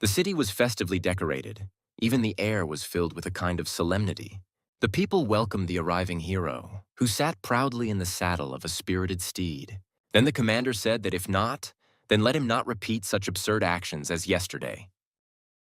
The city was festively decorated. Even the air was filled with a kind of solemnity. The people welcomed the arriving hero, who sat proudly in the saddle of a spirited steed. Then the commander said that if not, then let him not repeat such absurd actions as yesterday.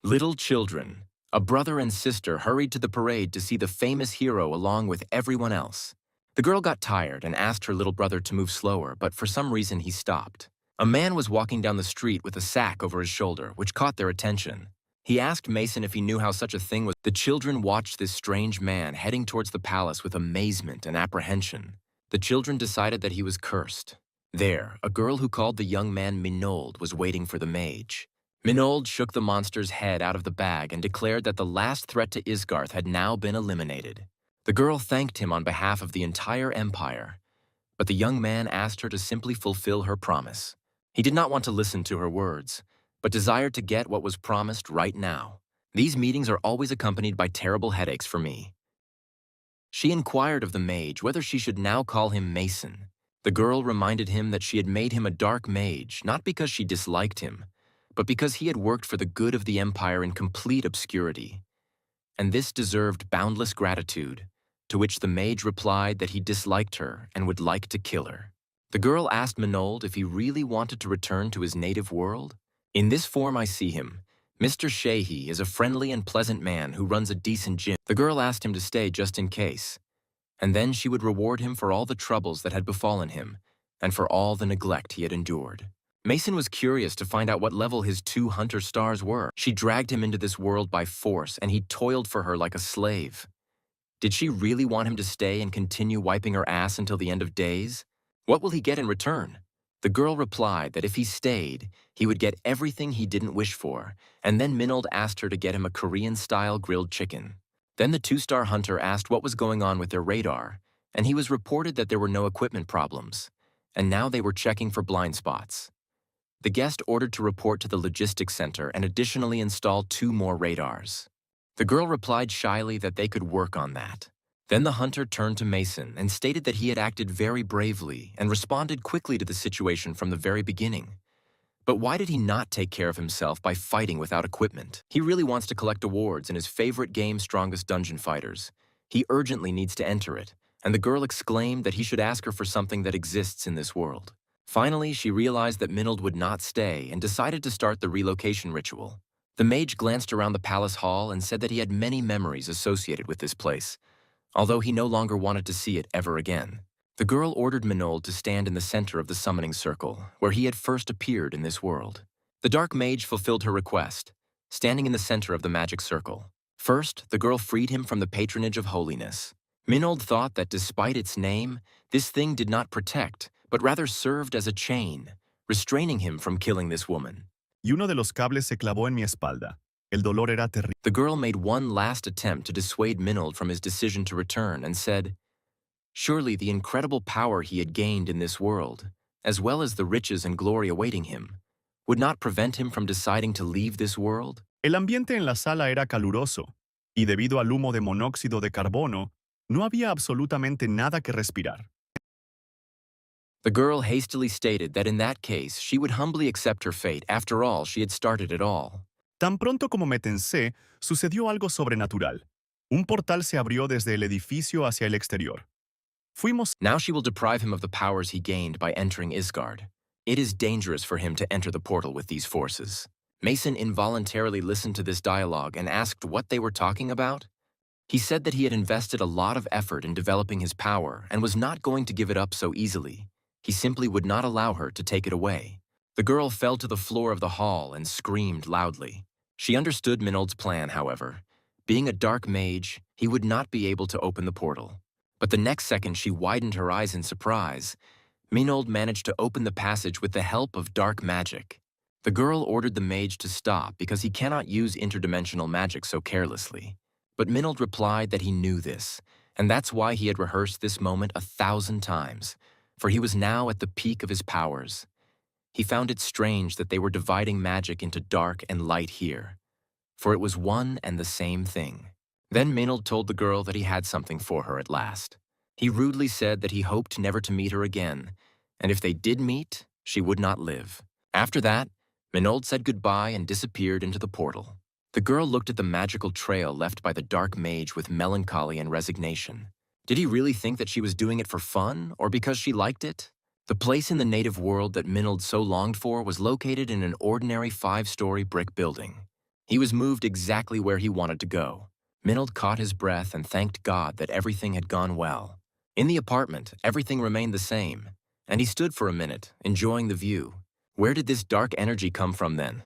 Little children, a brother and sister, hurried to the parade to see the famous hero along with everyone else. The girl got tired and asked her little brother to move slower, but for some reason he stopped. A man was walking down the street with a sack over his shoulder, which caught their attention. He asked Mason if he knew how such a thing was. The children watched this strange man heading towards the palace with amazement and apprehension. The children decided that he was cursed. There, a girl who called the young man Minold was waiting for the mage. Minold shook the monster's head out of the bag and declared that the last threat to Isgarth had now been eliminated. The girl thanked him on behalf of the entire empire, but the young man asked her to simply fulfill her promise. He did not want to listen to her words, but desired to get what was promised right now. These meetings are always accompanied by terrible headaches for me. She inquired of the mage whether she should now call him Mason. The girl reminded him that she had made him a dark mage, not because she disliked him, but because he had worked for the good of the empire in complete obscurity. And this deserved boundless gratitude, to which the mage replied that he disliked her and would like to kill her. The girl asked Minold if he really wanted to return to his native world. In this form I see him. Mr. Sheehy is a friendly and pleasant man who runs a decent gym. The girl asked him to stay just in case, and then she would reward him for all the troubles that had befallen him and for all the neglect he had endured. Mason was curious to find out what level his 2 hunter stars were. She dragged him into this world by force, and he toiled for her like a slave. Did she really want him to stay and continue wiping her ass until the end of days? What will he get in return? The girl replied that if he stayed, he would get everything he didn't wish for, and then Minold asked her to get him a Korean-style grilled chicken. Then the 2-star hunter asked what was going on with their radar, and he was reported that there were no equipment problems, and now they were checking for blind spots. The guest ordered to report to the logistics center and additionally install 2 more radars. The girl replied shyly that they could work on that. Then the hunter turned to Mason and stated that he had acted very bravely and responded quickly to the situation from the very beginning. But why did he not take care of himself by fighting without equipment? He really wants to collect awards in his favorite game, Strongest Dungeon Fighters. He urgently needs to enter it, and the girl exclaimed that he should ask her for something that exists in this world. Finally, she realized that Minold would not stay and decided to start the relocation ritual. The mage glanced around the palace hall and said that he had many memories associated with this place, although he no longer wanted to see it ever again. The girl ordered Minold to stand in the center of the summoning circle, where he had first appeared in this world. The dark mage fulfilled her request, standing in the center of the magic circle. First, the girl freed him from the patronage of holiness. Minold thought that despite its name, this thing did not protect, but rather served as a chain, restraining him from killing this woman. Y uno de los cables se clavó en mi espalda. El dolor era terrible. The girl made one last attempt to dissuade Minold from his decision to return and said, surely the incredible power he had gained in this world, as well as the riches and glory awaiting him, would not prevent him from deciding to leave this world? El ambiente en la sala era caluroso, y debido al humo de monóxido de carbono, no había absolutamente nada que respirar. The girl hastily stated that in that case she would humbly accept her fate. After all, she had started it all. Tan pronto como me tensé, sucedió algo sobrenatural. Un portal se abrió desde el edificio hacia el exterior. Fuimos. Now she will deprive him of the powers he gained by entering Isgard. It is dangerous for him to enter the portal with these forces. Mason involuntarily listened to this dialogue and asked what they were talking about. He said that he had invested a lot of effort in developing his power and was not going to give it up so easily. He simply would not allow her to take it away. The girl fell to the floor of the hall and screamed loudly. She understood Minold's plan, however. Being a dark mage, he would not be able to open the portal. But the next second she widened her eyes in surprise. Minold managed to open the passage with the help of dark magic. The girl ordered the mage to stop because he cannot use interdimensional magic so carelessly. But Minold replied that he knew this, and that's why he had rehearsed this moment 1,000 times, for he was now at the peak of his powers. He found it strange that they were dividing magic into dark and light here, for it was one and the same thing. Then Minold told the girl that he had something for her at last. He rudely said that he hoped never to meet her again, and if they did meet, she would not live. After that, Minold said goodbye and disappeared into the portal. The girl looked at the magical trail left by the dark mage with melancholy and resignation. Did he really think that she was doing it for fun, or because she liked it? The place in the native world that Minold so longed for was located in an ordinary 5-story brick building. He was moved exactly where he wanted to go. Minold caught his breath and thanked God that everything had gone well. In the apartment, everything remained the same, and he stood for a minute, enjoying the view. Where did this dark energy come from then?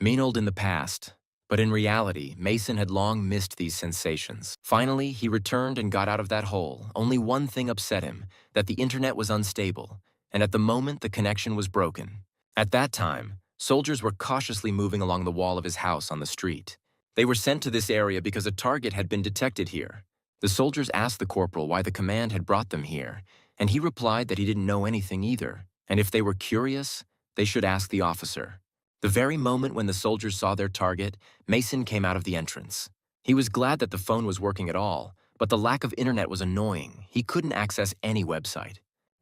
Minold in the past, but in reality, Mason had long missed these sensations. Finally, he returned and got out of that hole. Only one thing upset him, that the internet was unstable, and at the moment the connection was broken. At that time, soldiers were cautiously moving along the wall of his house on the street. They were sent to this area because a target had been detected here. The soldiers asked the corporal why the command had brought them here, and he replied that he didn't know anything either, and if they were curious, they should ask the officer. The very moment when the soldiers saw their target, Mason came out of the entrance. He was glad that the phone was working at all, but the lack of internet was annoying. He couldn't access any website.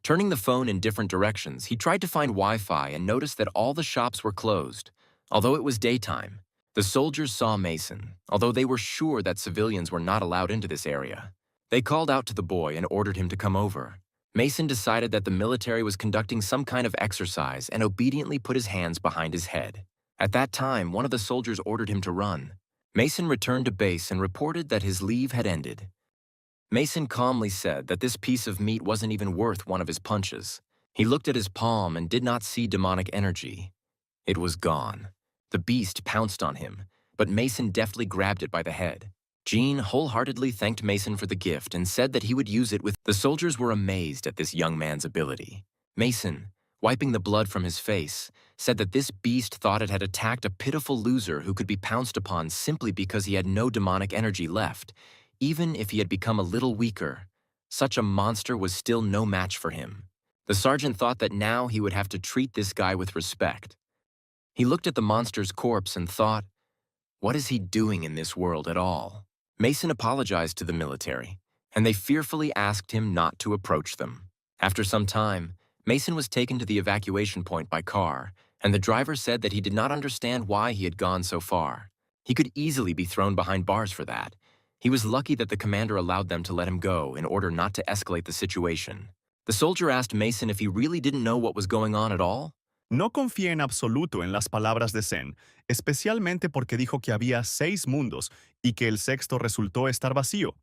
Turning the phone in different directions, he tried to find Wi-Fi and noticed that all the shops were closed. Although it was daytime, the soldiers saw Mason, although they were sure that civilians were not allowed into this area. They called out to the boy and ordered him to come over. Mason decided that the military was conducting some kind of exercise and obediently put his hands behind his head. At that time, one of the soldiers ordered him to run. Mason returned to base and reported that his leave had ended. Mason calmly said that this piece of meat wasn't even worth one of his punches. He looked at his palm and did not see demonic energy. It was gone. The beast pounced on him, but Mason deftly grabbed it by the head. Jean wholeheartedly thanked Mason for the gift and said that he would use it with... The soldiers were amazed at this young man's ability. Mason, wiping the blood from his face, said that this beast thought it had attacked a pitiful loser who could be pounced upon simply because he had no demonic energy left. Even if he had become a little weaker, such a monster was still no match for him. The sergeant thought that now he would have to treat this guy with respect. He looked at the monster's corpse and thought, what is he doing in this world at all? Mason apologized to the military, and they fearfully asked him not to approach them. After some time, Mason was taken to the evacuation point by car, and the driver said that he did not understand why he had gone so far. He could easily be thrown behind bars for that. He was lucky that the commander allowed them to let him go in order not to escalate the situation. The soldier asked Mason if he really didn't know what was going on at all. No confié en absoluto en las palabras de Zen, especialmente porque dijo que había 6 mundos y que el sexto resultó estar vacío.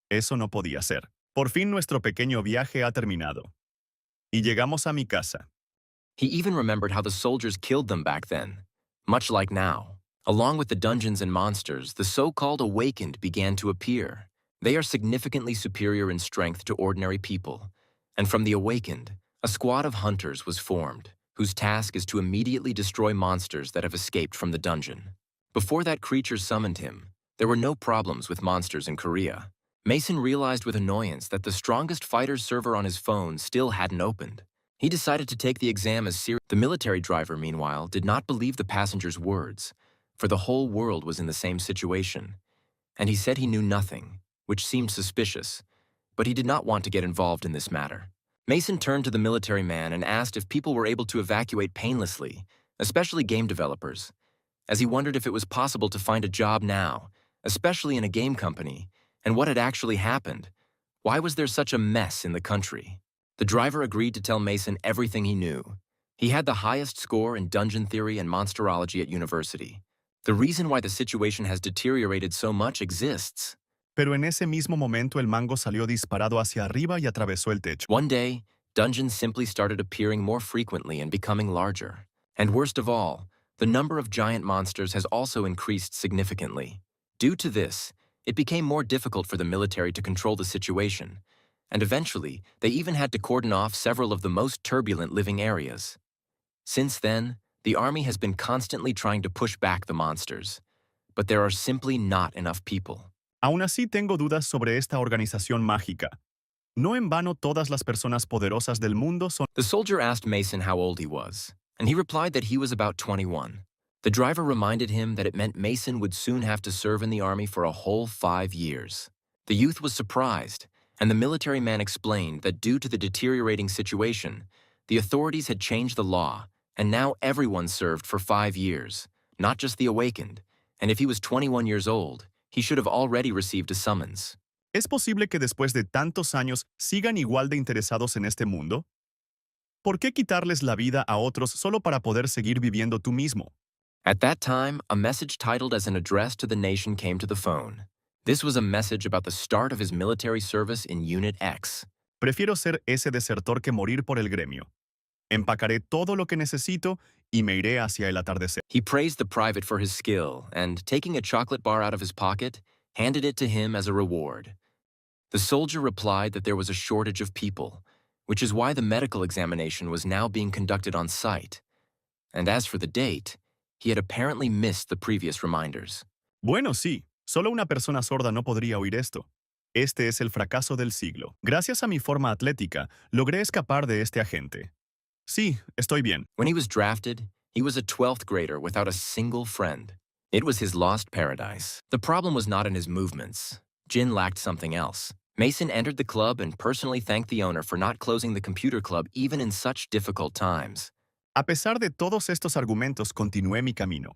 Eso no podía ser. Por fin nuestro pequeño viaje ha terminado. Y llegamos a mi casa. He even remembered how the soldiers killed them back then, much like now. Along with the dungeons and monsters, the so-called awakened began to appear. They are significantly superior in strength to ordinary people, and from the awakened, a squad of hunters was formed, whose task is to immediately destroy monsters that have escaped from the dungeon. Before that creature summoned him, there were no problems with monsters in Korea. Mason realized with annoyance that the strongest fighter's server on his phone still hadn't opened. He decided to take the exam as serious. The military driver, meanwhile, did not believe the passenger's words, for the whole world was in the same situation, and he said he knew nothing, which seemed suspicious, but he did not want to get involved in this matter. Mason turned to the military man and asked if people were able to evacuate painlessly, especially game developers, as he wondered if it was possible to find a job now, especially in a game company, and what had actually happened. Why was there such a mess in the country? The driver agreed to tell Mason everything he knew. He had the highest score in dungeon theory and monsterology at university. The reason why the situation has deteriorated so much exists. Pero en ese mismo momento el mango salió disparado hacia arriba y atravesó el techo. One day, dungeons simply started appearing more frequently and becoming larger. And worst of all, the number of giant monsters has also increased significantly. Due to this, it became more difficult for the military to control the situation, and eventually, they even had to cordon off several of the most turbulent living areas. Since then, the army has been constantly trying to push back the monsters, but there are simply not enough people. Aún así tengo dudas sobre esta organización mágica. No en vano todas las personas poderosas del mundo son... The soldier asked Mason how old he was, and he replied that he was about 21. The driver reminded him that it meant Mason would soon have to serve in the army for a whole 5 years. The youth was surprised, and the military man explained that due to the deteriorating situation, the authorities had changed the law, and now everyone served for 5 years, not just the awakened, and if he was 21 years old, he should have already received a summons. ¿Es posible que después de tantos años sigan igual de interesados en este mundo? ¿Por qué quitarles la vida a otros solo para poder seguir viviendo tú mismo? At that time, a message titled as an address to the nation came to the phone. This was a message about the start of his military service in Unit X. Prefiero ser ese desertor que morir por el gremio. Empacaré todo lo que necesito y me iré hacia el atardecer. He praised the private for his skill and, taking a chocolate bar out of his pocket, handed it to him as a reward. The soldier replied that there was a shortage of people, which is why the medical examination was now being conducted on site. And as for the date, he had apparently missed the previous reminders. Bueno, sí, solo una persona sorda no podría oír esto. Este es el fracaso del siglo. Gracias a mi forma atlética, logré escapar de este agente. Sí, estoy bien. When he was drafted, he was a 12th grader without a single friend. It was his lost paradise. The problem was not in his movements. Jin lacked something else. Mason entered the club and personally thanked the owner for not closing the computer club even in such difficult times. A pesar de todos estos argumentos, continué mi camino.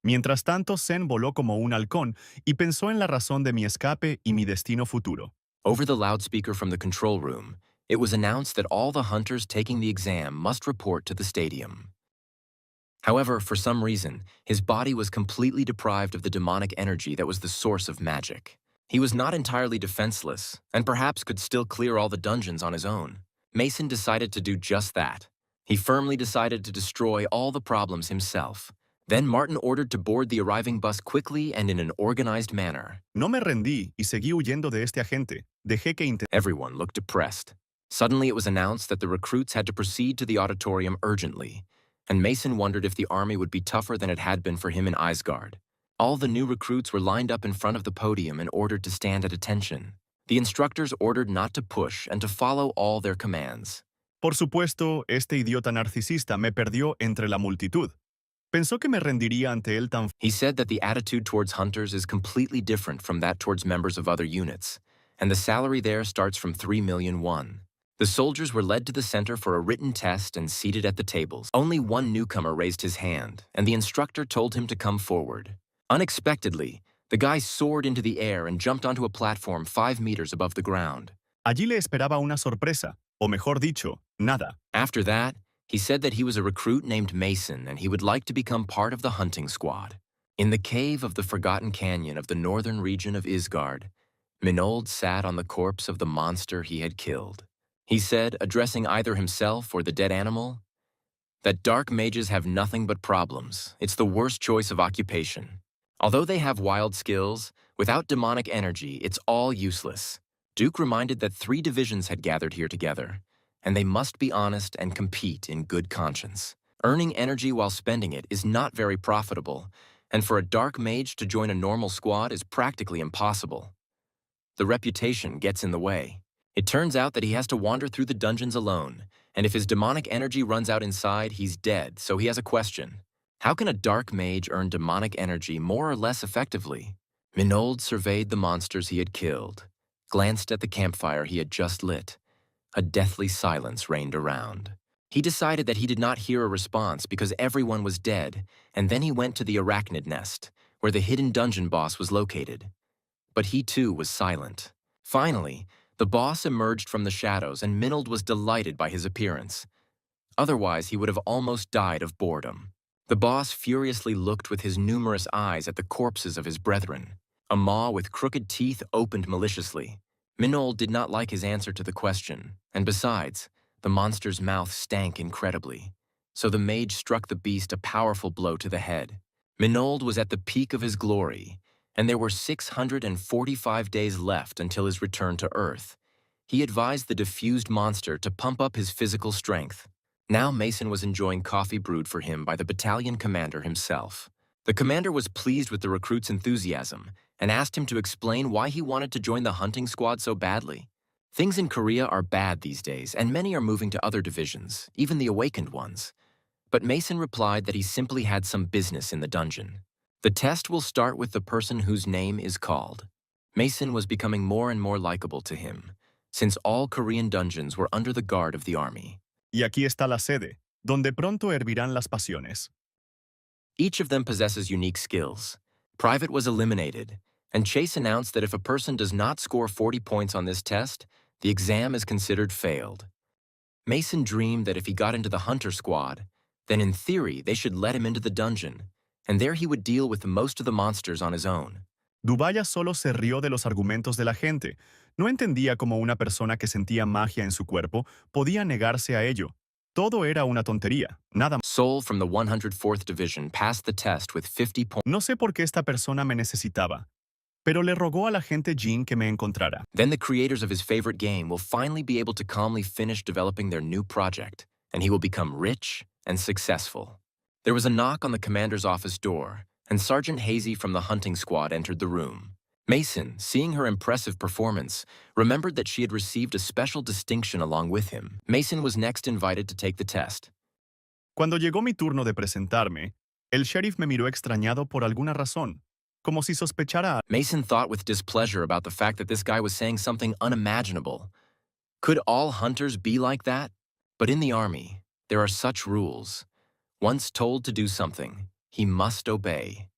Mientras tanto, Zen voló como un halcón y pensó en la razón de mi escape y mi destino futuro. Over the loudspeaker from the control room, it was announced that all the hunters taking the exam must report to the stadium. However, for some reason, his body was completely deprived of the demonic energy that was the source of magic. He was not entirely defenseless, and perhaps could still clear all the dungeons on his own. Mason decided to do just that. He firmly decided to destroy all the problems himself. Then Martin ordered to board the arriving bus quickly and in an organized manner. No me rendí y seguí huyendo de este agente. Dejé que Everyone looked depressed. Suddenly it was announced that the recruits had to proceed to the auditorium urgently, and Mason wondered if the army would be tougher than it had been for him in Isgard. All the new recruits were lined up in front of the podium and ordered to stand at attention. The instructors ordered not to push and to follow all their commands. Por supuesto, este idiota narcisista me perdió entre la multitud. Pensó que me rendiría ante él tan... He said that the attitude towards hunters is completely different from that towards members of other units, and the salary there starts from 3 million won. The soldiers were led to the center for a written test and seated at the tables. Only one newcomer raised his hand, and the instructor told him to come forward. Unexpectedly, the guy soared into the air and jumped onto a platform 5 meters above the ground. Allí le esperaba una sorpresa, o mejor dicho, nada. After that, he said that he was a recruit named Mason and he would like to become part of the hunting squad. In the cave of the Forgotten Canyon of the northern region of Isgard, Minold sat on the corpse of the monster he had killed. He said, addressing either himself or the dead animal, that dark mages have nothing but problems. It's the worst choice of occupation. Although they have wild skills, without demonic energy, it's all useless. Duke reminded that 3 divisions had gathered here together, and they must be honest and compete in good conscience. Earning energy while spending it is not very profitable, and for a dark mage to join a normal squad is practically impossible. The reputation gets in the way. It turns out that he has to wander through the dungeons alone, and if his demonic energy runs out inside, he's dead, so he has a question. How can a dark mage earn demonic energy more or less effectively? Minold surveyed the monsters he had killed, glanced at the campfire he had just lit. A deathly silence reigned around. He decided that he did not hear a response because everyone was dead, and then he went to the arachnid nest, where the hidden dungeon boss was located. But he too was silent. Finally, the boss emerged from the shadows and Minold was delighted by his appearance. Otherwise, he would have almost died of boredom. The boss furiously looked with his numerous eyes at the corpses of his brethren. A maw with crooked teeth opened maliciously. Minold did not like his answer to the question, and besides, the monster's mouth stank incredibly. So the mage struck the beast a powerful blow to the head. Minold was at the peak of his glory, and there were 645 days left until his return to Earth. He advised the diffused monster to pump up his physical strength. Now Mason was enjoying coffee brewed for him by the battalion commander himself. The commander was pleased with the recruit's enthusiasm and asked him to explain why he wanted to join the hunting squad so badly. Things in Korea are bad these days, and many are moving to other divisions, even the awakened ones. But Mason replied that he simply had some business in the dungeon. The test will start with the person whose name is called. Mason was becoming more and more likable to him, since all Korean dungeons were under the guard of the army. Y aquí está la sede. donde pronto hervirán las pasiones. Each of them possesses unique skills. Private was eliminated, and Chase announced that if a person does not score 40 points on this test, the exam is considered failed. Mason dreamed that if he got into the Hunter squad, then in theory they should let him into the dungeon, and there he would deal with most of the monsters on his own. Dubaya solo se rió de los argumentos de la gente. No entendía cómo una persona que sentía magia en su cuerpo podía negarse a ello. Todo era una tontería, nada más. Soul from the 104th Division passed the test with 50 points. No sé por qué esta persona me necesitaba, pero le rogó al agente Jean que me encontrara. Then the creators of his favorite game will finally be able to calmly finish developing their new project, and he will become rich and successful. There was a knock on the commander's office door, and Sergeant Hazy from the hunting squad entered the room. Mason, seeing her impressive performance, remembered that she had received a special distinction along with him. Mason was next invited to take the test. Cuando llegó mi turno de presentarme, el sheriff me miró extrañado por alguna razón, como si sospechara. Mason thought with displeasure about the fact that this guy was saying something unimaginable. Could all hunters be like that? But in the army, there are such rules. Once told to do something, he must obey.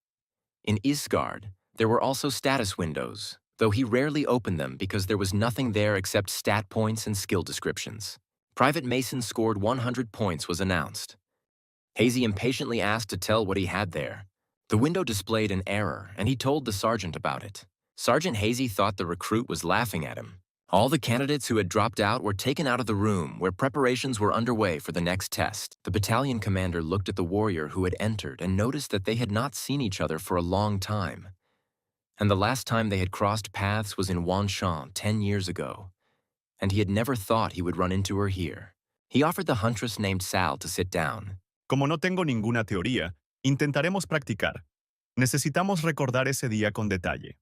In Isgard, there were also status windows, though he rarely opened them because there was nothing there except stat points and skill descriptions. Private Mason scored 100 points was announced. Hazy impatiently asked to tell what he had there. The window displayed an error, and he told the sergeant about it. Sergeant Hazy thought the recruit was laughing at him. All the candidates who had dropped out were taken out of the room where preparations were underway for the next test. The battalion commander looked at the warrior who had entered and noticed that they had not seen each other for a long time. And the last time they had crossed paths was in Wanshan 10 years ago. And he had never thought he would run into her here. He offered the huntress named Sal to sit down. Como no tengo ninguna teoría, intentaremos practicar. Necesitamos recordar ese día con detalle.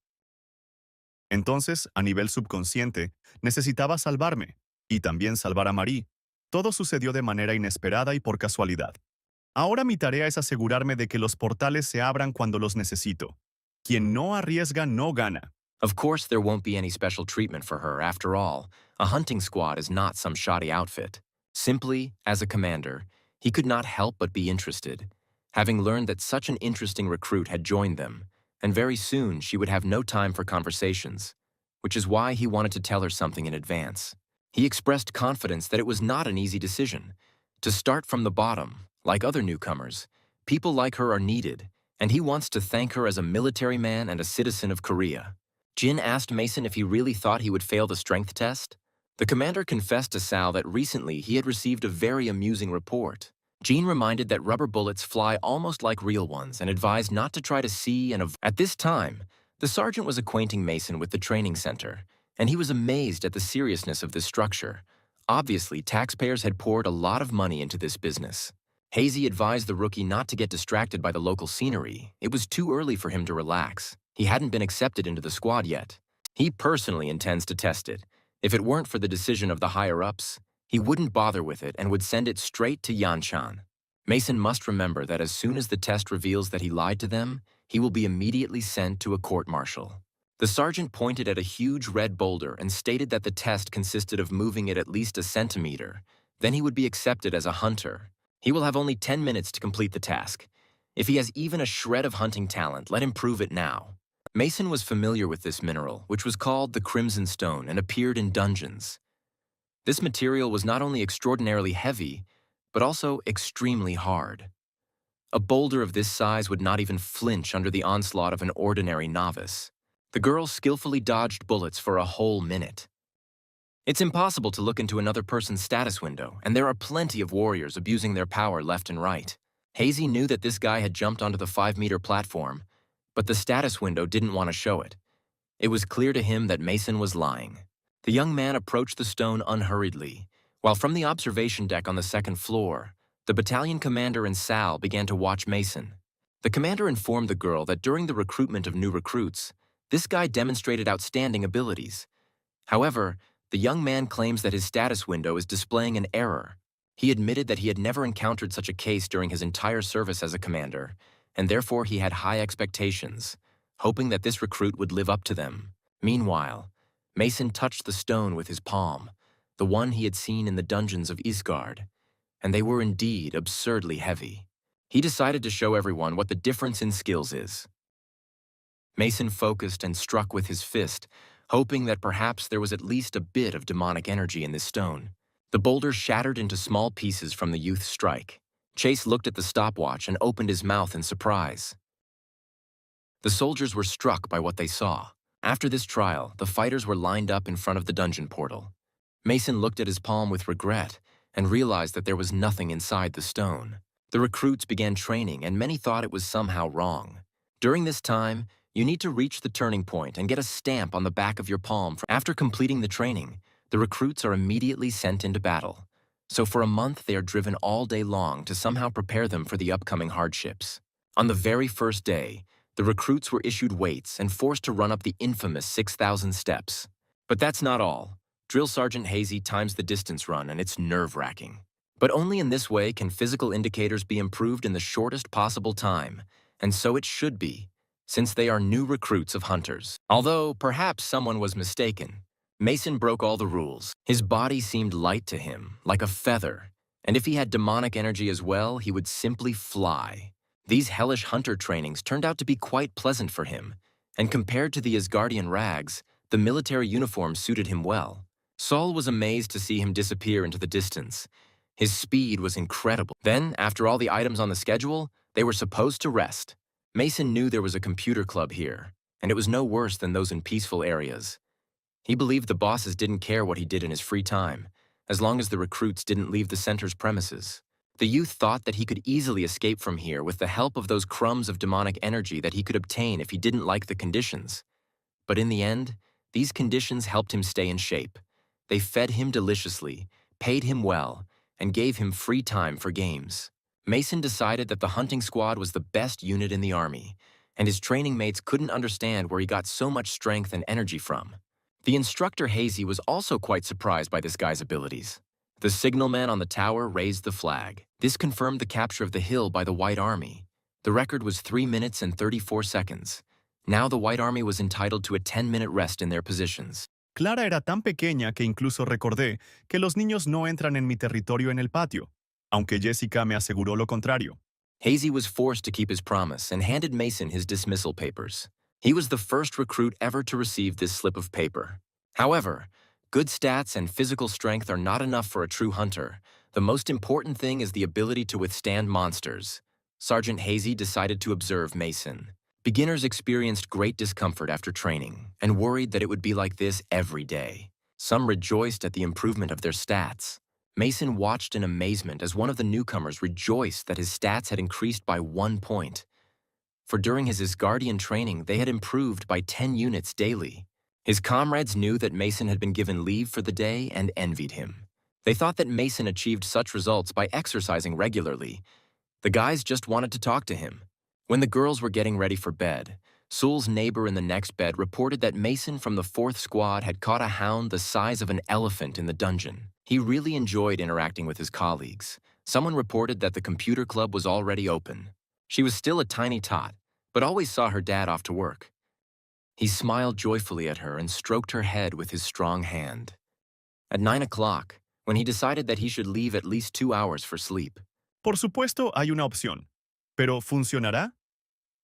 Entonces, a nivel subconsciente, necesitaba salvarme, y también salvar a Marie. Todo sucedió de manera inesperada y por casualidad. Ahora mi tarea es asegurarme de que los portales se abran cuando los necesito. Quien no arriesga no gana. Of course, there won't be any special treatment for her. After all, a hunting squad is not some shoddy outfit. Simply, as a commander, he could not help but be interested, having learned that such an interesting recruit had joined them, and very soon she would have no time for conversations, which is why he wanted to tell her something in advance. He expressed confidence that it was not an easy decision. To start from the bottom, like other newcomers, people like her are needed, and he wants to thank her as a military man and a citizen of Korea. Jin asked Mason if he really thought he would fail the strength test. The commander confessed to Sal that recently he had received a very amusing report. Jean reminded that rubber bullets fly almost like real ones and advised not to try to see and avoid. At this time, the sergeant was acquainting Mason with the training center, and he was amazed at the seriousness of this structure. Obviously, taxpayers had poured a lot of money into this business. Hazy advised the rookie not to get distracted by the local scenery. It was too early for him to relax. He hadn't been accepted into the squad yet. He personally intends to test it. If it weren't for the decision of the higher-ups, he wouldn't bother with it and would send it straight to Yanshan. Mason must remember that as soon as the test reveals that he lied to them, he will be immediately sent to a court-martial. The sergeant pointed at a huge red boulder and stated that the test consisted of moving it at least a centimeter. Then he would be accepted as a hunter. He will have only 10 minutes to complete the task. If he has even a shred of hunting talent, let him prove it now. Mason was familiar with this mineral, which was called the Crimson Stone and appeared in dungeons. This material was not only extraordinarily heavy, but also extremely hard. A boulder of this size would not even flinch under the onslaught of an ordinary novice. The girl skillfully dodged bullets for a whole minute. It's impossible to look into another person's status window, and there are plenty of warriors abusing their power left and right. Hazy knew that this guy had jumped onto the 5-meter platform, but the status window didn't want to show it. It was clear to him that Mason was lying. The young man approached the stone unhurriedly, while from the observation deck on the 2nd floor, the battalion commander and Sal began to watch Mason. The commander informed the girl that during the recruitment of new recruits, this guy demonstrated outstanding abilities. However, the young man claims that his status window is displaying an error. He admitted that he had never encountered such a case during his entire service as a commander, and therefore he had high expectations, hoping that this recruit would live up to them. Meanwhile, Mason touched the stone with his palm, the one he had seen in the dungeons of Isgard, and they were indeed absurdly heavy. He decided to show everyone what the difference in skills is. Mason focused and struck with his fist, hoping that perhaps there was at least a bit of demonic energy in this stone. The boulder shattered into small pieces from the youth's strike. Chase looked at the stopwatch and opened his mouth in surprise. The soldiers were struck by what they saw. After this trial, the fighters were lined up in front of the dungeon portal. Mason looked at his palm with regret and realized that there was nothing inside the stone. The recruits began training, and many thought it was somehow wrong. During this time, you need to reach the turning point and get a stamp on the back of your palm. After completing the training, the recruits are immediately sent into battle. So for a month, they are driven all day long to somehow prepare them for the upcoming hardships. On the very first day, the recruits were issued weights and forced to run up the infamous 6,000 steps. But that's not all. Drill Sergeant Hazy times the distance run, and it's nerve-wracking. But only in this way can physical indicators be improved in the shortest possible time, and so it should be, since they are new recruits of hunters. Although perhaps someone was mistaken, Mason broke all the rules. His body seemed light to him, like a feather, and if he had demonic energy as well, he would simply fly. These hellish hunter trainings turned out to be quite pleasant for him, and compared to the Asgardian rags, the military uniform suited him well. Saul was amazed to see him disappear into the distance. His speed was incredible. Then, after all the items on the schedule, they were supposed to rest. Mason knew there was a computer club here, and it was no worse than those in peaceful areas. He believed the bosses didn't care what he did in his free time, as long as the recruits didn't leave the center's premises. The youth thought that he could easily escape from here with the help of those crumbs of demonic energy that he could obtain if he didn't like the conditions. But in the end, these conditions helped him stay in shape. They fed him deliciously, paid him well, and gave him free time for games. Mason decided that the hunting squad was the best unit in the army, and his training mates couldn't understand where he got so much strength and energy from. The instructor Hazy was also quite surprised by this guy's abilities. The signalman on the tower raised the flag. This confirmed the capture of the hill by the White Army. The record was 3 minutes and 34 seconds. Now the White Army was entitled to a 10-minute rest in their positions. Clara era tan pequeña que incluso recordé que los niños no entran en mi territorio en el patio, aunque Jessica me aseguró lo contrario. Hazy was forced to keep his promise and handed Mason his dismissal papers. He was the first recruit ever to receive this slip of paper. However, good stats and physical strength are not enough for a true hunter. The most important thing is the ability to withstand monsters. Sergeant Hazy decided to observe Mason. Beginners experienced great discomfort after training and worried that it would be like this every day. Some rejoiced at the improvement of their stats. Mason watched in amazement as one of the newcomers rejoiced that his stats had increased by 1 point. For during his Asgardian training, they had improved by 10 units daily. His comrades knew that Mason had been given leave for the day and envied him. They thought that Mason achieved such results by exercising regularly. The guys just wanted to talk to him. When the girls were getting ready for bed, Sewell's neighbor in the next bed reported that Mason from the 4th Squad had caught a hound the size of an elephant in the dungeon. He really enjoyed interacting with his colleagues. Someone reported that the computer club was already open. She was still a tiny tot, but always saw her dad off to work. He smiled joyfully at her and stroked her head with his strong hand. At 9 o'clock, when he decided that he should leave at least 2 hours for sleep. Por supuesto, hay una opción. ¿Pero funcionará?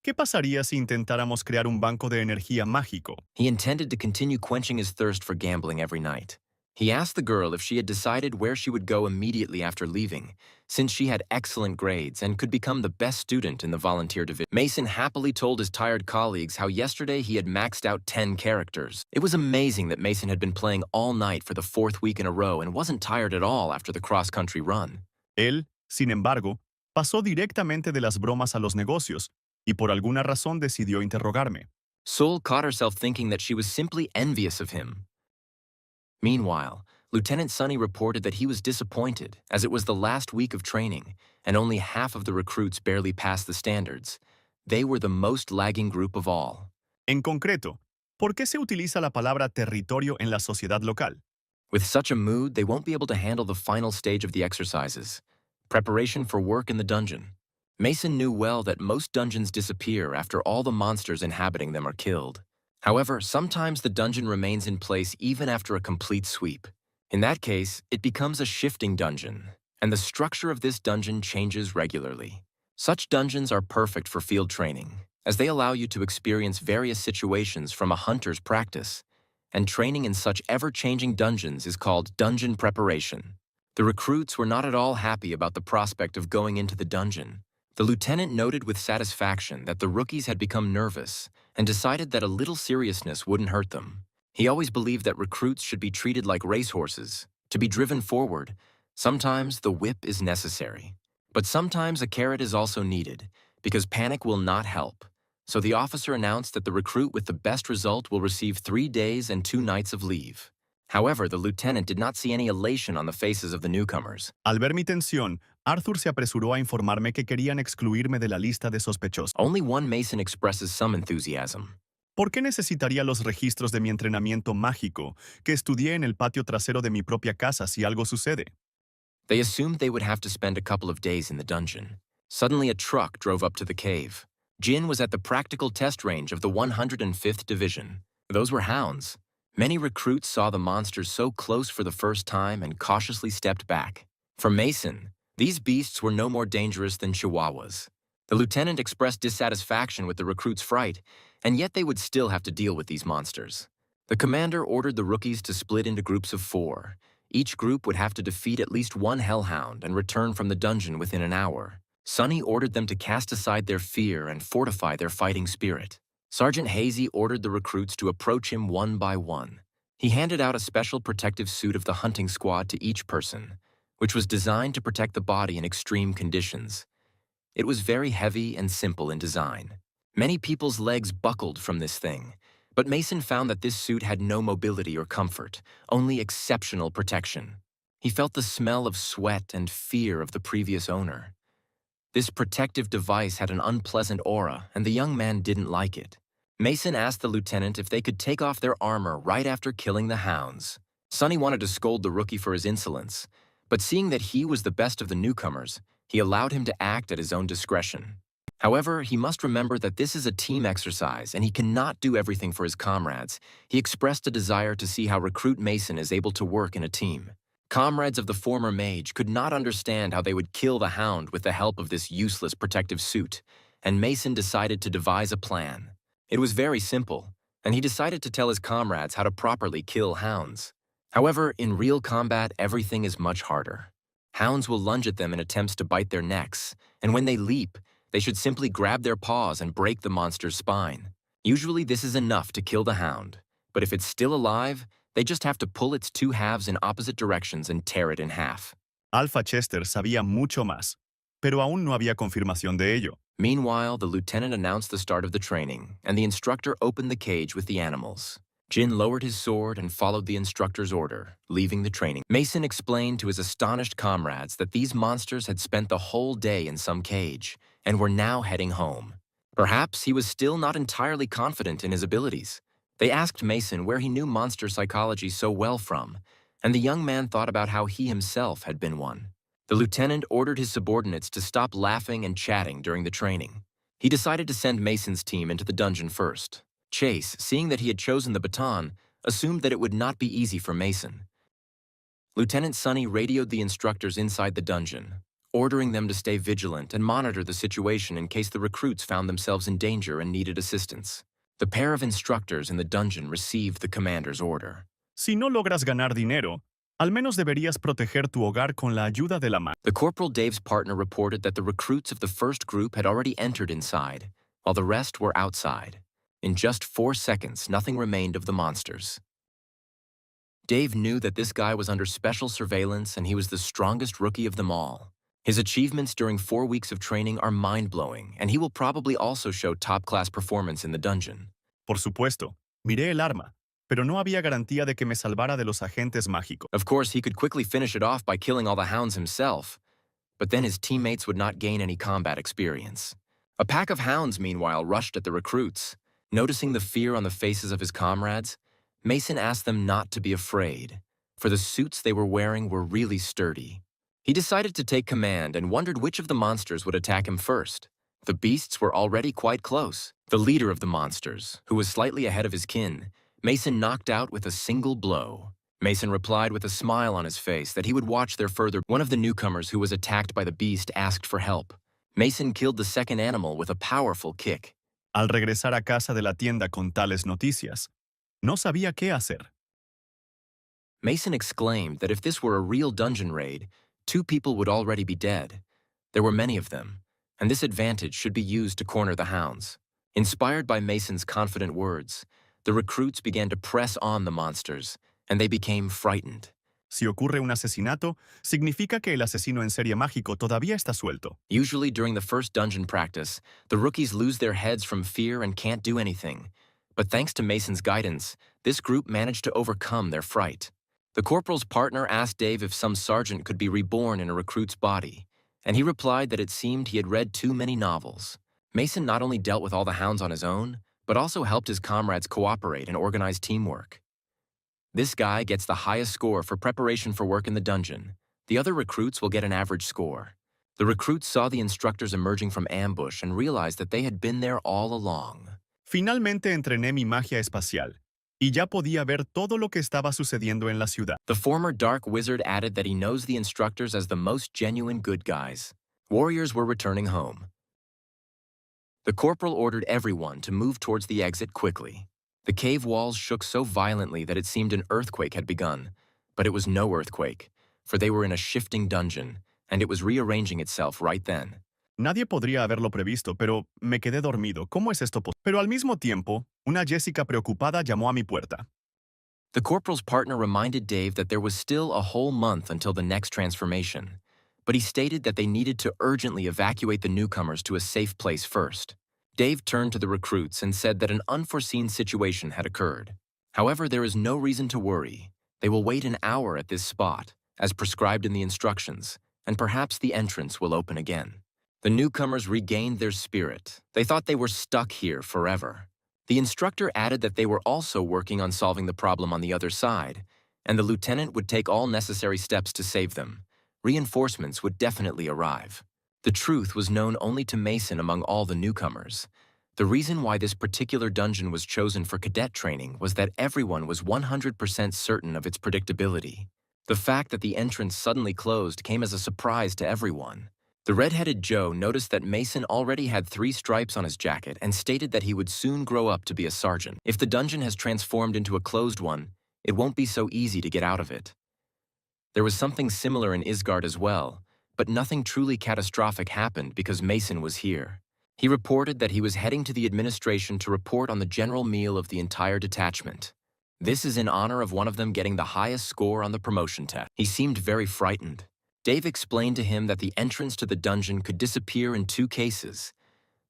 ¿Qué pasaría si intentáramos crear un banco de energía mágico? He intended to continue quenching his thirst for gambling every night. He asked the girl if she had decided where she would go immediately after leaving, since she had excellent grades and could become the best student in the volunteer division. Mason happily told his tired colleagues how yesterday he had maxed out 10 characters. It was amazing that Mason had been playing all night for the 4th week in a row and wasn't tired at all after the cross-country run. Él, sin embargo, pasó directamente de las bromas a los negocios y por alguna razón decidió interrogarme. Sol caught herself thinking that she was simply envious of him. Meanwhile, Lieutenant Sunny reported that he was disappointed as it was the last week of training and only half of the recruits barely passed the standards. They were the most lagging group of all. En concreto, ¿por qué se utiliza la palabra territorio en la sociedad local? With such a mood, they won't be able to handle the final stage of the exercises, preparation for work in the dungeon. Mason knew well that most dungeons disappear after all the monsters inhabiting them are killed. However, sometimes the dungeon remains in place even after a complete sweep. In that case, it becomes a shifting dungeon. and the structure of this dungeon changes regularly. Such dungeons are perfect for field training, as they allow you to experience various situations from a hunter's practice, and training in such ever-changing dungeons is called dungeon preparation. The recruits were not at all happy about the prospect of going into the dungeon. The lieutenant noted with satisfaction that the rookies had become nervous and decided that a little seriousness wouldn't hurt them. He always believed that recruits should be treated like racehorses, to be driven forward. Sometimes the whip is necessary, but sometimes a carrot is also needed, because panic will not help. So the officer announced that the recruit with the best result will receive 3 days and 2 nights of leave. However, the lieutenant did not see any elation on the faces of the newcomers. Al ver mi tensión, Arthur se apresuró a informarme que querían excluirme de la lista de sospechosos. Only one Mason expresses some enthusiasm. ¿Por qué necesitaría los registros de mi entrenamiento mágico que estudié en el patio trasero de mi propia casa si algo sucede? They assumed they would have to spend a couple of days in the dungeon. Suddenly a truck drove up to the cave. Jin was at the practical test range of the 105th Division. Those were hounds. Many recruits saw the monsters so close for the first time and cautiously stepped back. For Mason, these beasts were no more dangerous than chihuahuas. The lieutenant expressed dissatisfaction with the recruits' fright, and yet they would still have to deal with these monsters. The commander ordered the rookies to split into groups of 4. Each group would have to defeat at least one hellhound and return from the dungeon within an hour. Sonny ordered them to cast aside their fear and fortify their fighting spirit. Sergeant Hazy ordered the recruits to approach him one by one. He handed out a special protective suit of the hunting squad to each person, which was designed to protect the body in extreme conditions. It was very heavy and simple in design. Many people's legs buckled from this thing, but Mason found that this suit had no mobility or comfort, only exceptional protection. He felt the smell of sweat and fear of the previous owner. This protective device had an unpleasant aura, and the young man didn't like it. Mason asked the lieutenant if they could take off their armor right after killing the hounds. Sonny wanted to scold the rookie for his insolence, but seeing that he was the best of the newcomers, he allowed him to act at his own discretion. However, he must remember that this is a team exercise and he cannot do everything for his comrades. He expressed a desire to see how Recruit Mason is able to work in a team. Comrades of the former mage could not understand how they would kill the hound with the help of this useless protective suit, and Mason decided to devise a plan. It was very simple, and he decided to tell his comrades how to properly kill hounds. However, in real combat, everything is much harder. Hounds will lunge at them in attempts to bite their necks, and when they leap, they should simply grab their paws and break the monster's spine. Usually this is enough to kill the hound, but if it's still alive, they just have to pull its 2 halves in opposite directions and tear it in half. Alpha Chester sabía mucho más, pero aún no había confirmación de ello. Meanwhile, the lieutenant announced the start of the training, and the instructor opened the cage with the animals. Jin lowered his sword and followed the instructor's order, leaving the training. Mason explained to his astonished comrades that these monsters had spent the whole day in some cage, and were now heading home. Perhaps he was still not entirely confident in his abilities. They asked Mason where he knew monster psychology so well from, and the young man thought about how he himself had been one. The lieutenant ordered his subordinates to stop laughing and chatting during the training. He decided to send Mason's team into the dungeon first. Chase, seeing that he had chosen the baton, assumed that it would not be easy for Mason. Lieutenant Sonny radioed the instructors inside the dungeon, ordering them to stay vigilant and monitor the situation in case the recruits found themselves in danger and needed assistance. The pair of instructors in the dungeon received the commander's order. Si no logras ganar dinero, al menos deberías proteger tu hogar con la ayuda de la mano. The Corporal Dave's partner reported that the recruits of the first group had already entered inside, while the rest were outside. In just 4 seconds, nothing remained of the monsters. Dave knew that this guy was under special surveillance and he was the strongest rookie of them all. His achievements during 4 weeks of training are mind-blowing, and he will probably also show top-class performance in the dungeon. Por supuesto, miré el arma, pero no había garantía de que me salvara de los agentes mágicos. Of course, he could quickly finish it off by killing all the hounds himself, but then his teammates would not gain any combat experience. A pack of hounds, meanwhile, rushed at the recruits. Noticing the fear on the faces of his comrades, Mason asked them not to be afraid, for the suits they were wearing were really sturdy. He decided to take command and wondered which of the monsters would attack him first. The beasts were already quite close. The leader of the monsters, who was slightly ahead of his kin, Mason knocked out with a single blow. Mason replied with a smile on his face that he would watch their further. One of the newcomers who was attacked by the beast asked for help. Mason killed the second animal with a powerful kick. Al regresar a casa de la tienda con tales noticias, no sabía qué hacer. Mason exclaimed that if this were a real dungeon raid, 2 people would already be dead. There were many of them, and this advantage should be used to corner the hounds. Inspired by Mason's confident words, the recruits began to press on the monsters, and they became frightened. Si ocurre un asesinato, significa que el asesino en serie mágico todavía está suelto. Usually during the first dungeon practice, the rookies lose their heads from fear and can't do anything. But thanks to Mason's guidance, this group managed to overcome their fright. The corporal's partner asked Dave if some sergeant could be reborn in a recruit's body, and he replied that it seemed he had read too many novels. Mason not only dealt with all the hounds on his own, but also helped his comrades cooperate and organize teamwork. This guy gets the highest score for preparation for work in the dungeon. The other recruits will get an average score. The recruits saw the instructors emerging from ambush and realized that they had been there all along. Finalmente entrené mi magia espacial, y ya podía ver todo lo que estaba sucediendo en la ciudad. The former dark wizard added that he knows the instructors as the most genuine good guys. Warriors were returning home. The corporal ordered everyone to move towards the exit quickly. The cave walls shook so violently that it seemed an earthquake had begun, but it was no earthquake, for they were in a shifting dungeon, and it was rearranging itself right then. Nadie podría haberlo previsto, pero me quedé dormido. ¿Cómo es esto posible? Pero al mismo tiempo, una Jessica preocupada llamó a mi puerta. The corporal's partner reminded Dave that there was still a whole month until the next transformation, but he stated that they needed to urgently evacuate the newcomers to a safe place first. Dave turned to the recruits and said that an unforeseen situation had occurred. However, there is no reason to worry. They will wait an hour at this spot, as prescribed in the instructions, and perhaps the entrance will open again. The newcomers regained their spirit. They thought they were stuck here forever. The instructor added that they were also working on solving the problem on the other side, and the lieutenant would take all necessary steps to save them. Reinforcements would definitely arrive. The truth was known only to Mason among all the newcomers. The reason why this particular dungeon was chosen for cadet training was that everyone was 100% certain of its predictability. The fact that the entrance suddenly closed came as a surprise to everyone. The red-headed Joe noticed that Mason already had 3 stripes on his jacket and stated that he would soon grow up to be a sergeant. If the dungeon has transformed into a closed one, it won't be so easy to get out of it. There was something similar in Isgard as well, but nothing truly catastrophic happened because Mason was here. He reported that he was heading to the administration to report on the general meal of the entire detachment. This is in honor of one of them getting the highest score on the promotion test. He seemed very frightened. Dave explained to him that the entrance to the dungeon could disappear in 2 cases.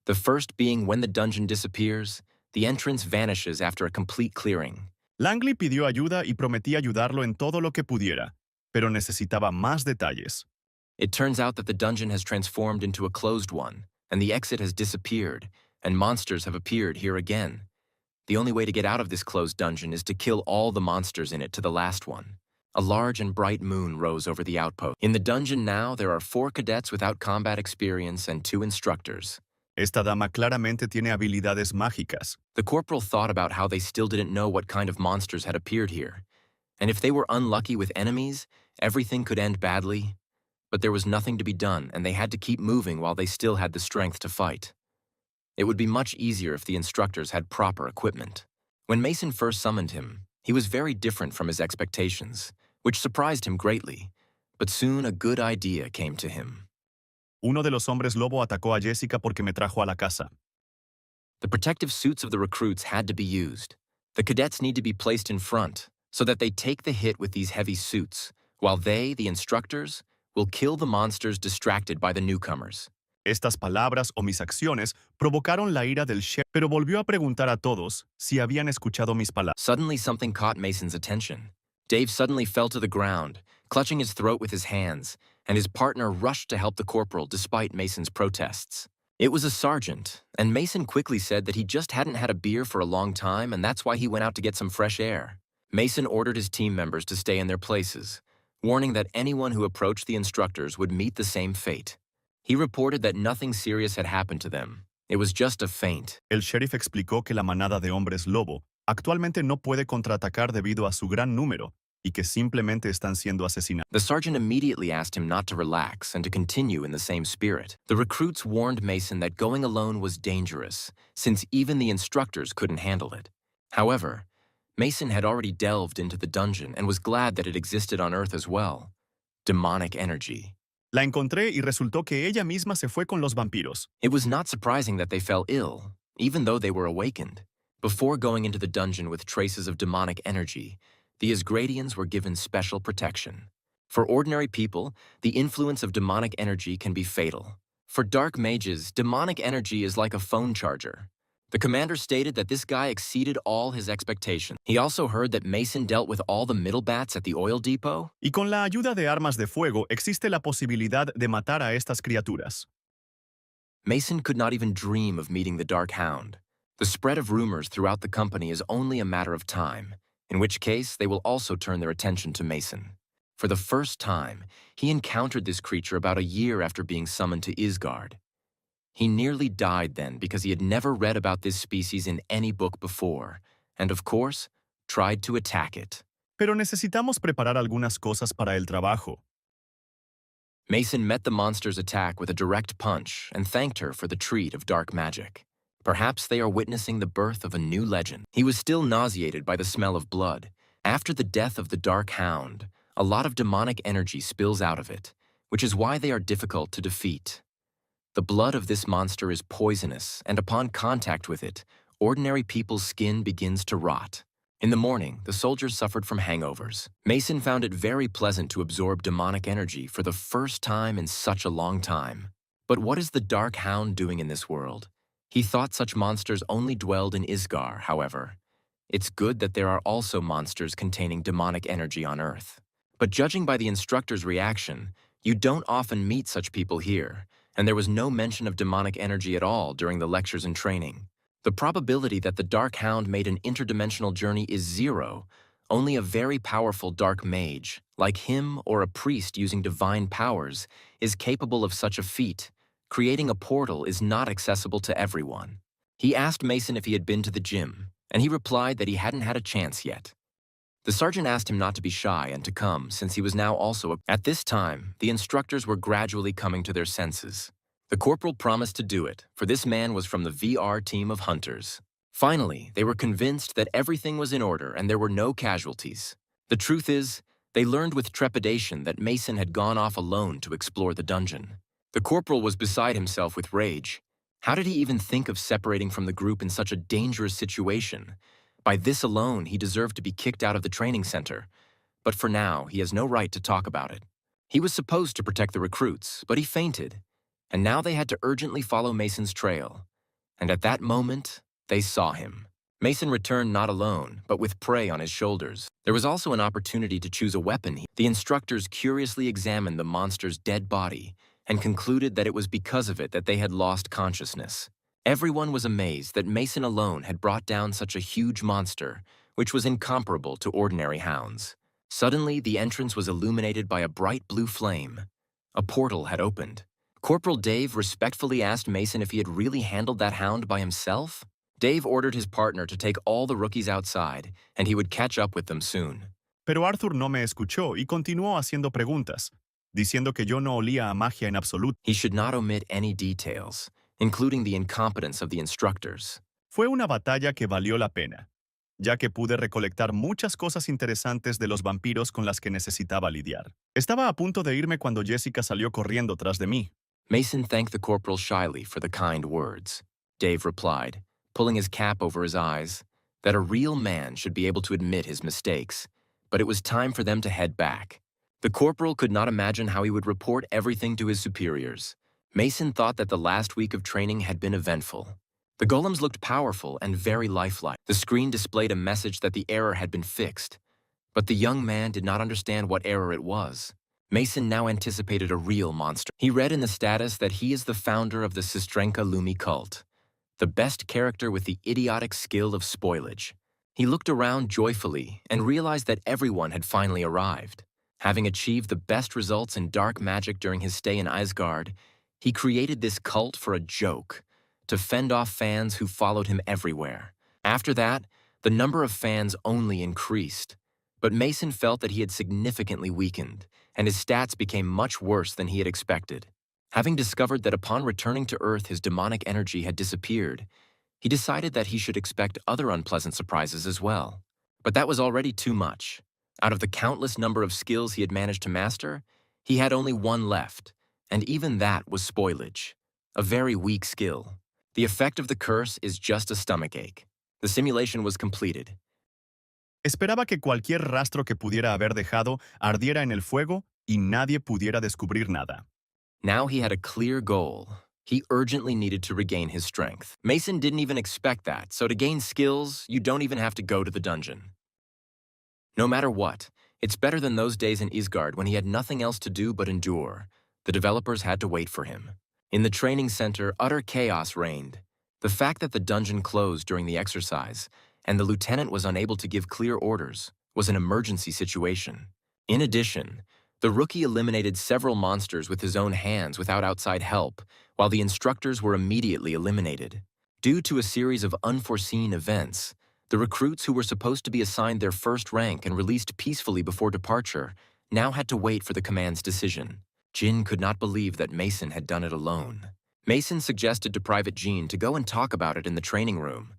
The first being when the dungeon disappears, the entrance vanishes after a complete clearing. Langley pidió ayuda y prometí ayudarlo en todo lo que pudiera, pero necesitaba más detalles. It turns out that the dungeon has transformed into a closed one, and the exit has disappeared, and monsters have appeared here again. The only way to get out of this closed dungeon is to kill all the monsters in it to the last one. A large and bright moon rose over the outpost. In the dungeon now, there are 4 cadets without combat experience and 2 instructors. Esta dama claramente tiene habilidades mágicas. The corporal thought about how they still didn't know what kind of monsters had appeared here. And if they were unlucky with enemies, everything could end badly. But there was nothing to be done, and they had to keep moving while they still had the strength to fight. It would be much easier if the instructors had proper equipment. When Mason first summoned him, he was very different from his expectations, which surprised him greatly, but soon a good idea came to him. Uno de los hombres lobo atacó a Jessica porque me trajo a la casa. The protective suits of the recruits had to be used. The cadets need to be placed in front so that they take the hit with these heavy suits, while they, the instructors, will kill the monsters distracted by the newcomers. Estas palabras o mis acciones provocaron la ira del sheriff, pero volvió a preguntar a todos si habían escuchado mis palabras. Suddenly something caught Mason's attention. Dave suddenly fell to the ground, clutching his throat with his hands, and his partner rushed to help the corporal despite Mason's protests. It was a sergeant, and Mason quickly said that he just hadn't had a beer for a long time and that's why he went out to get some fresh air. Mason ordered his team members to stay in their places, warning that anyone who approached the instructors would meet the same fate. He reported that nothing serious had happened to them. It was just a feint. El sheriff explicó que la manada de hombres lobo actualmente no puede contraatacar debido a su gran número, y que simplemente están siendo asesinados. The sergeant immediately asked him not to relax and to continue in the same spirit. The recruits warned Mason that going alone was dangerous, since even the instructors couldn't handle it. However, Mason had already delved into the dungeon and was glad that it existed on Earth as well. Demonic energy. La encontré y resultó que ella misma se fue con los vampiros. It was not surprising that they fell ill, even though they were awakened. Before going into the dungeon with traces of demonic energy, the Asgradians were given special protection. For ordinary people, the influence of demonic energy can be fatal. For dark mages, demonic energy is like a phone charger. The commander stated that this guy exceeded all his expectations. He also heard that Mason dealt with all the middle bats at the oil depot. Y con la ayuda de armas de fuego existe la posibilidad de matar a estas criaturas. Mason could not even dream of meeting the Dark Hound. The spread of rumors throughout the company is only a matter of time, in which case they will also turn their attention to Mason. For the first time, he encountered this creature about a year after being summoned to Isgard. He nearly died then because he had never read about this species in any book before, and of course, tried to attack it. Pero necesitamos preparar algunas cosas para el trabajo. Mason met the monster's attack with a direct punch and thanked her for the treat of dark magic. Perhaps they are witnessing the birth of a new legend. He was still nauseated by the smell of blood. After the death of the Dark Hound, a lot of demonic energy spills out of it, which is why they are difficult to defeat. The blood of this monster is poisonous, and upon contact with it, ordinary people's skin begins to rot. In the morning, the soldiers suffered from hangovers. Mason found it very pleasant to absorb demonic energy for the first time in such a long time. But what is the Dark Hound doing in this world? He thought such monsters only dwelled in Isgar, however. It's good that there are also monsters containing demonic energy on Earth. But judging by the instructor's reaction, you don't often meet such people here, and there was no mention of demonic energy at all during the lectures and training. The probability that the Dark Hound made an interdimensional journey is zero. Only a very powerful dark mage, like him or a priest using divine powers, is capable of such a feat. Creating a portal is not accessible to everyone. He asked Mason if he had been to the gym, and he replied that he hadn't had a chance yet. The sergeant asked him not to be shy and to come, since he was now also At this time, the instructors were gradually coming to their senses. The corporal promised to do it, for this man was from the VR team of hunters. Finally, they were convinced that everything was in order and there were no casualties. The truth is, they learned with trepidation that Mason had gone off alone to explore the dungeon. The corporal was beside himself with rage. How did he even think of separating from the group in such a dangerous situation? By this alone, he deserved to be kicked out of the training center. But for now, he has no right to talk about it. He was supposed to protect the recruits, but he fainted. And now they had to urgently follow Mason's trail. And at that moment, they saw him. Mason returned not alone, but with prey on his shoulders. There was also an opportunity to choose a weapon. The instructors curiously examined the monster's dead body and concluded that it was because of it that they had lost consciousness. Everyone was amazed that Mason alone had brought down such a huge monster, which was incomparable to ordinary hounds. Suddenly, the entrance was illuminated by a bright blue flame. A portal had opened. Corporal Dave respectfully asked Mason if he had really handled that hound by himself. Dave ordered his partner to take all the rookies outside, and he would catch up with them soon. Pero Arthur no me escuchó y continuó haciendo preguntas, diciendo que yo no olía a magia en absoluto. He should not omit any details, including the incompetence of the instructors. Fue una batalla que valió la pena, ya que pude recolectar muchas cosas interesantes de los vampiros con las que necesitaba lidiar. Estaba a punto de irme cuando Jessica salió corriendo tras de mí. Mason thanked the corporal shyly for the kind words. Dave replied, pulling his cap over his eyes, that a real man should be able to admit his mistakes, but it was time for them to head back. The corporal could not imagine how he would report everything to his superiors. Mason thought that the last week of training had been eventful. The golems looked powerful and very lifelike. The screen displayed a message that the error had been fixed, but the young man did not understand what error it was. Mason now anticipated a real monster. He read in the status that he is the founder of the Sistrenka Lumi cult, the best character with the idiotic skill of spoilage. He looked around joyfully and realized that everyone had finally arrived. Having achieved the best results in dark magic during his stay in Isgard, he created this cult for a joke, to fend off fans who followed him everywhere. After that, the number of fans only increased. But Mason felt that he had significantly weakened, and his stats became much worse than he had expected. Having discovered that upon returning to Earth his demonic energy had disappeared, he decided that he should expect other unpleasant surprises as well. But that was already too much. Out of the countless number of skills he had managed to master, he had only one left, and even that was spoilage. A very weak skill. The effect of the curse is just a stomachache. The simulation was completed. Esperaba que cualquier rastro que pudiera haber dejado ardiera en el fuego y nadie pudiera descubrir nada. Now he had a clear goal. He urgently needed to regain his strength. Mason didn't even expect that, so to gain skills, you don't even have to go to the dungeon. No matter what, it's better than those days in Isgard when he had nothing else to do but endure. The developers had to wait for him. In the training center, utter chaos reigned. The fact that the dungeon closed during the exercise and the lieutenant was unable to give clear orders was an emergency situation. In addition, the rookie eliminated several monsters with his own hands without outside help, while the instructors were immediately eliminated. Due to a series of unforeseen events, the recruits who were supposed to be assigned their first rank and released peacefully before departure now had to wait for the command's decision. Jin could not believe that Mason had done it alone. Mason suggested to Private Jean to go and talk about it in the training room.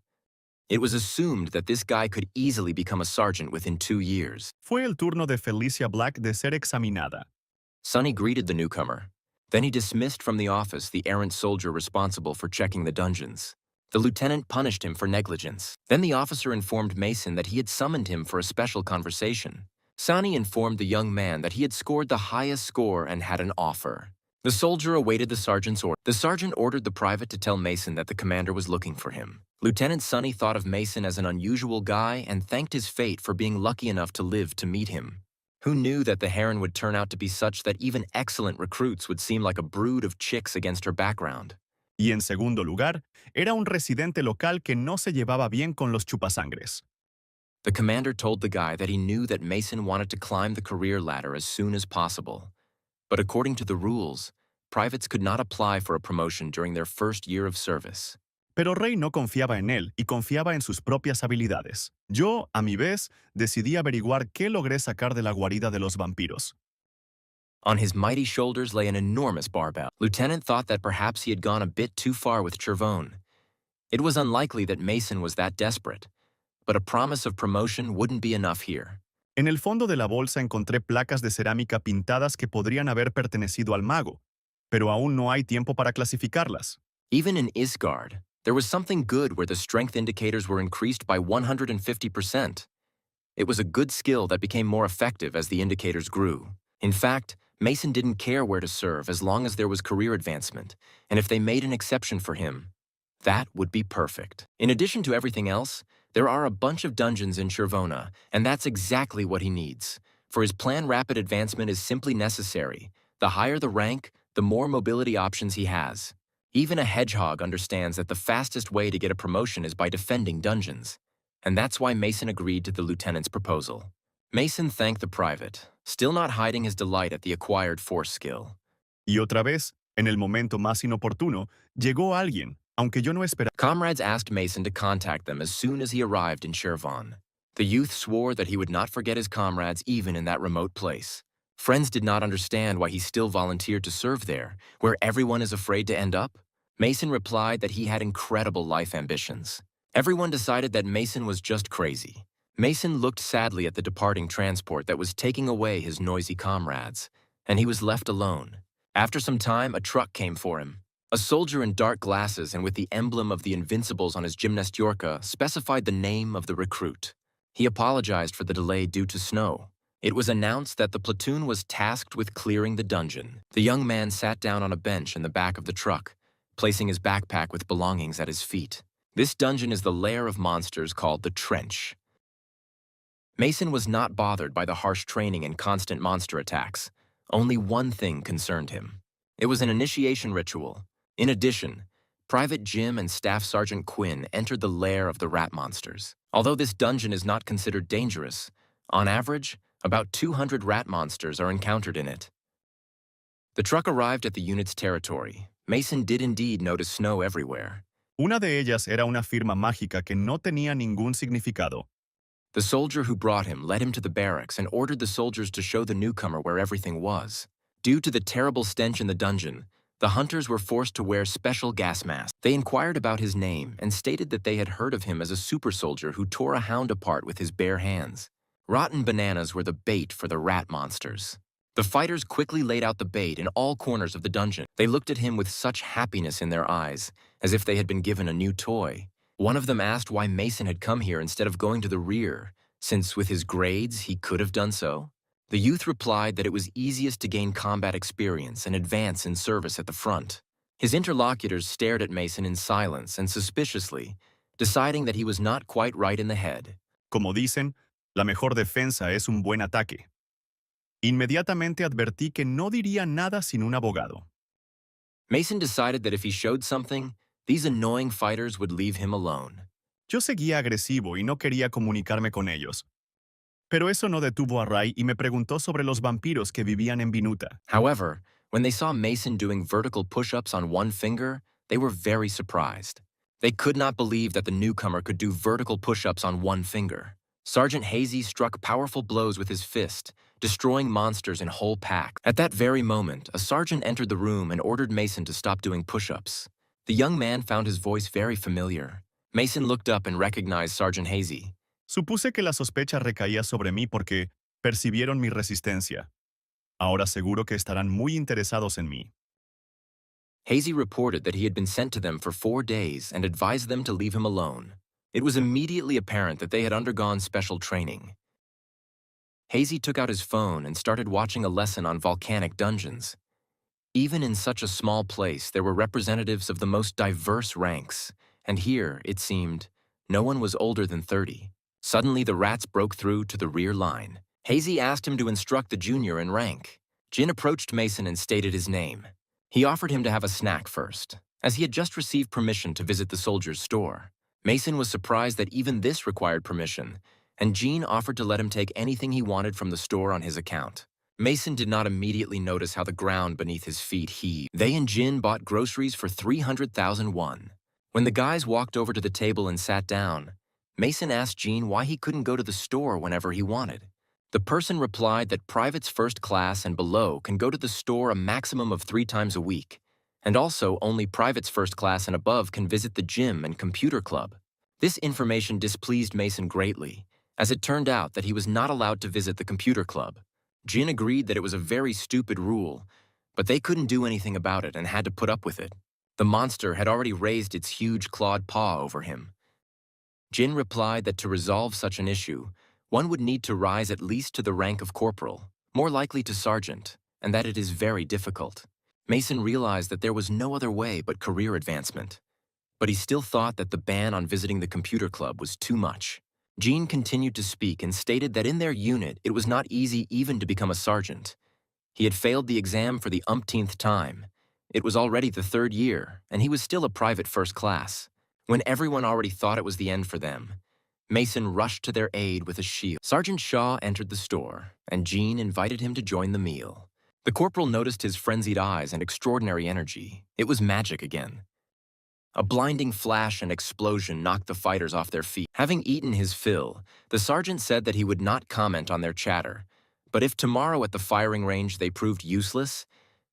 It was assumed that this guy could easily become a sergeant within 2 years. Fue el turno de Felicia Black de ser examinada. Sonny greeted the newcomer. Then he dismissed from the office the errant soldier responsible for checking the dungeons. The lieutenant punished him for negligence. Then the officer informed Mason that he had summoned him for a special conversation. Sonny informed the young man that he had scored the highest score and had an offer. The soldier awaited the sergeant's order. The sergeant ordered the private to tell Mason that the commander was looking for him. Lieutenant Sonny thought of Mason as an unusual guy and thanked his fate for being lucky enough to live to meet him. Who knew that the Heron would turn out to be such that even excellent recruits would seem like a brood of chicks against her background? Y en segundo lugar, era un residente local que no se llevaba bien con los chupasangres. The commander told the guy that he knew that Mason wanted to climb the career ladder as soon as possible. But according to the rules, privates could not apply for a promotion during their first year of service. Pero Rey no confiaba en él y confiaba en sus propias habilidades. Yo, a mi vez, decidí averiguar qué logré sacar de la guarida de los vampiros. On his mighty shoulders lay an enormous barbell. Lieutenant thought that perhaps he had gone a bit too far with Chervone. It was unlikely that Mason was that desperate, but a promise of promotion wouldn't be enough here. En el fondo de la bolsa encontré placas de cerámica pintadas que podrían haber pertenecido al mago, pero aún no hay tiempo para clasificarlas. Even in Isgard, there was something good where the strength indicators were increased by 150%. It was a good skill that became more effective as the indicators grew. In fact, Mason didn't care where to serve as long as there was career advancement, and if they made an exception for him, that would be perfect. In addition to everything else, there are a bunch of dungeons in Chervona, and that's exactly what he needs. For his plan, rapid advancement is simply necessary. The higher the rank, the more mobility options he has. Even a hedgehog understands that the fastest way to get a promotion is by defending dungeons. And that's why Mason agreed to the lieutenant's proposal. Mason thanked the private, still not hiding his delight at the acquired force skill. Y otra vez, en el momento más inoportuno, llegó alguien, aunque yo no esperaba. Comrades asked Mason to contact them as soon as he arrived in Chervon. The youth swore that he would not forget his comrades even in that remote place. Friends did not understand why he still volunteered to serve there, where everyone is afraid to end up. Mason replied that he had incredible life ambitions. Everyone decided that Mason was just crazy. Mason looked sadly at the departing transport that was taking away his noisy comrades, and he was left alone. After some time, a truck came for him. A soldier in dark glasses and with the emblem of the Invincibles on his gymnastiorka specified the name of the recruit. He apologized for the delay due to snow. It was announced that the platoon was tasked with clearing the dungeon. The young man sat down on a bench in the back of the truck, placing his backpack with belongings at his feet. This dungeon is the lair of monsters called the Trench. Mason was not bothered by the harsh training and constant monster attacks. Only one thing concerned him. It was an initiation ritual. In addition, Private Jim and Staff Sergeant Quinn entered the lair of the rat monsters. Although this dungeon is not considered dangerous, on average, about 200 rat monsters are encountered in it. The truck arrived at the unit's territory. Mason did indeed notice snow everywhere. Una de ellas era una firma mágica que no tenía ningún significado. The soldier who brought him led him to the barracks and ordered the soldiers to show the newcomer where everything was. Due to the terrible stench in the dungeon, the hunters were forced to wear special gas masks. They inquired about his name and stated that they had heard of him as a super soldier who tore a hound apart with his bare hands. Rotten bananas were the bait for the rat monsters. The fighters quickly laid out the bait in all corners of the dungeon. They looked at him with such happiness in their eyes, as if they had been given a new toy. One of them asked why Mason had come here instead of going to the rear, since with his grades he could have done so. The youth replied that it was easiest to gain combat experience and advance in service at the front. His interlocutors stared at Mason in silence and suspiciously, deciding that he was not quite right in the head. Como dicen, la mejor defensa es un buen ataque. Inmediatamente advertí que no diría nada sin un abogado. Mason decided that if he showed something, these annoying fighters would leave him alone. Yo seguía agresivo y no quería comunicarme con ellos. Pero eso no detuvo a Ray y me preguntó sobre los vampiros que vivían en Vinuta. However, when they saw Mason doing vertical push-ups on one finger, they were very surprised. They could not believe that the newcomer could do vertical push-ups on one finger. Sergeant Hazy struck powerful blows with his fist, destroying monsters in whole packs. At that very moment, a sergeant entered the room and ordered Mason to stop doing push-ups. The young man found his voice very familiar. Mason looked up and recognized Sergeant Hazy. Supuse que la sospecha recaía sobre mí porque percibieron mi resistencia. Ahora seguro que estarán muy interesados en mí. Hazy reported that he had been sent to them for 4 days and advised them to leave him alone. It was immediately apparent that they had undergone special training. Hazy took out his phone and started watching a lesson on volcanic dungeons. Even in such a small place, there were representatives of the most diverse ranks, and here, it seemed, no one was older than 30. Suddenly, the rats broke through to the rear line. Hazy asked him to instruct the junior in rank. Jin approached Mason and stated his name. He offered him to have a snack first, as he had just received permission to visit the soldier's store. Mason was surprised that even this required permission, and Jin offered to let him take anything he wanted from the store on his account. Mason did not immediately notice how the ground beneath his feet heaved. They and Jin bought groceries for 300,000 won. When the guys walked over to the table and sat down, Mason asked Jin why he couldn't go to the store whenever he wanted. The person replied that privates first class and below can go to the store a maximum of 3 times a week, and also only privates first class and above can visit the gym and computer club. This information displeased Mason greatly, as it turned out that he was not allowed to visit the computer club. Jin agreed that it was a very stupid rule, but they couldn't do anything about it and had to put up with it. The monster had already raised its huge clawed paw over him. Jin replied that to resolve such an issue, one would need to rise at least to the rank of corporal, more likely to sergeant, and that it is very difficult. Mason realized that there was no other way but career advancement, but he still thought that the ban on visiting the computer club was too much. Jean continued to speak and stated that in their unit it was not easy even to become a sergeant. He had failed the exam for the umpteenth time. It was already the 3rd year, and he was still a private first class. When everyone already thought it was the end for them, Mason rushed to their aid with a shield. Sergeant Shaw entered the store, and Jean invited him to join the meal. The corporal noticed his frenzied eyes and extraordinary energy. It was magic again. A blinding flash and explosion knocked the fighters off their feet. Having eaten his fill, the sergeant said that he would not comment on their chatter, but if tomorrow at the firing range they proved useless,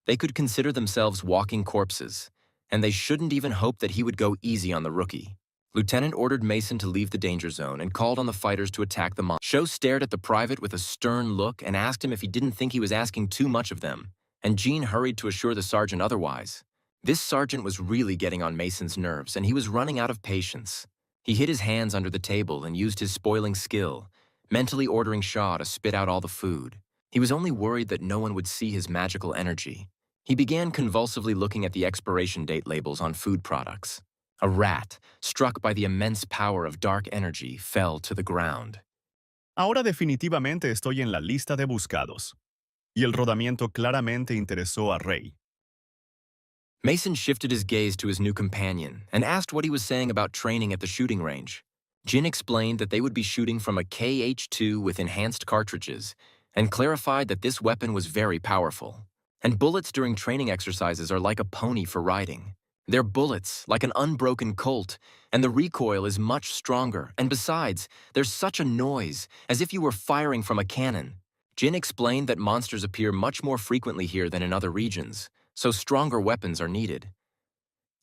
they could consider themselves walking corpses, and they shouldn't even hope that he would go easy on the rookie. Lieutenant ordered Mason to leave the danger zone and called on the fighters to attack the monster. Sho stared at the private with a stern look and asked him if he didn't think he was asking too much of them, and Jean hurried to assure the sergeant otherwise. This sergeant was really getting on Mason's nerves, and he was running out of patience. He hid his hands under the table and used his spoiling skill, mentally ordering Shaw to spit out all the food. He was only worried that no one would see his magical energy. He began convulsively looking at the expiration date labels on food products. A rat, struck by the immense power of dark energy, fell to the ground. Ahora definitivamente estoy en la lista de buscados. Y el rodamiento claramente interesó a Rey. Mason shifted his gaze to his new companion and asked what he was saying about training at the shooting range. Jin explained that they would be shooting from a KH-2 with enhanced cartridges and clarified that this weapon was very powerful. And bullets during training exercises are like a pony for riding. They're bullets, like an unbroken Colt, and the recoil is much stronger, and besides, there's such a noise, as if you were firing from a cannon. Jin explained that monsters appear much more frequently here than in other regions, so stronger weapons are needed.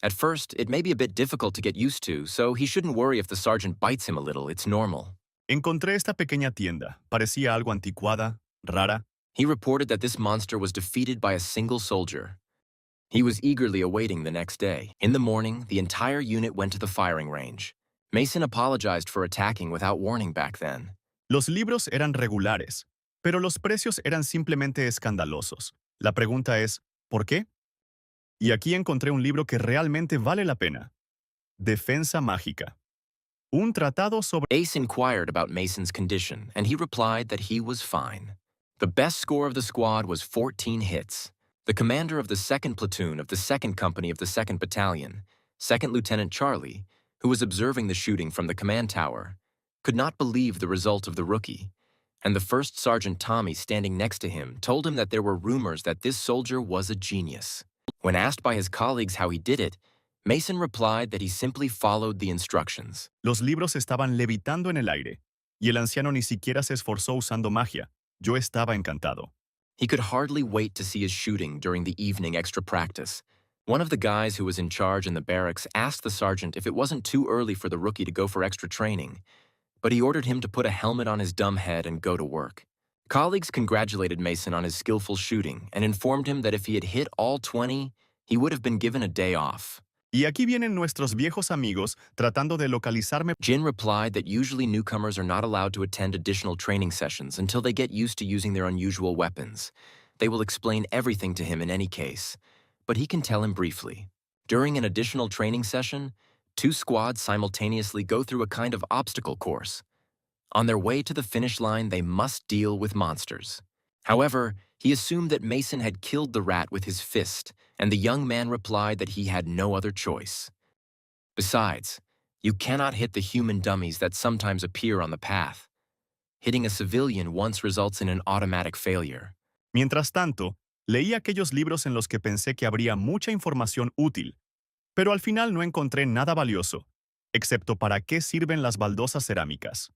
At first, it may be a bit difficult to get used to, so he shouldn't worry if the sergeant bites him a little, it's normal. Encontré esta pequeña tienda. Parecía algo anticuada, rara. He reported that this monster was defeated by a single soldier. He was eagerly awaiting the next day. In the morning, the entire unit went to the firing range. Mason apologized for attacking without warning back then. Los libros eran regulares, pero los precios eran simplemente escandalosos. La pregunta es, ¿por qué? Y aquí encontré un libro que realmente vale la pena. Defensa mágica. Un tratado sobre... Ace inquired about Mason's condition, and he replied that he was fine. The best score of the squad was 14 hits. The commander of the 2nd Platoon of the 2nd Company of the 2nd Battalion, 2nd Lieutenant Charlie, who was observing the shooting from the command tower, could not believe the result of the rookie, and the 1st Sergeant Tommy standing next to him told him that there were rumors that this soldier was a genius. When asked by his colleagues how he did it, Mason replied that he simply followed the instructions. Los libros estaban levitando en el aire, y el anciano ni siquiera se esforzó usando magia. Yo estaba encantado. He could hardly wait to see his shooting during the evening extra practice. One of the guys who was in charge in the barracks asked the sergeant if it wasn't too early for the rookie to go for extra training, but he ordered him to put a helmet on his dumb head and go to work. Colleagues congratulated Mason on his skillful shooting and informed him that if he had hit all 20, he would have been given a day off. Y aquí vienen nuestros viejos amigos tratando de localizarme. Jin replied that usually newcomers are not allowed to attend additional training sessions until they get used to using their unusual weapons. They will explain everything to him in any case, but he can tell him briefly. During an additional training session, 2 squads simultaneously go through a kind of obstacle course. On their way to the finish line, they must deal with monsters. However, he assumed that Mason had killed the rat with his fist, and the young man replied that he had no other choice. Besides, you cannot hit the human dummies that sometimes appear on the path. Hitting a civilian once results in an automatic failure. Mientras tanto, leí aquellos libros en los que pensé que habría mucha información útil, pero al final no encontré nada valioso, excepto para qué sirven las baldosas cerámicas.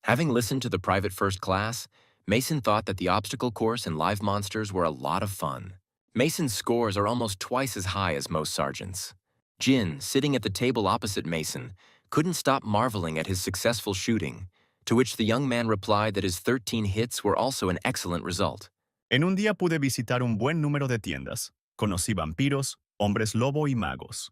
Having listened to the private first class, Mason thought that the obstacle course and live monsters were a lot of fun. Mason's scores are almost twice as high as most sergeants. Jin, sitting at the table opposite Mason, couldn't stop marveling at his successful shooting, to which the young man replied that his 13 hits were also an excellent result. En un día pude visitar un buen número de tiendas. Conocí vampiros, hombres lobo y magos.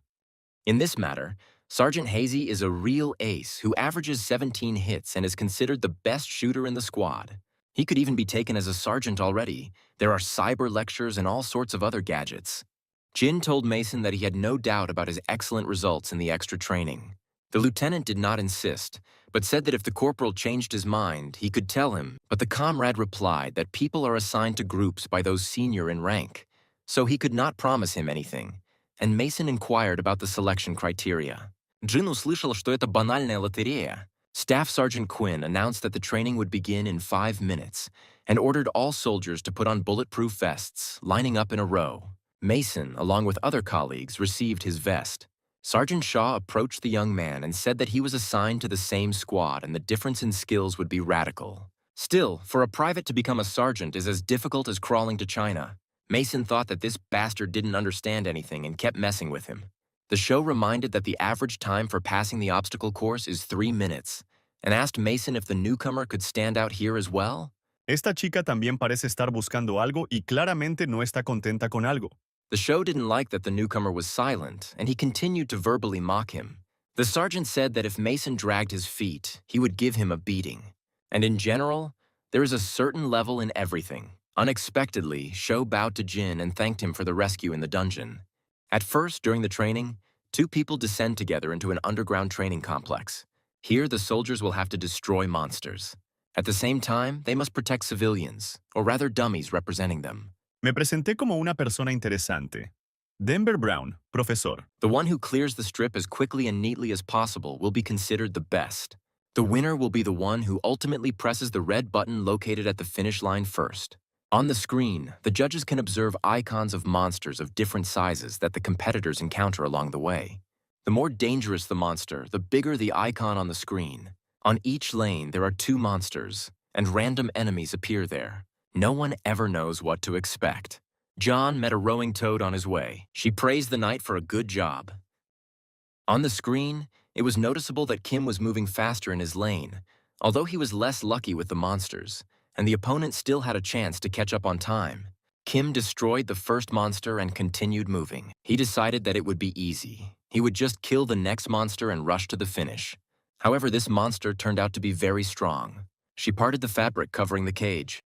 In this matter, Sergeant Hazy is a real ace who averages 17 hits and is considered the best shooter in the squad. He could even be taken as a sergeant already. There are cyber lectures and all sorts of other gadgets. Jin told Mason that he had no doubt about his excellent results in the extra training. The lieutenant did not insist, but said that if the corporal changed his mind, he could tell him, but the comrade replied that people are assigned to groups by those senior in rank, so he could not promise him anything, and Mason inquired about the selection criteria. Jin услышал, что это банальная лотерея. Staff Sergeant Quinn announced that the training would begin in 5 minutes and ordered all soldiers to put on bulletproof vests, lining up in a row. Mason, along with other colleagues, received his vest. Sergeant Shaw approached the young man and said that he was assigned to the same squad and the difference in skills would be radical. Still, for a private to become a sergeant is as difficult as crawling to China. Mason thought that this bastard didn't understand anything and kept messing with him. The show reminded that the average time for passing the obstacle course is 3 minutes, and asked Mason if the newcomer could stand out here as well. Esta chica también parece estar buscando algo y claramente no está contenta con algo. The show didn't like that the newcomer was silent, and he continued to verbally mock him. The sergeant said that if Mason dragged his feet, he would give him a beating. And in general, there is a certain level in everything. Unexpectedly, Sho bowed to Jin and thanked him for the rescue in the dungeon. At first, during the training, 2 people descend together into an underground training complex. Here, the soldiers will have to destroy monsters. At the same time, they must protect civilians, or rather dummies representing them. Me presenté como una persona interesante. Denver Brown, profesor. The one who clears the strip as quickly and neatly as possible will be considered the best. The winner will be the one who ultimately presses the red button located at the finish line first. On the screen, the judges can observe icons of monsters of different sizes that the competitors encounter along the way. The more dangerous the monster, the bigger the icon on the screen. On each lane, there are two monsters, and random enemies appear there. No one ever knows what to expect. John met a rowing toad on his way. She praised the knight for a good job. On the screen, it was noticeable that Kim was moving faster in his lane, although he was less lucky with the monsters, and the opponent still had a chance to catch up on time. Kim destroyed the first monster and continued moving. He decided that it would be easy. He would just kill the next monster and rush to the finish. However, this monster turned out to be very strong. She parted the fabric covering the cage.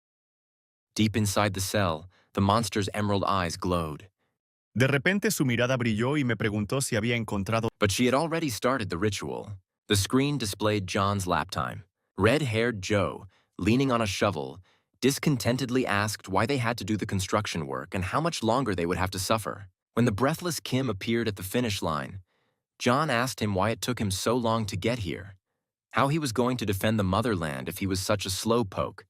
Deep inside the cell, the monster's emerald eyes glowed. De repente su mirada brilló y me preguntó si había encontrado. But she had already started the ritual. The screen displayed John's lap time. Red-haired Joe, leaning on a shovel, discontentedly asked why they had to do the construction work and how much longer they would have to suffer. When the breathless Kim appeared at the finish line, John asked him why it took him so long to get here, how he was going to defend the motherland if he was such a slowpoke,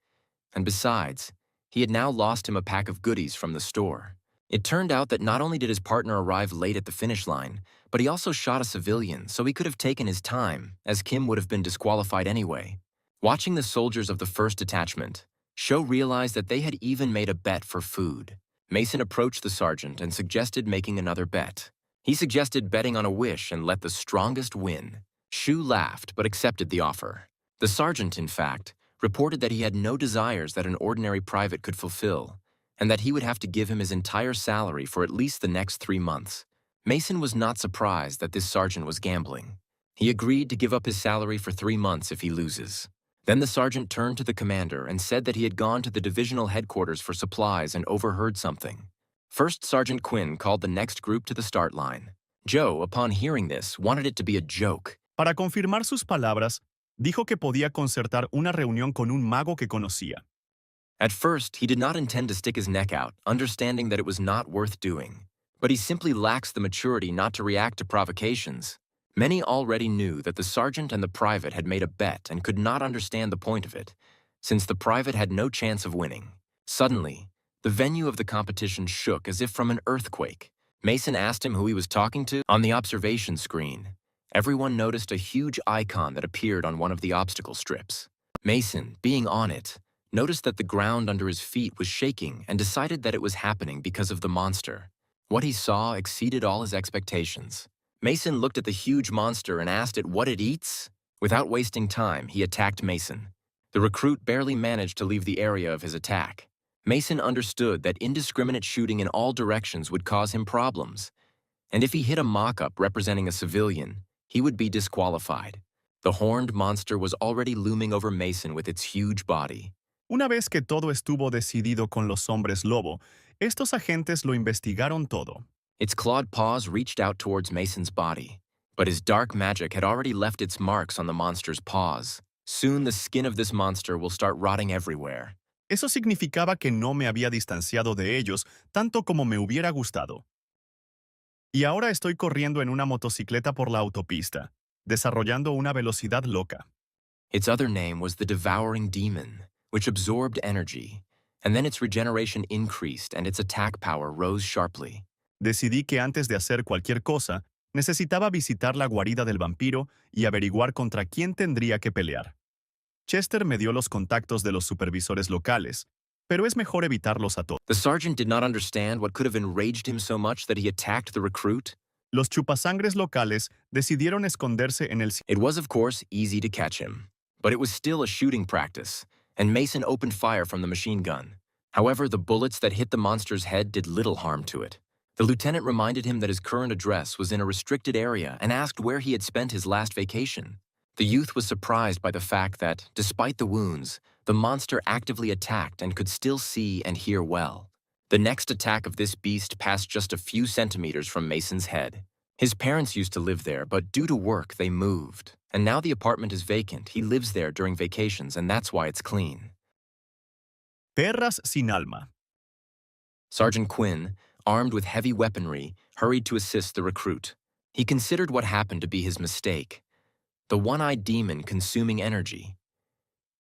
and besides, he had now lost him a pack of goodies from the store. It turned out that not only did his partner arrive late at the finish line, but he also shot a civilian, so he could have taken his time, as Kim would have been disqualified anyway. Watching the soldiers of the first detachment, Sho realized that they had even made a bet for food. Mason approached the sergeant and suggested making another bet. He suggested betting on a wish and let the strongest win. Shu laughed but accepted the offer. The sergeant, in fact, reported that he had no desires that an ordinary private could fulfill, and that he would have to give him his entire salary for at least the next 3 months. Mason was not surprised that this sergeant was gambling. He agreed to give up his salary for 3 months if he loses. Then the sergeant turned to the commander and said that he had gone to the divisional headquarters for supplies and overheard something. First Sergeant Quinn called the next group to the start line. Joe, upon hearing this, wanted it to be a joke. Para confirmar sus palabras, dijo que podía concertar una reunión con un mago que conocía. At first, he did not intend to stick his neck out, understanding that it was not worth doing. But he simply lacks the maturity not to react to provocations. Many already knew that the sergeant and the private had made a bet and could not understand the point of it, since the private had no chance of winning. Suddenly, the venue of the competition shook as if from an earthquake. Mason asked him who he was talking to. On the observation screen, everyone noticed a huge icon that appeared on one of the obstacle strips. Mason, being on it, noticed that the ground under his feet was shaking and decided that it was happening because of the monster. What he saw exceeded all his expectations. Mason looked at the huge monster and asked it what it eats. Without wasting time, he attacked Mason. The recruit barely managed to leave the area of his attack. Mason understood that indiscriminate shooting in all directions would cause him problems, and if he hit a mock-up representing a civilian, he would be disqualified. The horned monster was already looming over Mason with its huge body. Una vez que todo estuvo decidido con los hombres lobo, estos agentes lo investigaron todo. Its clawed paws reached out towards Mason's body, but his dark magic had already left its marks on the monster's paws. Soon the skin of this monster will start rotting everywhere. Eso significaba que no me había distanciado de ellos tanto como me hubiera gustado. Y ahora estoy corriendo en una motocicleta por la autopista, desarrollando una velocidad loca. Its other name was the Devouring Demon, which absorbed energy, and then its regeneration increased and its attack power rose sharply. Decidí que antes de hacer cualquier cosa, necesitaba visitar la guarida del vampiro y averiguar contra quién tendría que pelear. Chester me dio los contactos de los supervisores locales, pero es mejor evitarlos a todos. The sergeant did not understand what could have enraged him so much that he attacked the recruit. Los chupasangres locales decidieron esconderse en el... It was, of course, easy to catch him, but it was still a shooting practice, and Mason opened fire from the machine gun. However, the bullets that hit the monster's head did little harm to it. The lieutenant reminded him that his current address was in a restricted area and asked where he had spent his last vacation. The youth was surprised by the fact that, despite the wounds, the monster actively attacked and could still see and hear well. The next attack of this beast passed just a few centimeters from Mason's head. His parents used to live there, but due to work, they moved. And now the apartment is vacant. He lives there during vacations, and that's why it's clean. Perras sin alma. Sergeant Quinn, armed with heavy weaponry, hurried to assist the recruit. He considered what happened to be his mistake. The one-eyed demon consuming energy.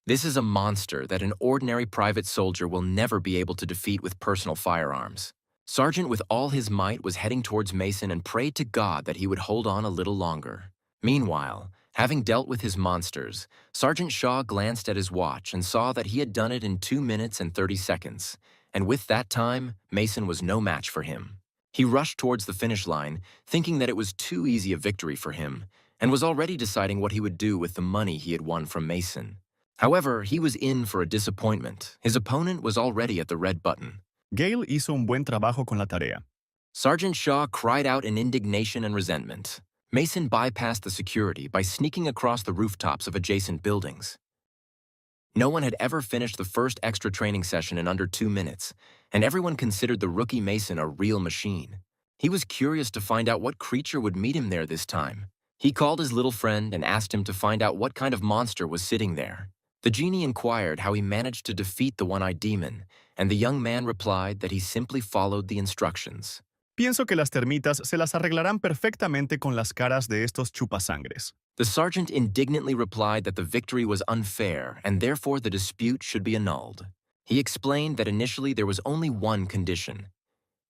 This is a monster that an ordinary private soldier will never be able to defeat with personal firearms. Sergeant, with all his might, was heading towards Mason and prayed to God that he would hold on a little longer. Meanwhile, having dealt with his monsters, Sergeant Shaw glanced at his watch and saw that he had done it in 2 minutes and 30 seconds, and with that time, Mason was no match for him. He rushed towards the finish line, thinking that it was too easy a victory for him, and was already deciding what he would do with the money he had won from Mason. However, he was in for a disappointment. His opponent was already at the red button. Gale hizo un buen trabajo con la tarea. Sergeant Shaw cried out in indignation and resentment. Mason bypassed the security by sneaking across the rooftops of adjacent buildings. No one had ever finished the first extra training session in under 2 minutes, and everyone considered the rookie Mason a real machine. He was curious to find out what creature would meet him there this time. He called his little friend and asked him to find out what kind of monster was sitting there. The genie inquired how he managed to defeat the one-eyed demon, and the young man replied that he simply followed the instructions. Pienso que las termitas se las arreglarán perfectamente con las caras de estos chupasangres. The sergeant indignantly replied that the victory was unfair and therefore the dispute should be annulled. He explained that initially there was only one condition.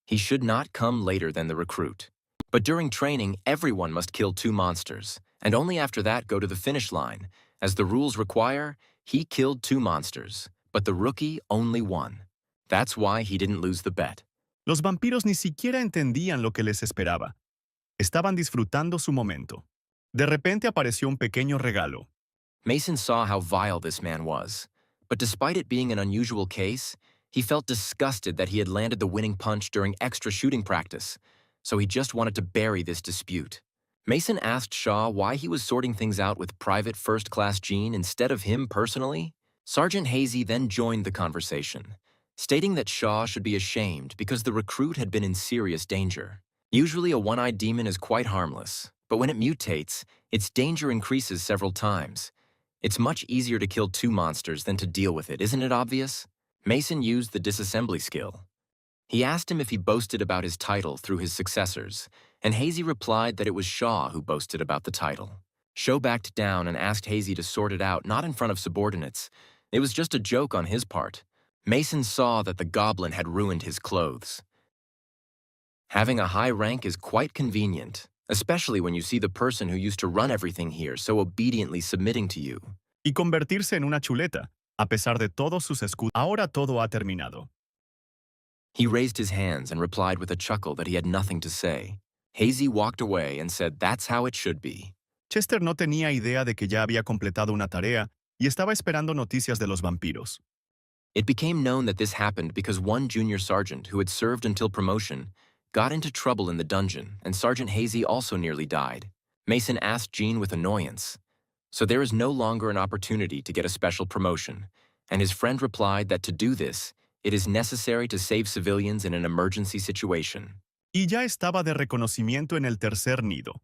He should not come later than the recruit. But during training, everyone must kill 2 monsters, and only after that go to the finish line. As the rules require, he killed 2 monsters, but the rookie only 1. That's why he didn't lose the bet. Los vampiros ni siquiera entendían lo que les esperaba. Estaban disfrutando su momento. De repente apareció un pequeño regalo. Mason saw how vile this man was, but despite it being an unusual case, he felt disgusted that he had landed the winning punch during extra shooting practice, so he just wanted to bury this dispute. Mason asked Shaw why he was sorting things out with Private First Class Gene instead of him personally. Sergeant Hazy then joined the conversation, stating that Shaw should be ashamed because the recruit had been in serious danger. Usually a one-eyed demon is quite harmless, but when it mutates, its danger increases several times. It's much easier to kill 2 monsters than to deal with it, isn't it obvious? Mason used the disassembly skill. He asked him if he boasted about his title through his successors, and Hazy replied that it was Shaw who boasted about the title. Shaw backed down and asked Hazy to sort it out, not in front of subordinates. It was just a joke on his part. Mason saw that the goblin had ruined his clothes. Having a high rank is quite convenient, especially when you see the person who used to run everything here so obediently submitting to you. Y convertirse en una chuleta, a pesar de todos sus escudos. Ahora todo ha terminado. He raised his hands and replied with a chuckle that he had nothing to say. Hazy walked away and said that's how it should be. Chester no tenía idea de que ya había completado una tarea y estaba esperando noticias de los vampiros. It became known that this happened because one junior sergeant who had served until promotion got into trouble in the dungeon, and Sergeant Hazy also nearly died. Mason asked Gene with annoyance. So there is no longer an opportunity to get a special promotion, and his friend replied that to do this, it is necessary to save civilians in an emergency situation. Y ya estaba de reconocimiento en el tercer nido.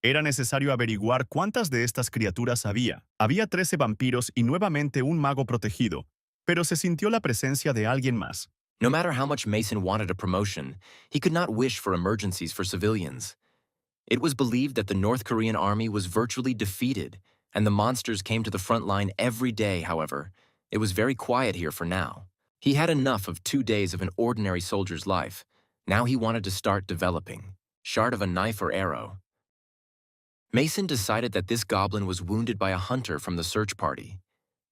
Era necesario averiguar cuántas de estas criaturas había. Había 13 vampiros y nuevamente un mago protegido, pero se sintió la presencia de alguien más. No matter how much Mason wanted a promotion, he could not wish for emergencies for civilians. It was believed that the North Korean army was virtually defeated, and the monsters came to the front line every day, however. It was very quiet here for now. He had enough of 2 days of an ordinary soldier's life. Now he wanted to start developing. Shard of a knife or arrow. Mason decided that this goblin was wounded by a hunter from the search party.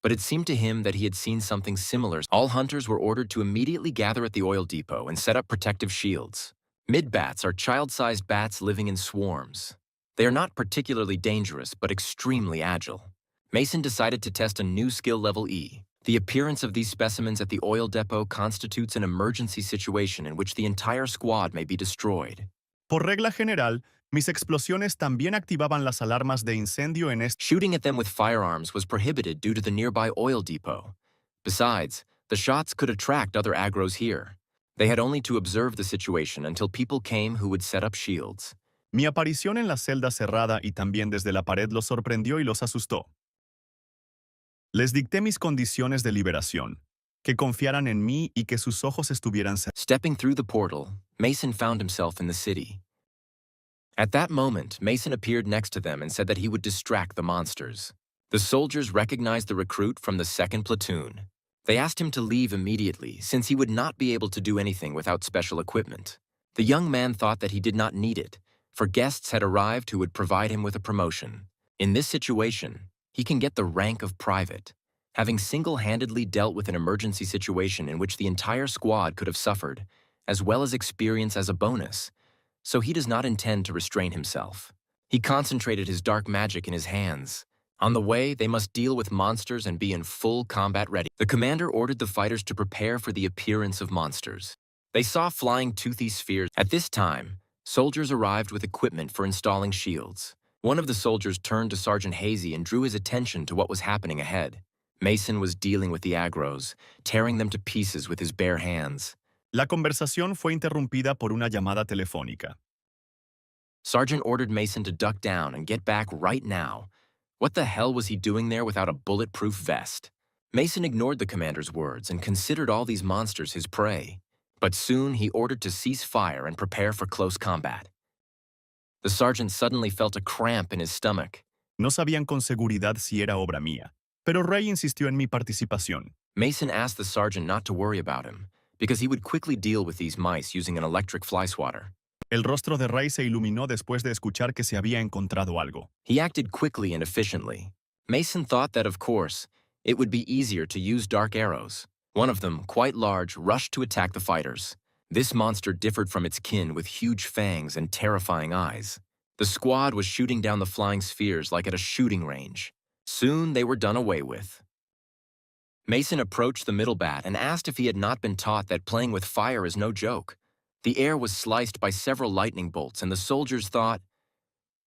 But it seemed to him that he had seen something similar. All hunters were ordered to immediately gather at the oil depot and set up protective shields. Mid-bats are child-sized bats living in swarms. They are not particularly dangerous, but extremely agile. Mason decided to test a new skill level E. The appearance of these specimens at the oil depot constitutes an emergency situation in which the entire squad may be destroyed. Por regla general, mis explosiones también activaban las alarmas de incendio en este. Shooting at them with firearms was prohibited due to the nearby oil depot. Besides, the shots could attract other aggros here. They had only to observe the situation until people came who would set up shields. Mi aparición en la celda cerrada y también desde la pared los sorprendió y los asustó. Les dicté mis condiciones de liberación, que confiaran en mí y que sus ojos estuvieran cerrados. Stepping through the portal, Mason found himself in the city. At that moment, Mason appeared next to them and said that he would distract the monsters. The soldiers recognized the recruit from the second platoon. They asked him to leave immediately, since he would not be able to do anything without special equipment. The young man thought that he did not need it, for guests had arrived who would provide him with a promotion. In this situation, he can get the rank of private, having single-handedly dealt with an emergency situation in which the entire squad could have suffered, as well as experience as a bonus, so he does not intend to restrain himself. He concentrated his dark magic in his hands. On the way, they must deal with monsters and be in full combat ready. The commander ordered the fighters to prepare for the appearance of monsters. They saw flying toothy spheres. At this time, soldiers arrived with equipment for installing shields. One of the soldiers turned to Sergeant Hazy and drew his attention to what was happening ahead. Mason was dealing with the aggros, tearing them to pieces with his bare hands. La conversación fue interrumpida por una llamada telefónica. Sergeant ordered Mason to duck down and get back right now. What the hell was he doing there without a bulletproof vest? Mason ignored the commander's words and considered all these monsters his prey. But soon he ordered to cease fire and prepare for close combat. The sergeant suddenly felt a cramp in his stomach. No sabían con seguridad si era obra mía, pero Ray insistió en mi participación. Mason asked the sergeant not to worry about him, because he would quickly deal with these mice using an electric fly swatter. El rostro de Ray se iluminó después de escuchar que se había encontrado algo. He acted quickly and efficiently. Mason thought that, of course, it would be easier to use dark arrows. One of them, quite large, rushed to attack the fighters. This monster differed from its kin with huge fangs and terrifying eyes. The squad was shooting down the flying spheres like at a shooting range. Soon they were done away with. Mason approached the middle bat and asked if he had not been taught that playing with fire is no joke. The air was sliced by several lightning bolts, and the soldiers thought,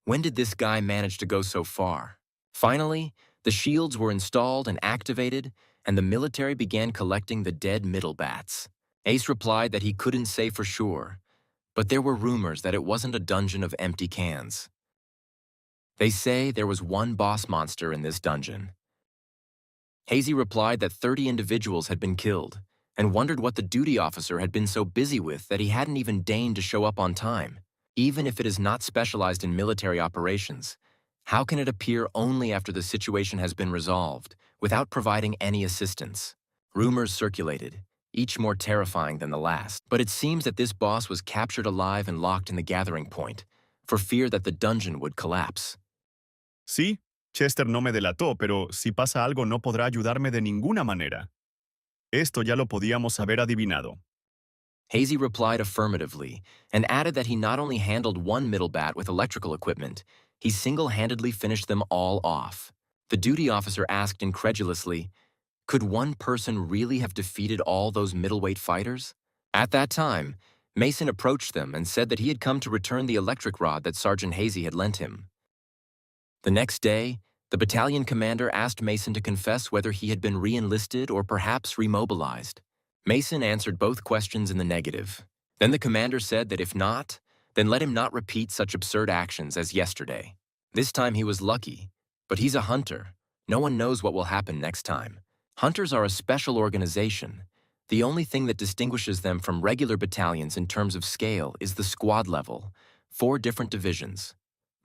when did this guy manage to go so far? Finally, the shields were installed and activated, and the military began collecting the dead middle bats. Ace replied that he couldn't say for sure, but there were rumors that it wasn't a dungeon of empty cans. They say there was one boss monster in this dungeon. Hazy replied that 30 individuals had been killed, and wondered what the duty officer had been so busy with that he hadn't even deigned to show up on time. Even if it is not specialized in military operations, how can it appear only after the situation has been resolved, without providing any assistance? Rumors circulated, each more terrifying than the last. But it seems that this boss was captured alive and locked in the gathering point, for fear that the dungeon would collapse. Sí, Chester no me delató, pero si pasa algo no podrá ayudarme de ninguna manera. Esto ya lo podíamos haber adivinado. Hazy replied affirmatively, and added that he not only handled one middle bat with electrical equipment, he single-handedly finished them all off. The duty officer asked incredulously, could one person really have defeated all those middleweight fighters? At that time, Mason approached them and said that he had come to return the electric rod that Sergeant Hazy had lent him. The next day, the battalion commander asked Mason to confess whether he had been re-enlisted or perhaps remobilized. Mason answered both questions in the negative. Then the commander said that if not, then let him not repeat such absurd actions as yesterday. This time he was lucky, but he's a hunter. No one knows what will happen next time. Hunters are a special organization. The only thing that distinguishes them from regular battalions in terms of scale is the squad level, 4 different divisions.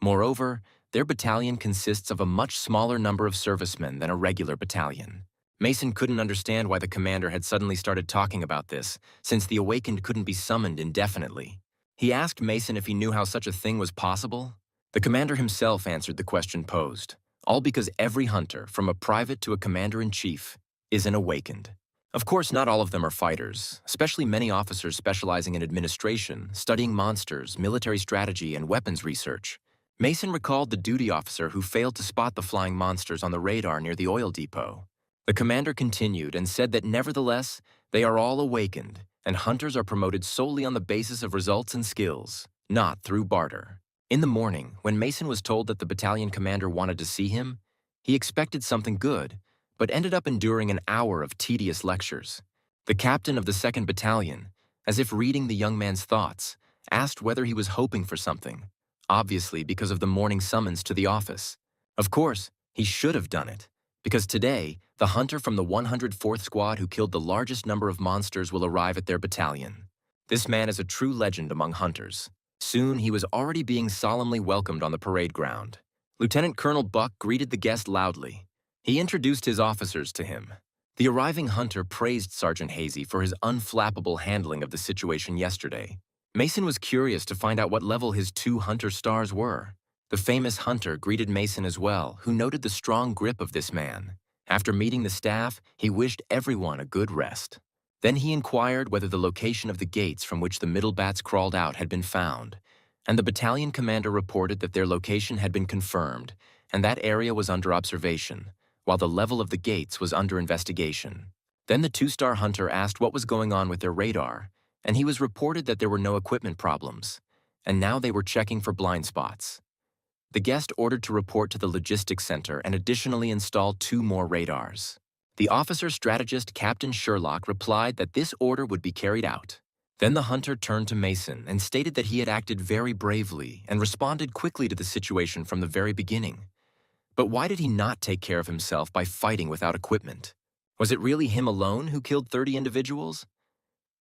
Moreover, their battalion consists of a much smaller number of servicemen than a regular battalion. Mason couldn't understand why the commander had suddenly started talking about this, since the awakened couldn't be summoned indefinitely. He asked Mason if he knew how such a thing was possible. The commander himself answered the question posed, all because every hunter, from a private to a commander-in-chief, is an awakened. Of course, not all of them are fighters, especially many officers specializing in administration, studying monsters, military strategy, and weapons research. Mason recalled the duty officer who failed to spot the flying monsters on the radar near the oil depot. The commander continued and said that nevertheless, they are all awakened, and hunters are promoted solely on the basis of results and skills, not through barter. In the morning, when Mason was told that the battalion commander wanted to see him, he expected something good, but ended up enduring an hour of tedious lectures. The captain of the 2nd Battalion, as if reading the young man's thoughts, asked whether he was hoping for something, obviously because of the morning summons to the office. Of course, he should have done it, because today, the hunter from the 104th Squad who killed the largest number of monsters will arrive at their battalion. This man is a true legend among hunters. Soon, he was already being solemnly welcomed on the parade ground. Lieutenant Colonel Buck greeted the guest loudly. He introduced his officers to him. The arriving hunter praised Sergeant Hazy for his unflappable handling of the situation yesterday. Mason was curious to find out what level his two hunter stars were. The famous hunter greeted Mason as well, who noted the strong grip of this man. After meeting the staff, he wished everyone a good rest. Then he inquired whether the location of the gates from which the middle bats crawled out had been found, and the battalion commander reported that their location had been confirmed, and that area was under observation, while the level of the gates was under investigation. Then the two-star hunter asked what was going on with their radar, and he was reported that there were no equipment problems, and now they were checking for blind spots. The guest ordered to report to the logistics center and additionally install 2 more radars. The officer strategist Captain Sherlock replied that this order would be carried out. Then the hunter turned to Mason and stated that he had acted very bravely and responded quickly to the situation from the very beginning. But why did he not take care of himself by fighting without equipment? Was it really him alone who killed 30 individuals?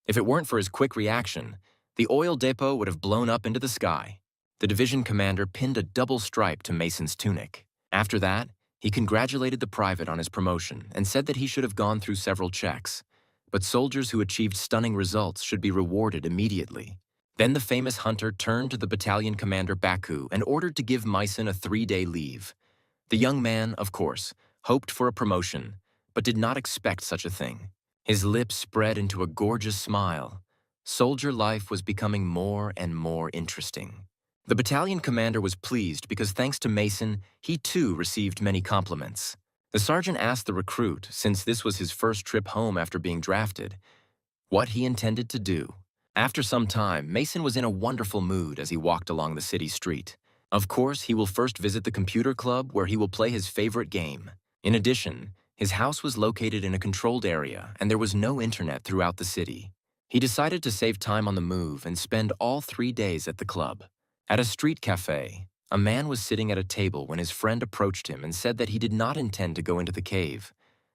If it weren't for his quick reaction, the oil depot would have blown up into the sky. The division commander pinned a double stripe to Mason's tunic. After that, he congratulated the private on his promotion and said that he should have gone through several checks, but soldiers who achieved stunning results should be rewarded immediately. Then the famous hunter turned to the battalion commander Baku and ordered to give Mason a 3-day leave. The young man, of course, hoped for a promotion, but did not expect such a thing. His lips spread into a gorgeous smile. Soldier life was becoming more and more interesting. The battalion commander was pleased because thanks to Mason, he too received many compliments. The sergeant asked the recruit, since this was his first trip home after being drafted, what he intended to do. After some time, Mason was in a wonderful mood as he walked along the city street. Of course, he will first visit the computer club where he will play his favorite game. In addition, his house was located in a controlled area and there was no internet throughout the city. He decided to save time on the move and spend all 3 days at the club. At a street cafe, a man was sitting at a table when his friend approached him and said that he did not intend to go into the cave,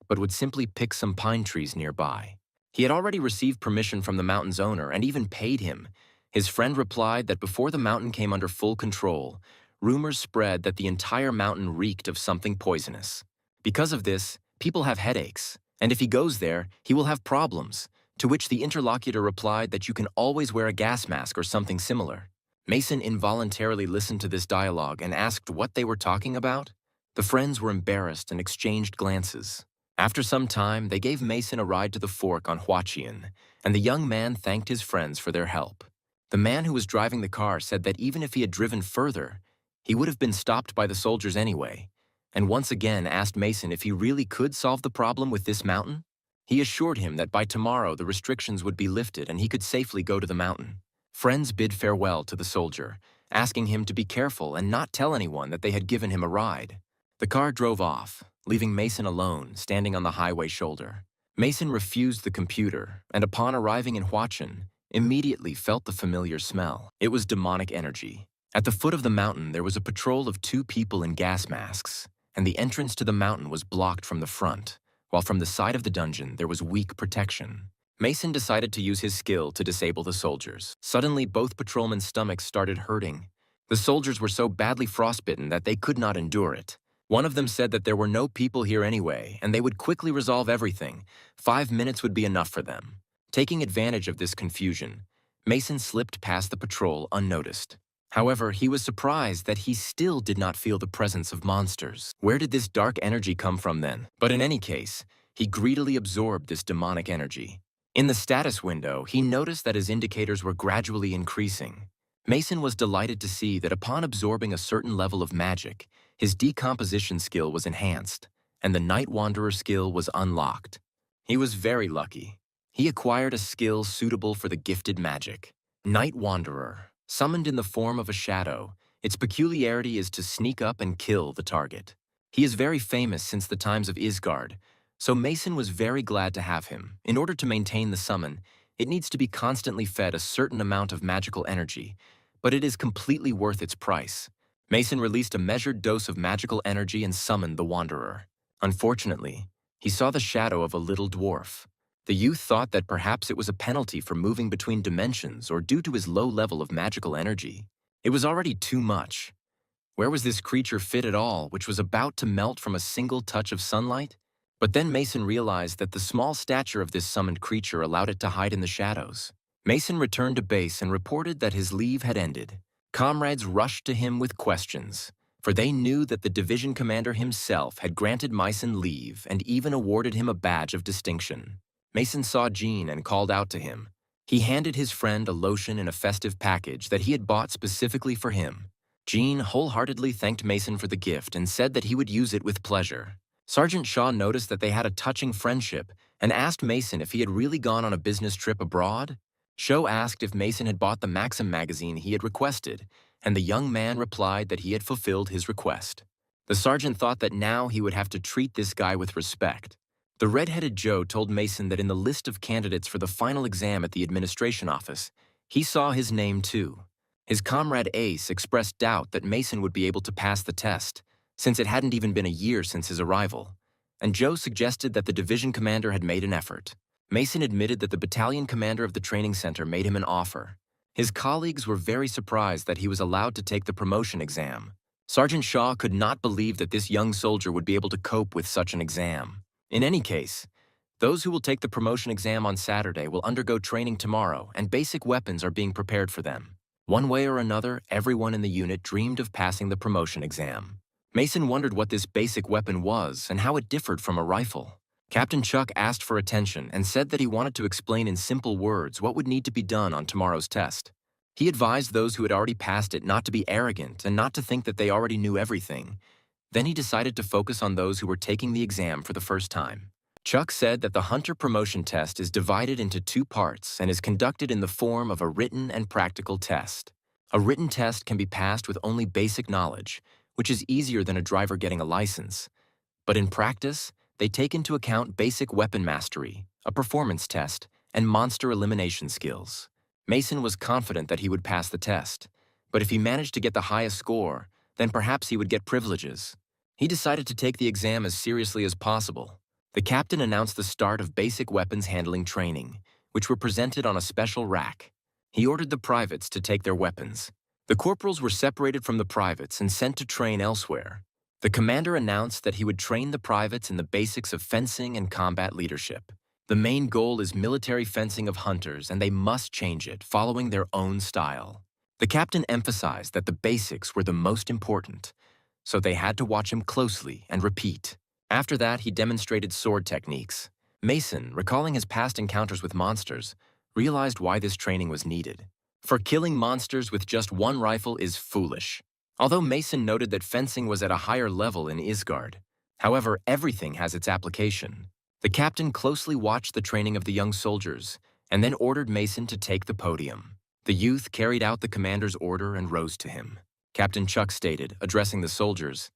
but would simply pick some pine trees nearby. He had already received permission from the mountain's owner and even paid him. His friend replied that before the mountain came under full control, rumors spread that the entire mountain reeked of something poisonous. Because of this, people have headaches, and if he goes there, he will have problems, to which the interlocutor replied that you can always wear a gas mask or something similar. Mason involuntarily listened to this dialogue and asked what they were talking about. The friends were embarrassed and exchanged glances. After some time, they gave Mason a ride to the fork on Huaqian, and the young man thanked his friends for their help. The man who was driving the car said that even if he had driven further, he would have been stopped by the soldiers anyway, and once again asked Mason if he really could solve the problem with this mountain. He assured him that by tomorrow the restrictions would be lifted and he could safely go to the mountain. Friends bid farewell to the soldier, asking him to be careful and not tell anyone that they had given him a ride. The car drove off, leaving Mason alone, standing on the highway shoulder. Mason refused the computer, and upon arriving in Huachin, immediately felt the familiar smell. It was demonic energy. At the foot of the mountain, there was a patrol of 2 people in gas masks, and the entrance to the mountain was blocked from the front, while from the side of the dungeon there was weak protection. Mason decided to use his skill to disable the soldiers. Suddenly, both patrolmen's stomachs started hurting. The soldiers were so badly frostbitten that they could not endure it. One of them said that there were no people here anyway, and they would quickly resolve everything. 5 minutes would be enough for them. Taking advantage of this confusion, Mason slipped past the patrol unnoticed. However, he was surprised that he still did not feel the presence of monsters. Where did this dark energy come from then? But in any case, he greedily absorbed this demonic energy. In the status window, he noticed that his indicators were gradually increasing. Mason was delighted to see that upon absorbing a certain level of magic, his decomposition skill was enhanced, and the Night Wanderer skill was unlocked. He was very lucky. He acquired a skill suitable for the gifted magic. Night Wanderer, summoned in the form of a shadow, its peculiarity is to sneak up and kill the target. He is very famous since the times of Isgard, so Mason was very glad to have him. In order to maintain the summon, it needs to be constantly fed a certain amount of magical energy, but it is completely worth its price. Mason released a measured dose of magical energy and summoned the Wanderer. Unfortunately, he saw the shadow of a little dwarf. The youth thought that perhaps it was a penalty for moving between dimensions or due to his low level of magical energy. It was already too much. Where was this creature fit at all, which was about to melt from a single touch of sunlight? But then Mason realized that the small stature of this summoned creature allowed it to hide in the shadows. Mason returned to base and reported that his leave had ended. Comrades rushed to him with questions, for they knew that the division commander himself had granted Mason leave and even awarded him a badge of distinction. Mason saw Jean and called out to him. He handed his friend a lotion in a festive package that he had bought specifically for him. Jean wholeheartedly thanked Mason for the gift and said that he would use it with pleasure. Sergeant Shaw noticed that they had a touching friendship and asked Mason if he had really gone on a business trip abroad. Shaw asked if Mason had bought the Maxim magazine he had requested, and the young man replied that he had fulfilled his request. The sergeant thought that now he would have to treat this guy with respect. The red-headed Joe told Mason that in the list of candidates for the final exam at the administration office, he saw his name too. His comrade Ace expressed doubt that Mason would be able to pass the test, since it hadn't even been a year since his arrival, and Joe suggested that the division commander had made an effort. Mason admitted that the battalion commander of the training center made him an offer. His colleagues were very surprised that he was allowed to take the promotion exam. Sergeant Shaw could not believe that this young soldier would be able to cope with such an exam. In any case, those who will take the promotion exam on Saturday will undergo training tomorrow, and basic weapons are being prepared for them. One way or another, everyone in the unit dreamed of passing the promotion exam. Mason wondered what this basic weapon was and how it differed from a rifle. Captain Chuck asked for attention and said that he wanted to explain in simple words what would need to be done on tomorrow's test. He advised those who had already passed it not to be arrogant and not to think that they already knew everything. Then he decided to focus on those who were taking the exam for the first time. Chuck said that the Hunter promotion test is divided into two parts and is conducted in the form of a written and practical test. A written test can be passed with only basic knowledge, which is easier than a driver getting a license. But in practice, they take into account basic weapon mastery, a performance test, and monster elimination skills. Mason was confident that he would pass the test, but if he managed to get the highest score, then perhaps he would get privileges. He decided to take the exam as seriously as possible. The captain announced the start of basic weapons handling training, which were presented on a special rack. He ordered the privates to take their weapons. The corporals were separated from the privates and sent to train elsewhere. The commander announced that he would train the privates in the basics of fencing and combat leadership. The main goal is military fencing of hunters, and they must change it, following their own style. The captain emphasized that the basics were the most important, so they had to watch him closely and repeat. After that, he demonstrated sword techniques. Mason, recalling his past encounters with monsters, realized why this training was needed. For killing monsters with just one rifle is foolish. Although Mason noted that fencing was at a higher level in Isgard. However, everything has its application. The captain closely watched the training of the young soldiers and then ordered Mason to take the podium. The youth carried out the commander's order and rose to him. Captain Chuck stated, addressing the soldiers,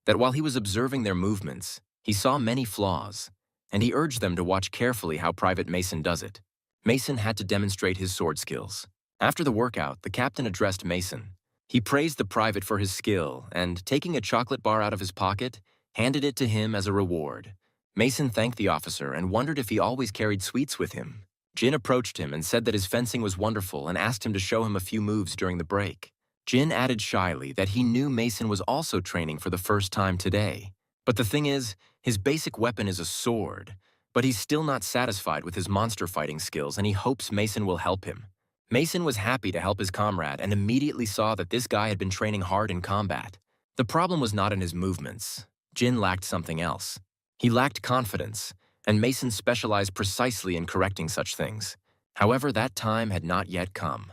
that while he was observing their movements, he saw many flaws, and he urged them to watch carefully how Private Mason does it. Mason had to demonstrate his sword skills. After the workout, the captain addressed Mason. He praised the private for his skill and, taking a chocolate bar out of his pocket, handed it to him as a reward. Mason thanked the officer and wondered if he always carried sweets with him. Jin approached him and said that his fencing was wonderful and asked him to show him a few moves during the break. Jin added shyly that he knew Mason was also training for the first time today. But the thing is, his basic weapon is a sword, but he's still not satisfied with his monster fighting skills and he hopes Mason will help him. Mason was happy to help his comrade and immediately saw that this guy had been training hard in combat. The problem was not in his movements. Jin lacked something else. He lacked confidence, and Mason specialized precisely in correcting such things. However, that time had not yet come,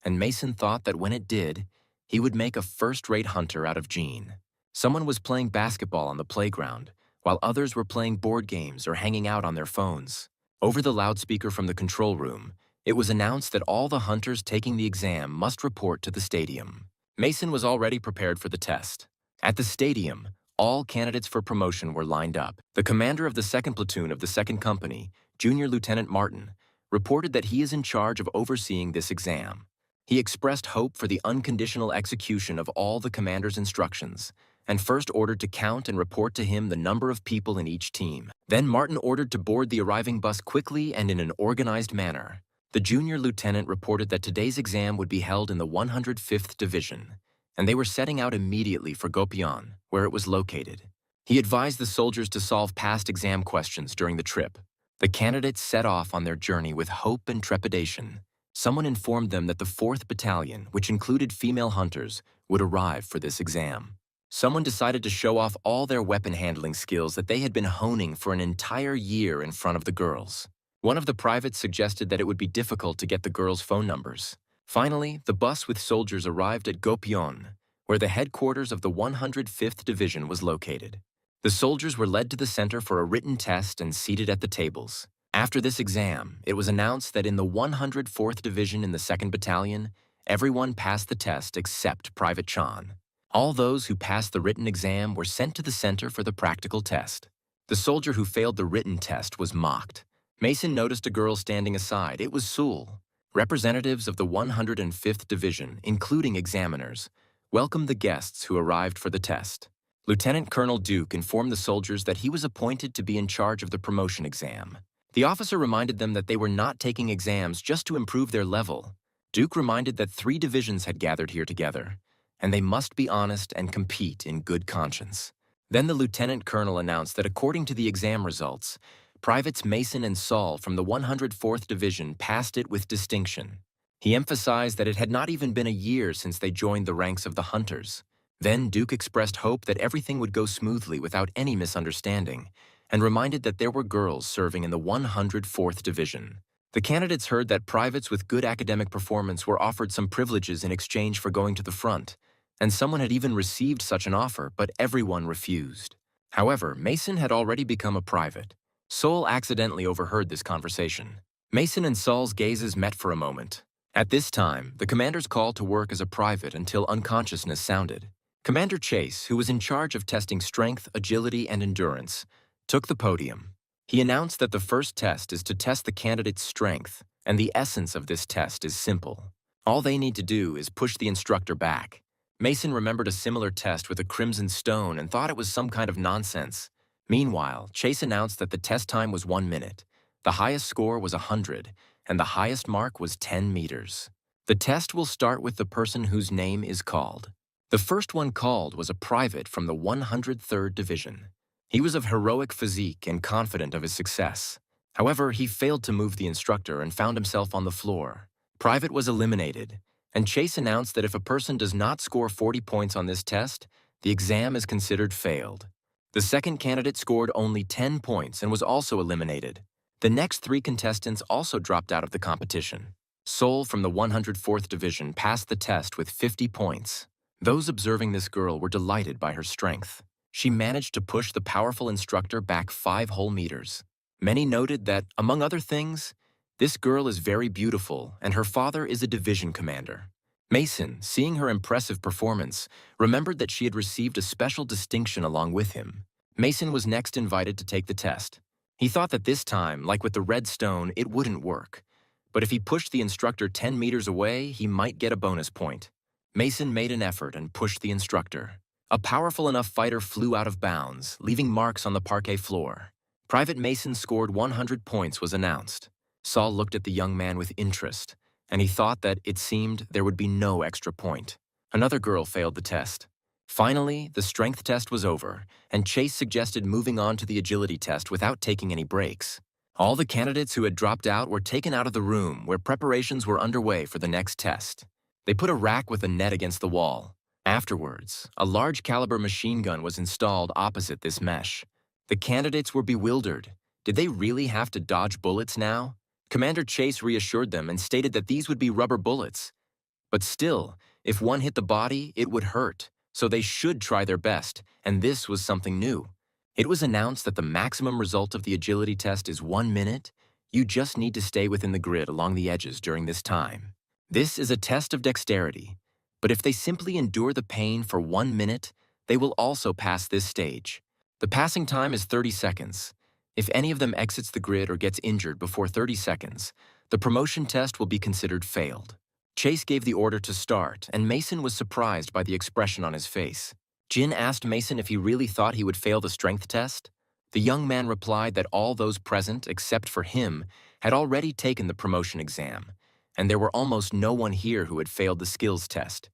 and Mason thought that when it did, he would make a first-rate hunter out of Jean. Someone was playing basketball on the playground, while others were playing board games or hanging out on their phones. Over the loudspeaker from the control room, it was announced that all the hunters taking the exam must report to the stadium. Mason was already prepared for the test. At the stadium, all candidates for promotion were lined up. The commander of the 2nd Platoon of the 2nd Company, Junior Lieutenant Martin, reported that he is in charge of overseeing this exam. He expressed hope for the unconditional execution of all the commander's instructions, and first ordered to count and report to him the number of people in each team. Then Martin ordered to board the arriving bus quickly and in an organized manner. The junior lieutenant reported that today's exam would be held in the 105th Division. and they were setting out immediately for Gopyeon, where it was located. He advised the soldiers to solve past exam questions during the trip. The candidates set off on their journey with hope and trepidation. Someone informed them that the 4th Battalion, which included female hunters, would arrive for this exam. Someone decided to show off all their weapon handling skills that they had been honing for an entire year in front of the girls. One of the privates suggested that it would be difficult to get the girls' phone numbers. Finally, the bus with soldiers arrived at Gopyeon, where the headquarters of the 105th Division was located. The soldiers were led to the center for a written test and seated at the tables. After this exam, it was announced that in the 104th Division in the 2nd Battalion, everyone passed the test except Private Chan. All those who passed the written exam were sent to the center for the practical test. The soldier who failed the written test was mocked. Mason noticed a girl standing aside. It was Sul. Representatives of the 105th Division, including examiners, welcomed the guests who arrived for the test. Lieutenant Colonel Duke informed the soldiers that he was appointed to be in charge of the promotion exam. The officer reminded them that they were not taking exams just to improve their level. Duke reminded that 3 divisions had gathered here together, and they must be honest and compete in good conscience. Then the lieutenant colonel announced that according to the exam results, Privates Mason and Saul from the 104th Division passed it with distinction. He emphasized that it had not even been a year since they joined the ranks of the hunters. Then Duke expressed hope that everything would go smoothly without any misunderstanding, and reminded that there were girls serving in the 104th Division. The candidates heard that privates with good academic performance were offered some privileges in exchange for going to the front, and someone had even received such an offer, but everyone refused. However, Mason had already become a private. Sol accidentally overheard this conversation. Mason and Saul's gazes met for a moment. At this time, the commander's call to work as a private until unconsciousness sounded. Commander Chase, who was in charge of testing strength, agility, and endurance, took the podium. He announced that the first test is to test the candidate's strength, and the essence of this test is simple. All they need to do is push the instructor back. Mason remembered a similar test with a crimson stone and thought it was some kind of nonsense. Meanwhile, Chase announced that the test time was 1 minute. The highest score was 100, and the highest mark was 10 meters. The test will start with the person whose name is called. The first one called was a private from the 103rd Division. He was of heroic physique and confident of his success. However, he failed to move the instructor and found himself on the floor. Private was eliminated, and Chase announced that if a person does not score 40 points on this test, the exam is considered failed. The second candidate scored only 10 points and was also eliminated. The next 3 contestants also dropped out of the competition. Sol from the 104th Division passed the test with 50 points. Those observing this girl were delighted by her strength. She managed to push the powerful instructor back 5 whole meters. Many noted that, among other things, this girl is very beautiful and her father is a division commander. Mason, seeing her impressive performance, remembered that she had received a special distinction along with him. Mason was next invited to take the test. He thought that this time, like with the red stone, it wouldn't work. But if he pushed the instructor 10 meters away, he might get a bonus point. Mason made an effort and pushed the instructor. A powerful enough fighter flew out of bounds, leaving marks on the parquet floor. Private Mason scored 100 points was announced. Saul looked at the young man with interest, and he thought that it seemed there would be no extra point. Another girl failed the test. Finally, the strength test was over, and Chase suggested moving on to the agility test without taking any breaks. All the candidates who had dropped out were taken out of the room where preparations were underway for the next test. They put a rack with a net against the wall. Afterwards, a large caliber machine gun was installed opposite this mesh. The candidates were bewildered. Did they really have to dodge bullets now? Commander Chase reassured them and stated that these would be rubber bullets. But still, if one hit the body, it would hurt, so they should try their best, and this was something new. It was announced that the maximum result of the agility test is 1 minute. You just need to stay within the grid along the edges during this time. This is a test of dexterity, but if they simply endure the pain for 1 minute, they will also pass this stage. The passing time is 30 seconds. If any of them exits the grid or gets injured before 30 seconds, the promotion test will be considered failed. Chase gave the order to start, and Mason was surprised by the expression on his face. Jin asked Mason if he really thought he would fail the strength test. The young man replied that all those present, except for him, had already taken the promotion exam, and there were almost no one here who had failed the skills test.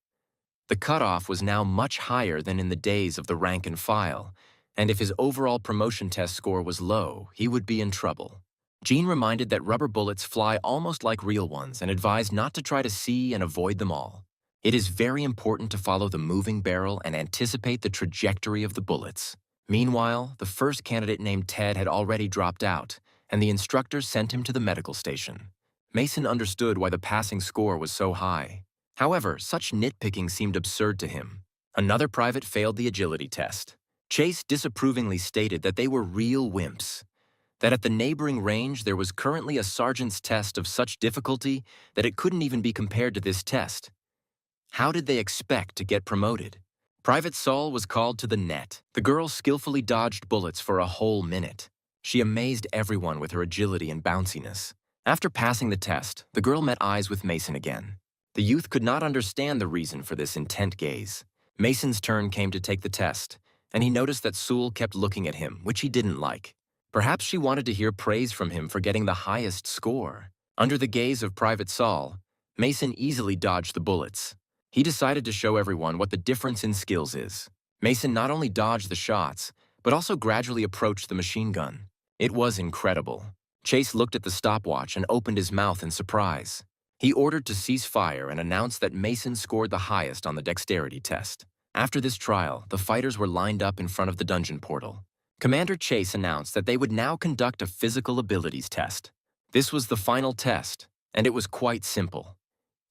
The cutoff was now much higher than in the days of the rank and file, and if his overall promotion test score was low, he would be in trouble. Gene reminded that rubber bullets fly almost like real ones and advised not to try to see and avoid them all. It is very important to follow the moving barrel and anticipate the trajectory of the bullets. Meanwhile, the first candidate named Ted had already dropped out, and the instructor sent him to the medical station. Mason understood why the passing score was so high. However, such nitpicking seemed absurd to him. Another private failed the agility test. Chase disapprovingly stated that they were real wimps, that at the neighboring range there was currently a sergeant's test of such difficulty that it couldn't even be compared to this test. How did they expect to get promoted? Private Saul was called to the net. The girl skillfully dodged bullets for a whole minute. She amazed everyone with her agility and bounciness. After passing the test, the girl met eyes with Mason again. The youth could not understand the reason for this intent gaze. Mason's turn came to take the test, and he noticed that Sewell kept looking at him, which he didn't like. Perhaps she wanted to hear praise from him for getting the highest score. Under the gaze of Private Saul, Mason easily dodged the bullets. He decided to show everyone what the difference in skills is. Mason not only dodged the shots, but also gradually approached the machine gun. It was incredible. Chase looked at the stopwatch and opened his mouth in surprise. He ordered to cease fire and announced that Mason scored the highest on the dexterity test. After this trial, the fighters were lined up in front of the dungeon portal. Commander Chase announced that they would now conduct a physical abilities test. This was the final test, and it was quite simple.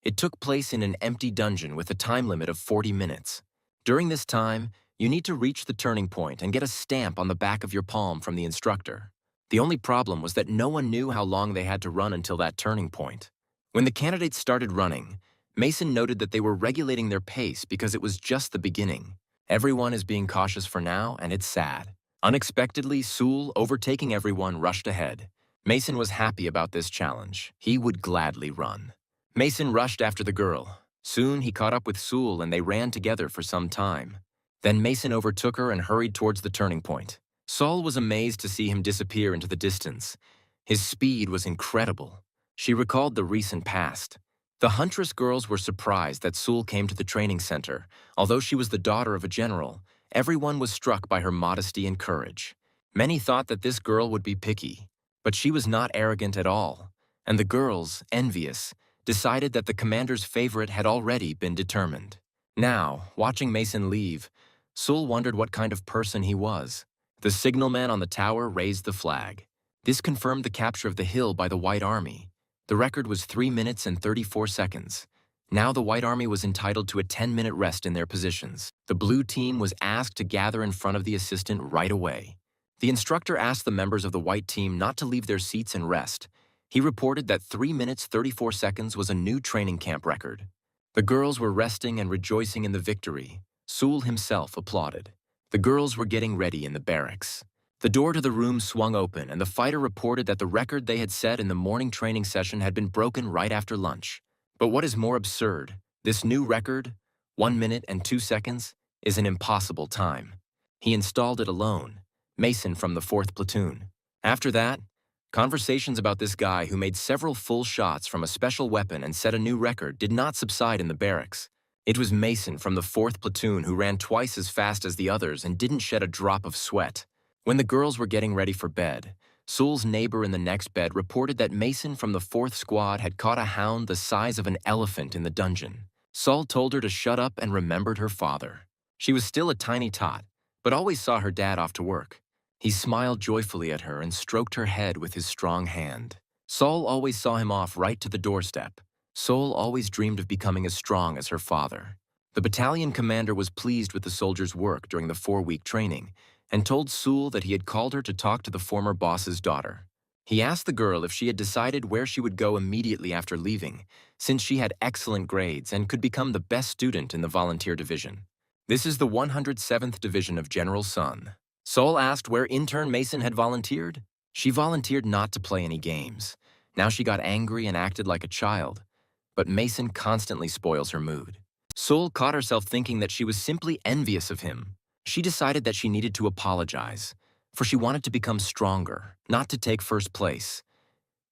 It took place in an empty dungeon with a time limit of 40 minutes. During this time, you need to reach the turning point and get a stamp on the back of your palm from the instructor. The only problem was that no one knew how long they had to run until that turning point. When the candidates started running, Mason noted that they were regulating their pace because it was just the beginning. Everyone is being cautious for now, and it's sad. Unexpectedly, Sewell, overtaking everyone, rushed ahead. Mason was happy about this challenge. He would gladly run. Mason rushed after the girl. Soon he caught up with Sewell and they ran together for some time. Then Mason overtook her and hurried towards the turning point. Saul was amazed to see him disappear into the distance. His speed was incredible. She recalled the recent past. The Huntress girls were surprised that Sewell came to the training center. Although she was the daughter of a general, everyone was struck by her modesty and courage. Many thought that this girl would be picky, but she was not arrogant at all. And the girls, envious, decided that the commander's favorite had already been determined. Now, watching Mason leave, Sewell wondered what kind of person he was. The signalman on the tower raised the flag. This confirmed the capture of the hill by the White Army. The record was 3 minutes and 34 seconds. Now the White Army was entitled to a 10-minute rest in their positions. The blue team was asked to gather in front of the assistant right away. The instructor asked the members of the white team not to leave their seats and rest. He reported that 3 minutes 34 seconds was a new training camp record. The girls were resting and rejoicing in the victory. Sewell himself applauded. The girls were getting ready in the barracks. The door to the room swung open, and the fighter reported that the record they had set in the morning training session had been broken right after lunch. But what is more absurd, this new record, 1 minute and 2 seconds, is an impossible time. He installed it alone, Mason from the 4th platoon. After that, conversations about this guy who made several full shots from a special weapon and set a new record did not subside in the barracks. It was Mason from the 4th platoon who ran twice as fast as the others and didn't shed a drop of sweat. When the girls were getting ready for bed, Sewell's neighbor in the next bed reported that Mason from the 4th squad had caught a hound the size of an elephant in the dungeon. Saul told her to shut up and remembered her father. She was still a tiny tot, but always saw her dad off to work. He smiled joyfully at her and stroked her head with his strong hand. Saul always saw him off right to the doorstep. Saul always dreamed of becoming as strong as her father. The battalion commander was pleased with the soldiers' work during the 4-week training and told Sewell that he had called her to talk to the former boss's daughter. He asked the girl if she had decided where she would go immediately after leaving, since she had excellent grades and could become the best student in the volunteer division. This is the 107th Division of General Sun. Saul asked where intern Mason had volunteered. She volunteered not to play any games. Now she got angry and acted like a child. But Mason constantly spoils her mood. Saul caught herself thinking that she was simply envious of him. She decided that she needed to apologize, for she wanted to become stronger, not to take first place.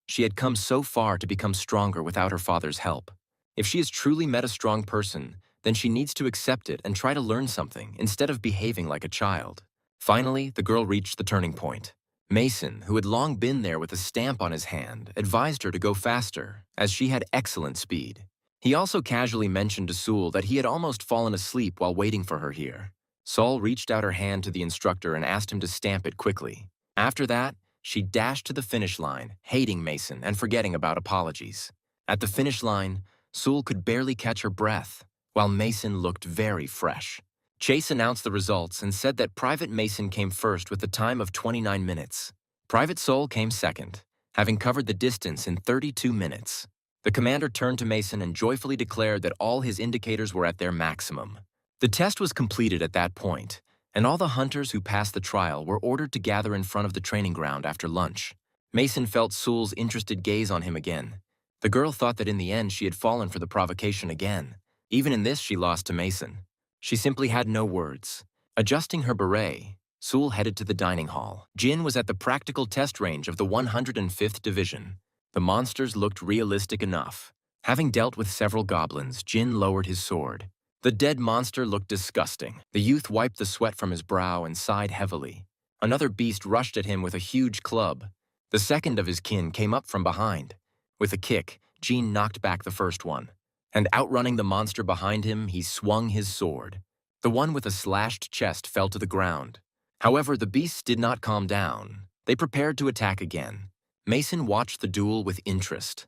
She had come so far to become stronger without her father's help. If she has truly met a strong person, then she needs to accept it and try to learn something instead of behaving like a child. Finally, the girl reached the turning point. Mason, who had long been there with a stamp on his hand, advised her to go faster, as she had excellent speed. He also casually mentioned to Sewell that he had almost fallen asleep while waiting for her here. Saul reached out her hand to the instructor and asked him to stamp it quickly. After that, she dashed to the finish line, hating Mason and forgetting about apologies. At the finish line, Sewell could barely catch her breath, while Mason looked very fresh. Chase announced the results and said that Private Mason came first with a time of 29 minutes. Private Soul came second, having covered the distance in 32 minutes. The commander turned to Mason and joyfully declared that all his indicators were at their maximum. The test was completed at that point, and all the hunters who passed the trial were ordered to gather in front of the training ground after lunch. Mason felt Sewell's interested gaze on him again. The girl thought that in the end she had fallen for the provocation again. Even in this, she lost to Mason. She simply had no words. Adjusting her beret, Sewell headed to the dining hall. Jin was at the practical test range of the 105th Division. The monsters looked realistic enough. Having dealt with several goblins, Jin lowered his sword. The dead monster looked disgusting. The youth wiped the sweat from his brow and sighed heavily. Another beast rushed at him with a huge club. The second of his kin came up from behind. With a kick, Jin knocked back the first one. And outrunning the monster behind him, he swung his sword. The one with a slashed chest fell to the ground. However, the beasts did not calm down. They prepared to attack again. Mason watched the duel with interest.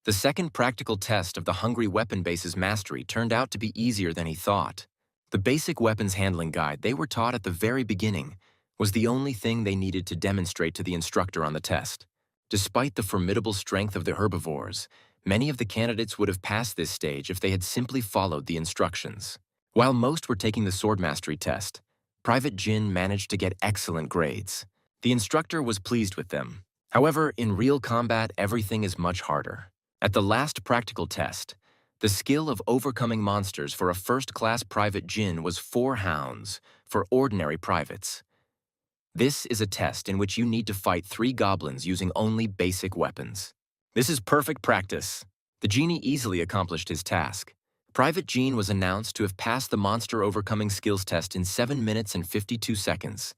The second practical test of the Hungry Weapon Base's mastery turned out to be easier than he thought. The basic weapons handling guide they were taught at the very beginning was the only thing they needed to demonstrate to the instructor on the test. Despite the formidable strength of the herbivores, many of the candidates would have passed this stage if they had simply followed the instructions. While most were taking the sword mastery test, Private Jin managed to get excellent grades. The instructor was pleased with them. However, in real combat, everything is much harder. At the last practical test, the skill of overcoming monsters for a first-class Private Jin was 4 hounds for ordinary privates. This is a test in which you need to fight 3 goblins using only basic weapons. This is perfect practice. The genie easily accomplished his task. Private Jin was announced to have passed the monster overcoming skills test in 7 minutes and 52 seconds.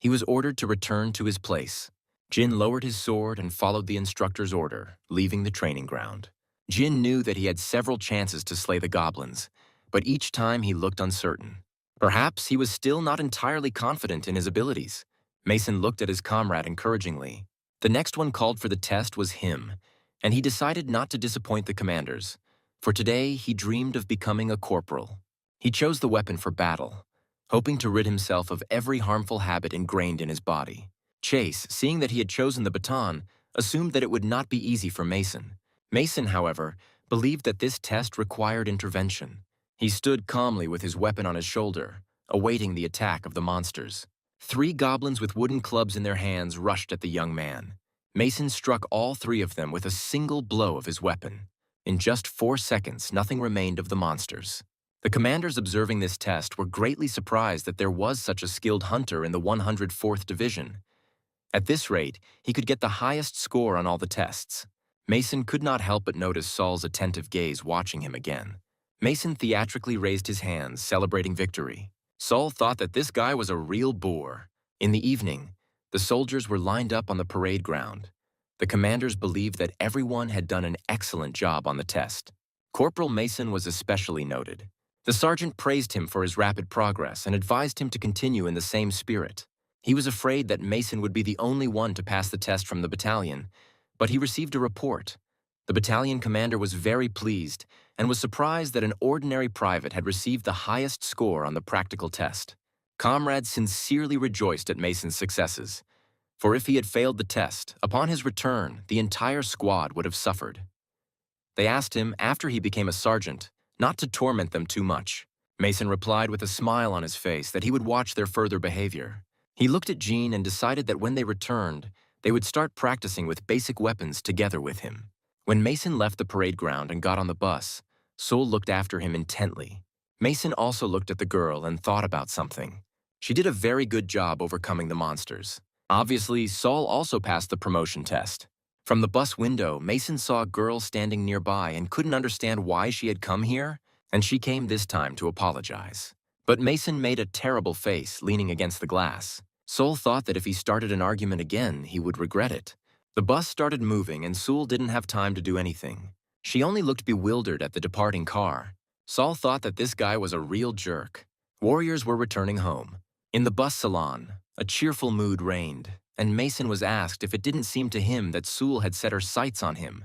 He was ordered to return to his place. Jin lowered his sword and followed the instructor's order, leaving the training ground. Jin knew that he had several chances to slay the goblins, but each time he looked uncertain. Perhaps he was still not entirely confident in his abilities. Mason looked at his comrade encouragingly. The next one called for the test was him, and he decided not to disappoint the commanders. For today, he dreamed of becoming a corporal. He chose the weapon for battle, hoping to rid himself of every harmful habit ingrained in his body. Chase, seeing that he had chosen the baton, assumed that it would not be easy for Mason. Mason, however, believed that this test required intervention. He stood calmly with his weapon on his shoulder, awaiting the attack of the monsters. 3 goblins with wooden clubs in their hands rushed at the young man. Mason struck all 3 of them with a single blow of his weapon. In just 4 seconds, nothing remained of the monsters. The commanders observing this test were greatly surprised that there was such a skilled hunter in the 104th Division. At this rate, he could get the highest score on all the tests. Mason could not help but notice Saul's attentive gaze watching him again. Mason theatrically raised his hands, celebrating victory. Saul thought that this guy was a real bore. In the evening, the soldiers were lined up on the parade ground. The commanders believed that everyone had done an excellent job on the test. Corporal Mason was especially noted. The sergeant praised him for his rapid progress and advised him to continue in the same spirit. He was afraid that Mason would be the only one to pass the test from the battalion, but he received a report. The battalion commander was very pleased and was surprised that an ordinary private had received the highest score on the practical test. Comrades sincerely rejoiced at Mason's successes, for if he had failed the test, upon his return, the entire squad would have suffered. They asked him, after he became a sergeant, not to torment them too much. Mason replied with a smile on his face that he would watch their further behavior. He looked at Jean and decided that when they returned, they would start practicing with basic weapons together with him. When Mason left the parade ground and got on the bus, Sol looked after him intently. Mason also looked at the girl and thought about something. She did a very good job overcoming the monsters. Obviously, Saul also passed the promotion test. From the bus window, Mason saw a girl standing nearby and couldn't understand why she had come here and she came this time to apologize. But Mason made a terrible face, leaning against the glass. Sol thought that if he started an argument again, he would regret it. The bus started moving, and Sul didn't have time to do anything. She only looked bewildered at the departing car. Sol thought that this guy was a real jerk. Warriors were returning home. In the bus salon, a cheerful mood reigned, and Mason was asked if it didn't seem to him that Sul had set her sights on him,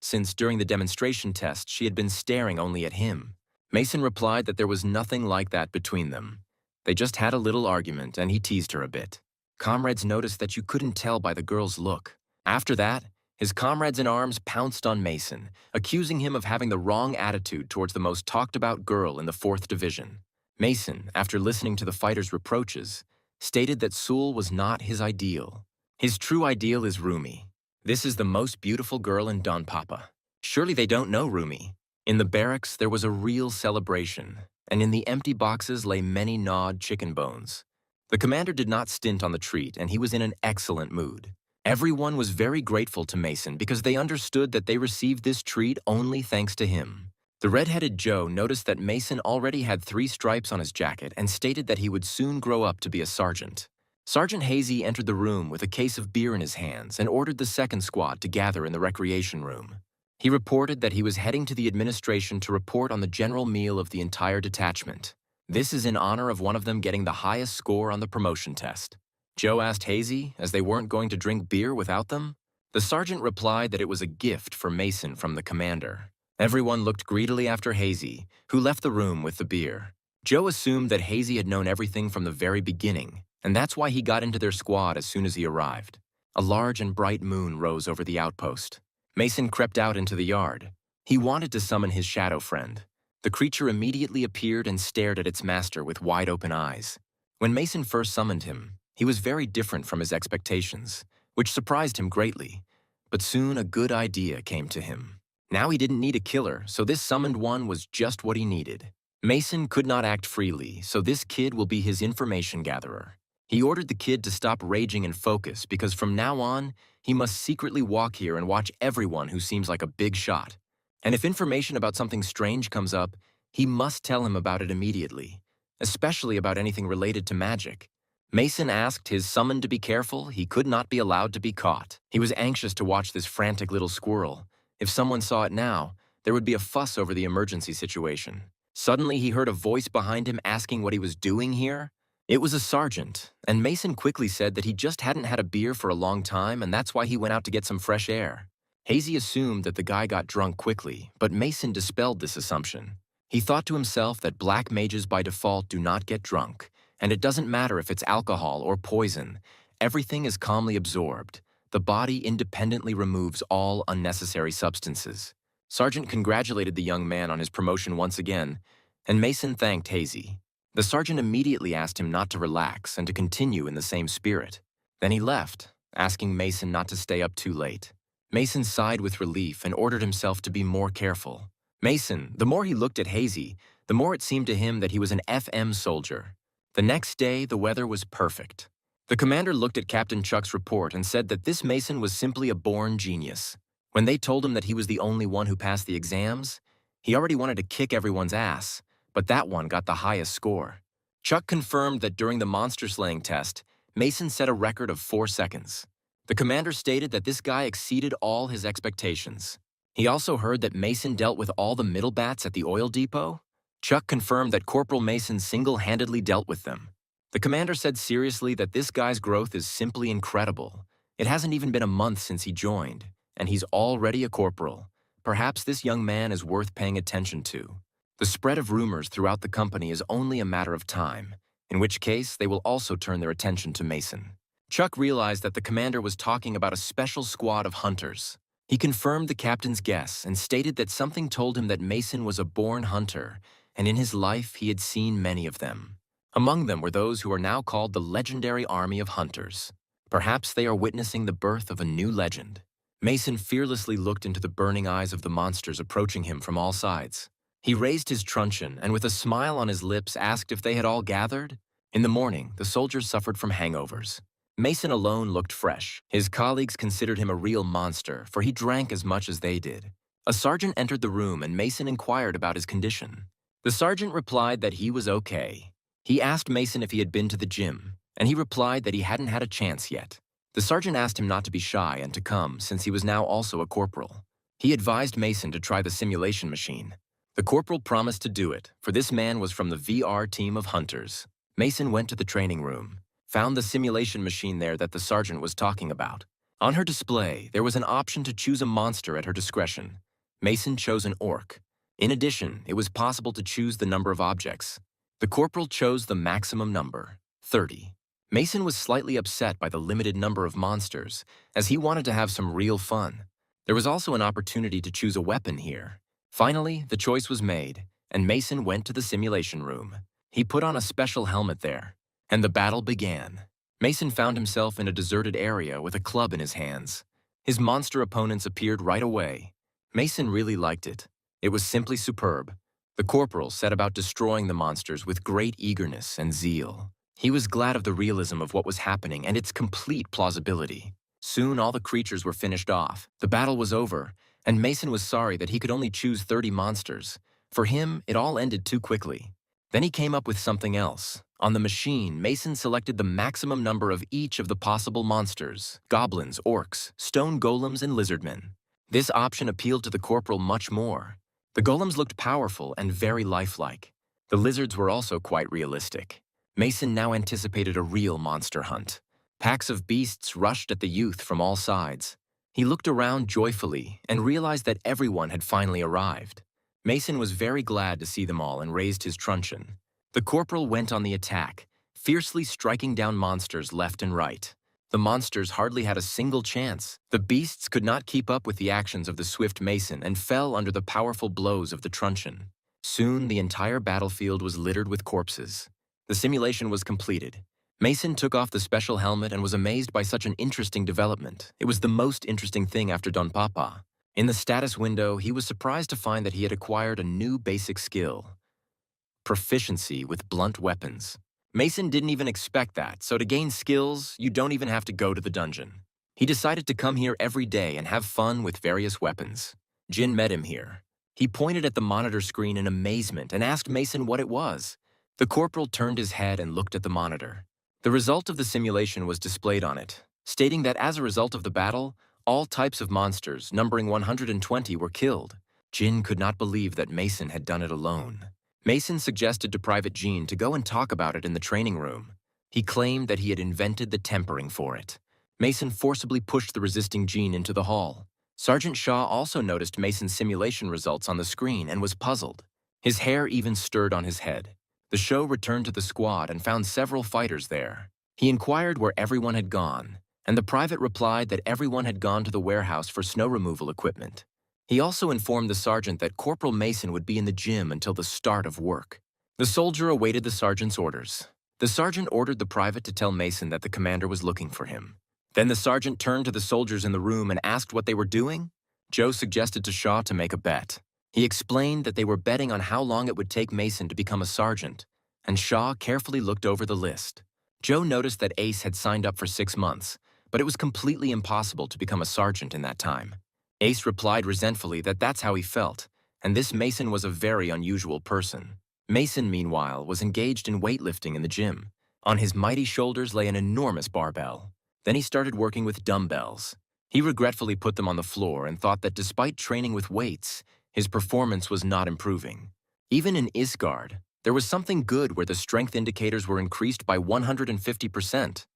since during the demonstration test she had been staring only at him. Mason replied that there was nothing like that between them. They just had a little argument, and he teased her a bit. Comrades noticed that you couldn't tell by the girl's look. After that, his comrades in arms pounced on Mason, accusing him of having the wrong attitude towards the most talked-about girl in the 4th Division. Mason, after listening to the fighters' reproaches, stated that Sul was not his ideal. His true ideal is Rumi. This is the most beautiful girl in Don Papa. Surely they don't know Rumi. In the barracks, there was a real celebration, and in the empty boxes lay many gnawed chicken bones. The commander did not stint on the treat, and he was in an excellent mood. Everyone was very grateful to Mason because they understood that they received this treat only thanks to him. The red-headed Joe noticed that Mason already had 3 stripes on his jacket and stated that he would soon grow up to be a sergeant. Sergeant Hazy entered the room with a case of beer in his hands and ordered the 2nd squad to gather in the recreation room. He reported that he was heading to the administration to report on the general meal of the entire detachment. This is in honor of one of them getting the highest score on the promotion test. Joe asked Hazy, as they weren't going to drink beer without them. The sergeant replied that it was a gift for Mason from the commander. Everyone looked greedily after Hazy, who left the room with the beer. Joe assumed that Hazy had known everything from the very beginning, and that's why he got into their squad as soon as he arrived. A large and bright moon rose over the outpost. Mason crept out into the yard. He wanted to summon his shadow friend. The creature immediately appeared and stared at its master with wide-open eyes. When Mason first summoned him, he was very different from his expectations, which surprised him greatly. But soon a good idea came to him. Now he didn't need a killer, so this summoned one was just what he needed. Mason could not act freely, so this kid will be his information gatherer. He ordered the kid to stop raging and focus because from now on, he must secretly walk here and watch everyone who seems like a big shot. And if information about something strange comes up, he must tell him about it immediately, especially about anything related to magic. Mason asked his summoned to be careful. He could not be allowed to be caught. He was anxious to watch this frantic little squirrel. If someone saw it now, there would be a fuss over the emergency situation. Suddenly, he heard a voice behind him asking what he was doing here. It was a sergeant, and Mason quickly said that he just hadn't had a beer for a long time, and that's why he went out to get some fresh air. Hazy assumed that the guy got drunk quickly, but Mason dispelled this assumption. He thought to himself that black mages by default do not get drunk, and it doesn't matter if it's alcohol or poison. Everything is calmly absorbed. The body independently removes all unnecessary substances. Sergeant congratulated the young man on his promotion once again, and Mason thanked Hazy. The sergeant immediately asked him not to relax and to continue in the same spirit. Then he left, asking Mason not to stay up too late. Mason sighed with relief and ordered himself to be more careful. Mason, the more he looked at Hazy, the more it seemed to him that he was an FM soldier. The next day, the weather was perfect. The commander looked at Captain Chuck's report and said that this Mason was simply a born genius. When they told him that he was the only one who passed the exams, he already wanted to kick everyone's ass, but that one got the highest score. Chuck confirmed that during the monster-slaying test, Mason set a record of 4 seconds. The commander stated that this guy exceeded all his expectations. He also heard that Mason dealt with all the middle bats at the oil depot. Chuck confirmed that Corporal Mason single-handedly dealt with them. The commander said seriously that this guy's growth is simply incredible. It hasn't even been a month since he joined, and he's already a corporal. Perhaps this young man is worth paying attention to. The spread of rumors throughout the company is only a matter of time, in which case they will also turn their attention to Mason. Chuck realized that the commander was talking about a special squad of hunters. He confirmed the captain's guess and stated that something told him that Mason was a born hunter, and in his life he had seen many of them. Among them were those who are now called the legendary army of hunters. Perhaps they are witnessing the birth of a new legend. Mason fearlessly looked into the burning eyes of the monsters approaching him from all sides. He raised his truncheon and with a smile on his lips asked if they had all gathered. In the morning, the soldiers suffered from hangovers. Mason alone looked fresh. His colleagues considered him a real monster, for he drank as much as they did. A sergeant entered the room and Mason inquired about his condition. The sergeant replied that he was okay. He asked Mason if he had been to the gym, and he replied that he hadn't had a chance yet. The sergeant asked him not to be shy and to come, since he was now also a corporal. He advised Mason to try the simulation machine. The corporal promised to do it, for this man was from the VR team of hunters. Mason went to the training room, found the simulation machine there that the sergeant was talking about. On her display, there was an option to choose a monster at her discretion. Mason chose an orc. In addition, it was possible to choose the number of objects. The corporal chose the maximum number, 30. Mason was slightly upset by the limited number of monsters, as he wanted to have some real fun. There was also an opportunity to choose a weapon here. Finally, the choice was made, and Mason went to the simulation room. He put on a special helmet there, and the battle began. Mason found himself in a deserted area with a club in his hands. His monster opponents appeared right away. Mason really liked it. It was simply superb. The corporal set about destroying the monsters with great eagerness and zeal. He was glad of the realism of what was happening and its complete plausibility. Soon all the creatures were finished off. The battle was over, and Mason was sorry that he could only choose 30 monsters. For him, it all ended too quickly. Then he came up with something else. On the machine, Mason selected the maximum number of each of the possible monsters: goblins, orcs, stone golems, and lizardmen. This option appealed to the corporal much more. The golems looked powerful and very lifelike. The lizards were also quite realistic. Mason now anticipated a real monster hunt. Packs of beasts rushed at the youth from all sides. He looked around joyfully and realized that everyone had finally arrived. Mason was very glad to see them all and raised his truncheon. The corporal went on the attack, fiercely striking down monsters left and right. The monsters hardly had a single chance. The beasts could not keep up with the actions of the swift Mason and fell under the powerful blows of the truncheon. Soon, the entire battlefield was littered with corpses. The simulation was completed. Mason took off the special helmet and was amazed by such an interesting development. It was the most interesting thing after Don Papa. In the status window, he was surprised to find that he had acquired a new basic skill: proficiency with blunt weapons. Mason didn't even expect that, so to gain skills, you don't even have to go to the dungeon. He decided to come here every day and have fun with various weapons. Jin met him here. He pointed at the monitor screen in amazement and asked Mason what it was. The corporal turned his head and looked at the monitor. The result of the simulation was displayed on it, stating that as a result of the battle, all types of monsters, numbering 120, were killed. Jin could not believe that Mason had done it alone. Mason suggested to Private Jean to go and talk about it in the training room. He claimed that he had invented the tempering for it. Mason forcibly pushed the resisting Jean into the hall. Sergeant Shaw also noticed Mason's simulation results on the screen and was puzzled. His hair even stirred on his head. The show returned to the squad and found several fighters there. He inquired where everyone had gone, and the private replied that everyone had gone to the warehouse for snow removal equipment. He also informed the sergeant that Corporal Mason would be in the gym until the start of work. The soldier awaited the sergeant's orders. The sergeant ordered the private to tell Mason that the commander was looking for him. Then the sergeant turned to the soldiers in the room and asked what they were doing. Joe suggested to Shaw to make a bet. He explained that they were betting on how long it would take Mason to become a sergeant, and Shaw carefully looked over the list. Joe noticed that Ace had signed up for 6 months, but it was completely impossible to become a sergeant in that time. Ace replied resentfully that that's how he felt, and this Mason was a very unusual person. Mason, meanwhile, was engaged in weightlifting in the gym. On his mighty shoulders lay an enormous barbell. Then he started working with dumbbells. He regretfully put them on the floor and thought that despite training with weights, his performance was not improving. Even in Isgard, there was something good where the strength indicators were increased by 150%.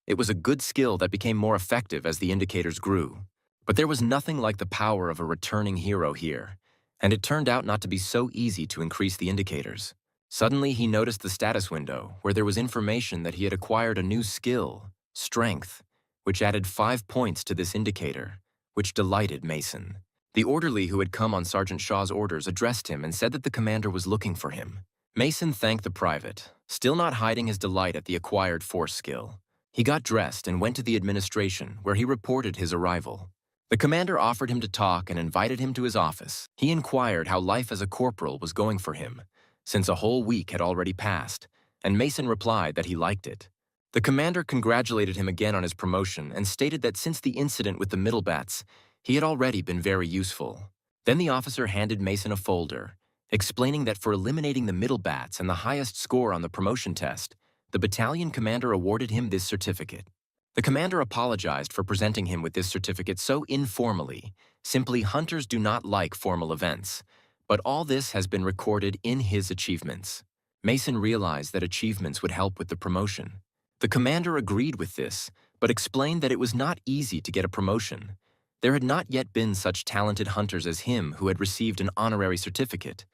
It was a good skill that became more effective as the indicators grew. But there was nothing like the power of a returning hero here, and it turned out not to be so easy to increase the indicators. Suddenly, he noticed the status window, where there was information that he had acquired a new skill, strength, which added 5 points to this indicator, which delighted Mason. The orderly who had come on Sergeant Shaw's orders addressed him and said that the commander was looking for him. Mason thanked the private, still not hiding his delight at the acquired force skill. He got dressed and went to the administration, where he reported his arrival. The commander offered him to talk and invited him to his office. He inquired how life as a corporal was going for him, since a whole week had already passed, and Mason replied that he liked it. The commander congratulated him again on his promotion and stated that since the incident with the middle bats, he had already been very useful. Then the officer handed Mason a folder, explaining that for eliminating the middle bats and the highest score on the promotion test, the battalion commander awarded him this certificate. The commander apologized for presenting him with this certificate so informally. Simply, hunters do not like formal events, but all this has been recorded in his achievements. Mason realized that achievements would help with the promotion. The commander agreed with this, but explained that it was not easy to get a promotion. There had not yet been such talented hunters as him who had received an honorary certificate,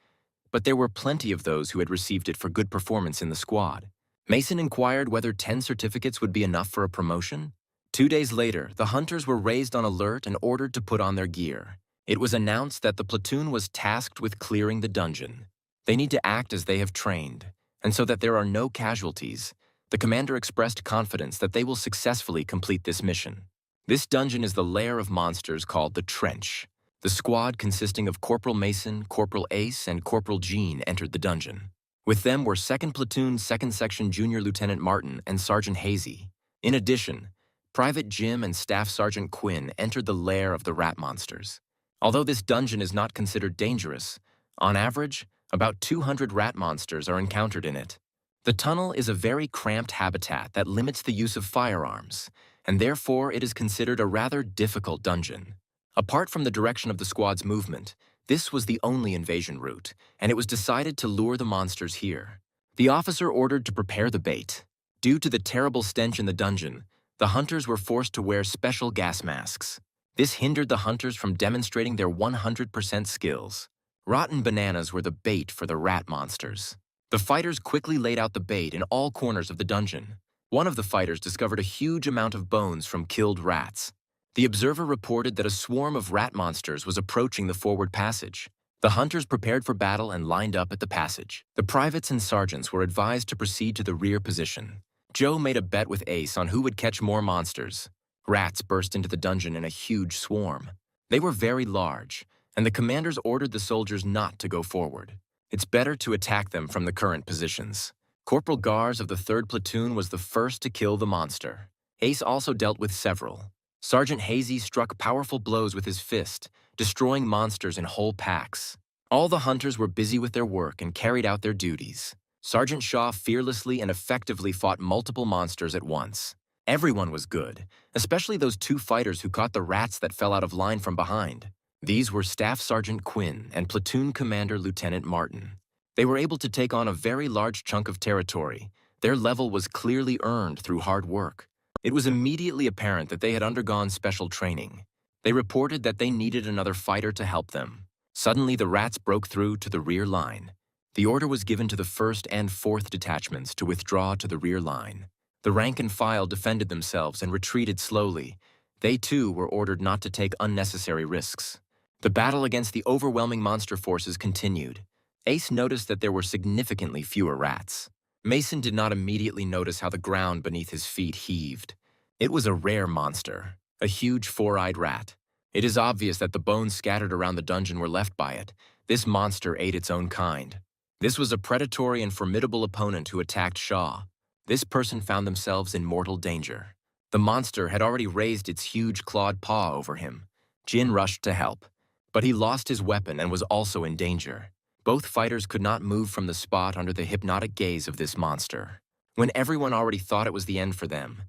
but there were plenty of those who had received it for good performance in the squad. Mason inquired whether 10 certificates would be enough for a promotion. 2 days later, the hunters were raised on alert and ordered to put on their gear. It was announced that the platoon was tasked with clearing the dungeon. They need to act as they have trained, and so that there are no casualties. The commander expressed confidence that they will successfully complete this mission. This dungeon is the lair of monsters called the Trench. The squad, consisting of Corporal Mason, Corporal Ace, and Corporal Jean, entered the dungeon. With them were 2nd Platoon, 2nd Section Junior Lieutenant Martin and Sergeant Hazy. In addition, Private Jim and Staff Sergeant Quinn entered the lair of the rat monsters. Although this dungeon is not considered dangerous, on average, about 200 rat monsters are encountered in it. The tunnel is a very cramped habitat that limits the use of firearms, and therefore it is considered a rather difficult dungeon. Apart from the direction of the squad's movement, this was the only invasion route, and it was decided to lure the monsters here. The officer ordered to prepare the bait. Due to the terrible stench in the dungeon, the hunters were forced to wear special gas masks. This hindered the hunters from demonstrating their 100% skills. Rotten bananas were the bait for the rat monsters. The fighters quickly laid out the bait in all corners of the dungeon. One of the fighters discovered a huge amount of bones from killed rats. The observer reported that a swarm of rat monsters was approaching the forward passage. The hunters prepared for battle and lined up at the passage. The privates and sergeants were advised to proceed to the rear position. Joe made a bet with Ace on who would catch more monsters. Rats burst into the dungeon in a huge swarm. They were very large, and the commanders ordered the soldiers not to go forward. It's better to attack them from the current positions. Corporal Gars of the 3rd Platoon was the first to kill the monster. Ace also dealt with several. Sergeant Hazy struck powerful blows with his fist, destroying monsters in whole packs. All the hunters were busy with their work and carried out their duties. Sergeant Shaw fearlessly and effectively fought multiple monsters at once. Everyone was good, especially those 2 fighters who caught the rats that fell out of line from behind. These were Staff Sergeant Quinn and Platoon Commander Lieutenant Martin. They were able to take on a very large chunk of territory. Their level was clearly earned through hard work. It was immediately apparent that they had undergone special training. They reported that they needed another fighter to help them. Suddenly, the rats broke through to the rear line. The order was given to the 1st and 4th detachments to withdraw to the rear line. The rank and file defended themselves and retreated slowly. They too were ordered not to take unnecessary risks. The battle against the overwhelming monster forces continued. Ace noticed that there were significantly fewer rats. Mason did not immediately notice how the ground beneath his feet heaved. It was a rare monster, a huge 4-eyed rat. It is obvious that the bones scattered around the dungeon were left by it. This monster ate its own kind. This was a predatory and formidable opponent who attacked Shaw. This person found themselves in mortal danger. The monster had already raised its huge clawed paw over him. Jin rushed to help, but he lost his weapon and was also in danger. Both fighters could not move from the spot under the hypnotic gaze of this monster. When everyone already thought it was the end for them,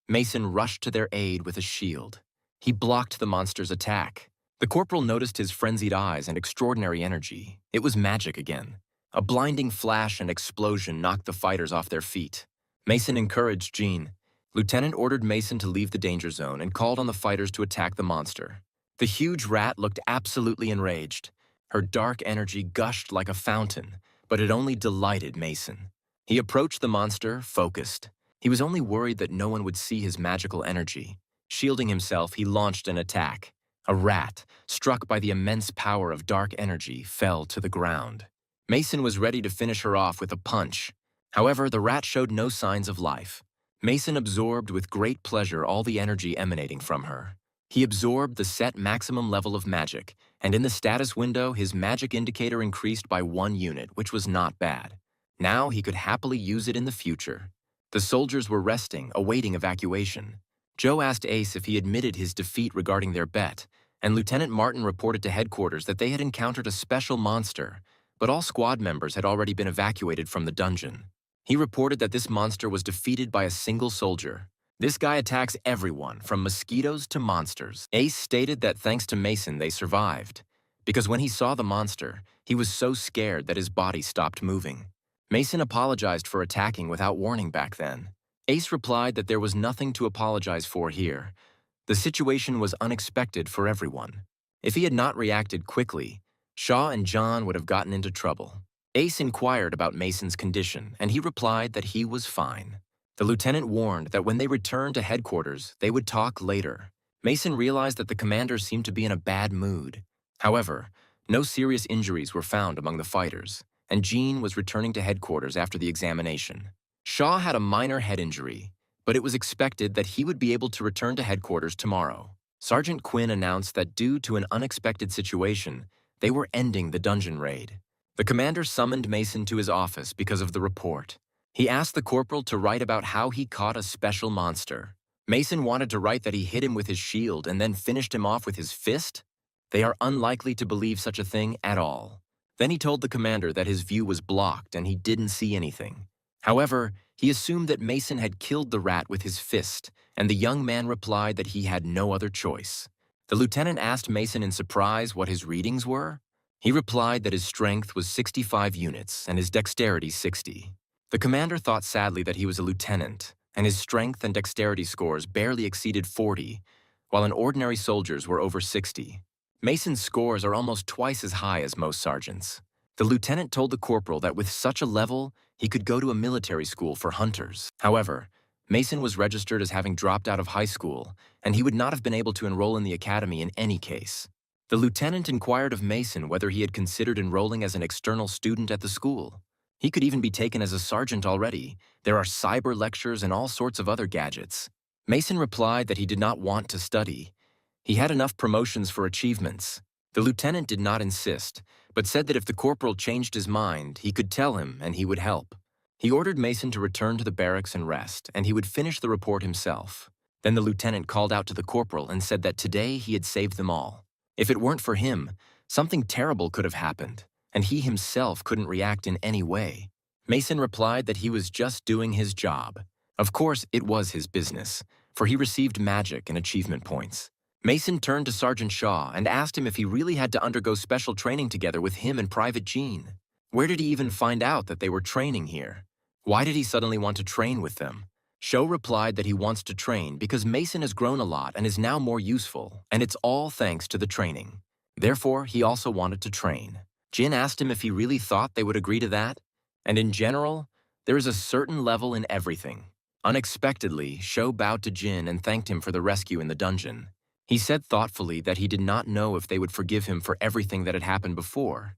Mason rushed to their aid with a shield. He blocked the monster's attack. The corporal noticed his frenzied eyes and extraordinary energy. It was magic again. A blinding flash and explosion knocked the fighters off their feet. Mason encouraged Jean. Lieutenant ordered Mason to leave the danger zone and called on the fighters to attack the monster. The huge rat looked absolutely enraged. Her dark energy gushed like a fountain, but it only delighted Mason. He approached the monster, focused. He was only worried that no one would see his magical energy. Shielding himself, he launched an attack. A rat, struck by the immense power of dark energy, fell to the ground. Mason was ready to finish her off with a punch. However, the rat showed no signs of life. Mason absorbed with great pleasure all the energy emanating from her. He absorbed the set maximum level of magic, and in the status window, his magic indicator increased by 1 unit, which was not bad. Now he could happily use it in the future. The soldiers were resting, awaiting evacuation. Joe asked Ace if he admitted his defeat regarding their bet, and Lieutenant Martin reported to headquarters that they had encountered a special monster, but all squad members had already been evacuated from the dungeon. He reported that this monster was defeated by a single soldier. This guy attacks everyone, from mosquitoes to monsters. Ace stated that thanks to Mason they survived, because when he saw the monster, he was so scared that his body stopped moving. Mason apologized for attacking without warning back then. Ace replied that there was nothing to apologize for here. The situation was unexpected for everyone. If he had not reacted quickly, Shaw and John would have gotten into trouble. Ace inquired about Mason's condition, and he replied that he was fine. The lieutenant warned that when they returned to headquarters, they would talk later. Mason realized that the commander seemed to be in a bad mood. However, no serious injuries were found among the fighters, and Jean was returning to headquarters after the examination. Shaw had a minor head injury, but it was expected that he would be able to return to headquarters tomorrow. Sergeant Quinn announced that due to an unexpected situation, they were ending the dungeon raid. The commander summoned Mason to his office because of the report. He asked the corporal to write about how he caught a special monster. Mason wanted to write that he hit him with his shield and then finished him off with his fist. They are unlikely to believe such a thing at all. Then he told the commander that his view was blocked and he didn't see anything. However, he assumed that Mason had killed the rat with his fist, and the young man replied that he had no other choice. The lieutenant asked Mason in surprise what his readings were. He replied that his strength was 65 units and his dexterity 60. The commander thought sadly that he was a lieutenant, and his strength and dexterity scores barely exceeded 40, while an ordinary soldier's were over 60. Mason's scores are almost twice as high as most sergeants. The lieutenant told the corporal that with such a level, he could go to a military school for hunters. However, Mason was registered as having dropped out of high school, and he would not have been able to enroll in the academy in any case. The lieutenant inquired of Mason whether he had considered enrolling as an external student at the school. He could even be taken as a sergeant already. There are cyber lectures and all sorts of other gadgets. Mason replied that he did not want to study. He had enough promotions for achievements. The lieutenant did not insist, but said that if the corporal changed his mind, he could tell him and he would help. He ordered Mason to return to the barracks and rest, and he would finish the report himself. Then the lieutenant called out to the corporal and said that today he had saved them all. If it weren't for him, something terrible could have happened, and he himself couldn't react in any way. Mason replied that he was just doing his job. Of course, it was his business, for he received magic and achievement points. Mason turned to Sergeant Shaw and asked him if he really had to undergo special training together with him and Private Jean. Where did he even find out that they were training here? Why did he suddenly want to train with them? Shaw replied that he wants to train because Mason has grown a lot and is now more useful, and it's all thanks to the training. Therefore, he also wanted to train. Jin asked him if he really thought they would agree to that. And in general, there is a certain level in everything. Unexpectedly, Shaw bowed to Jin and thanked him for the rescue in the dungeon. He said thoughtfully that he did not know if they would forgive him for everything that had happened before.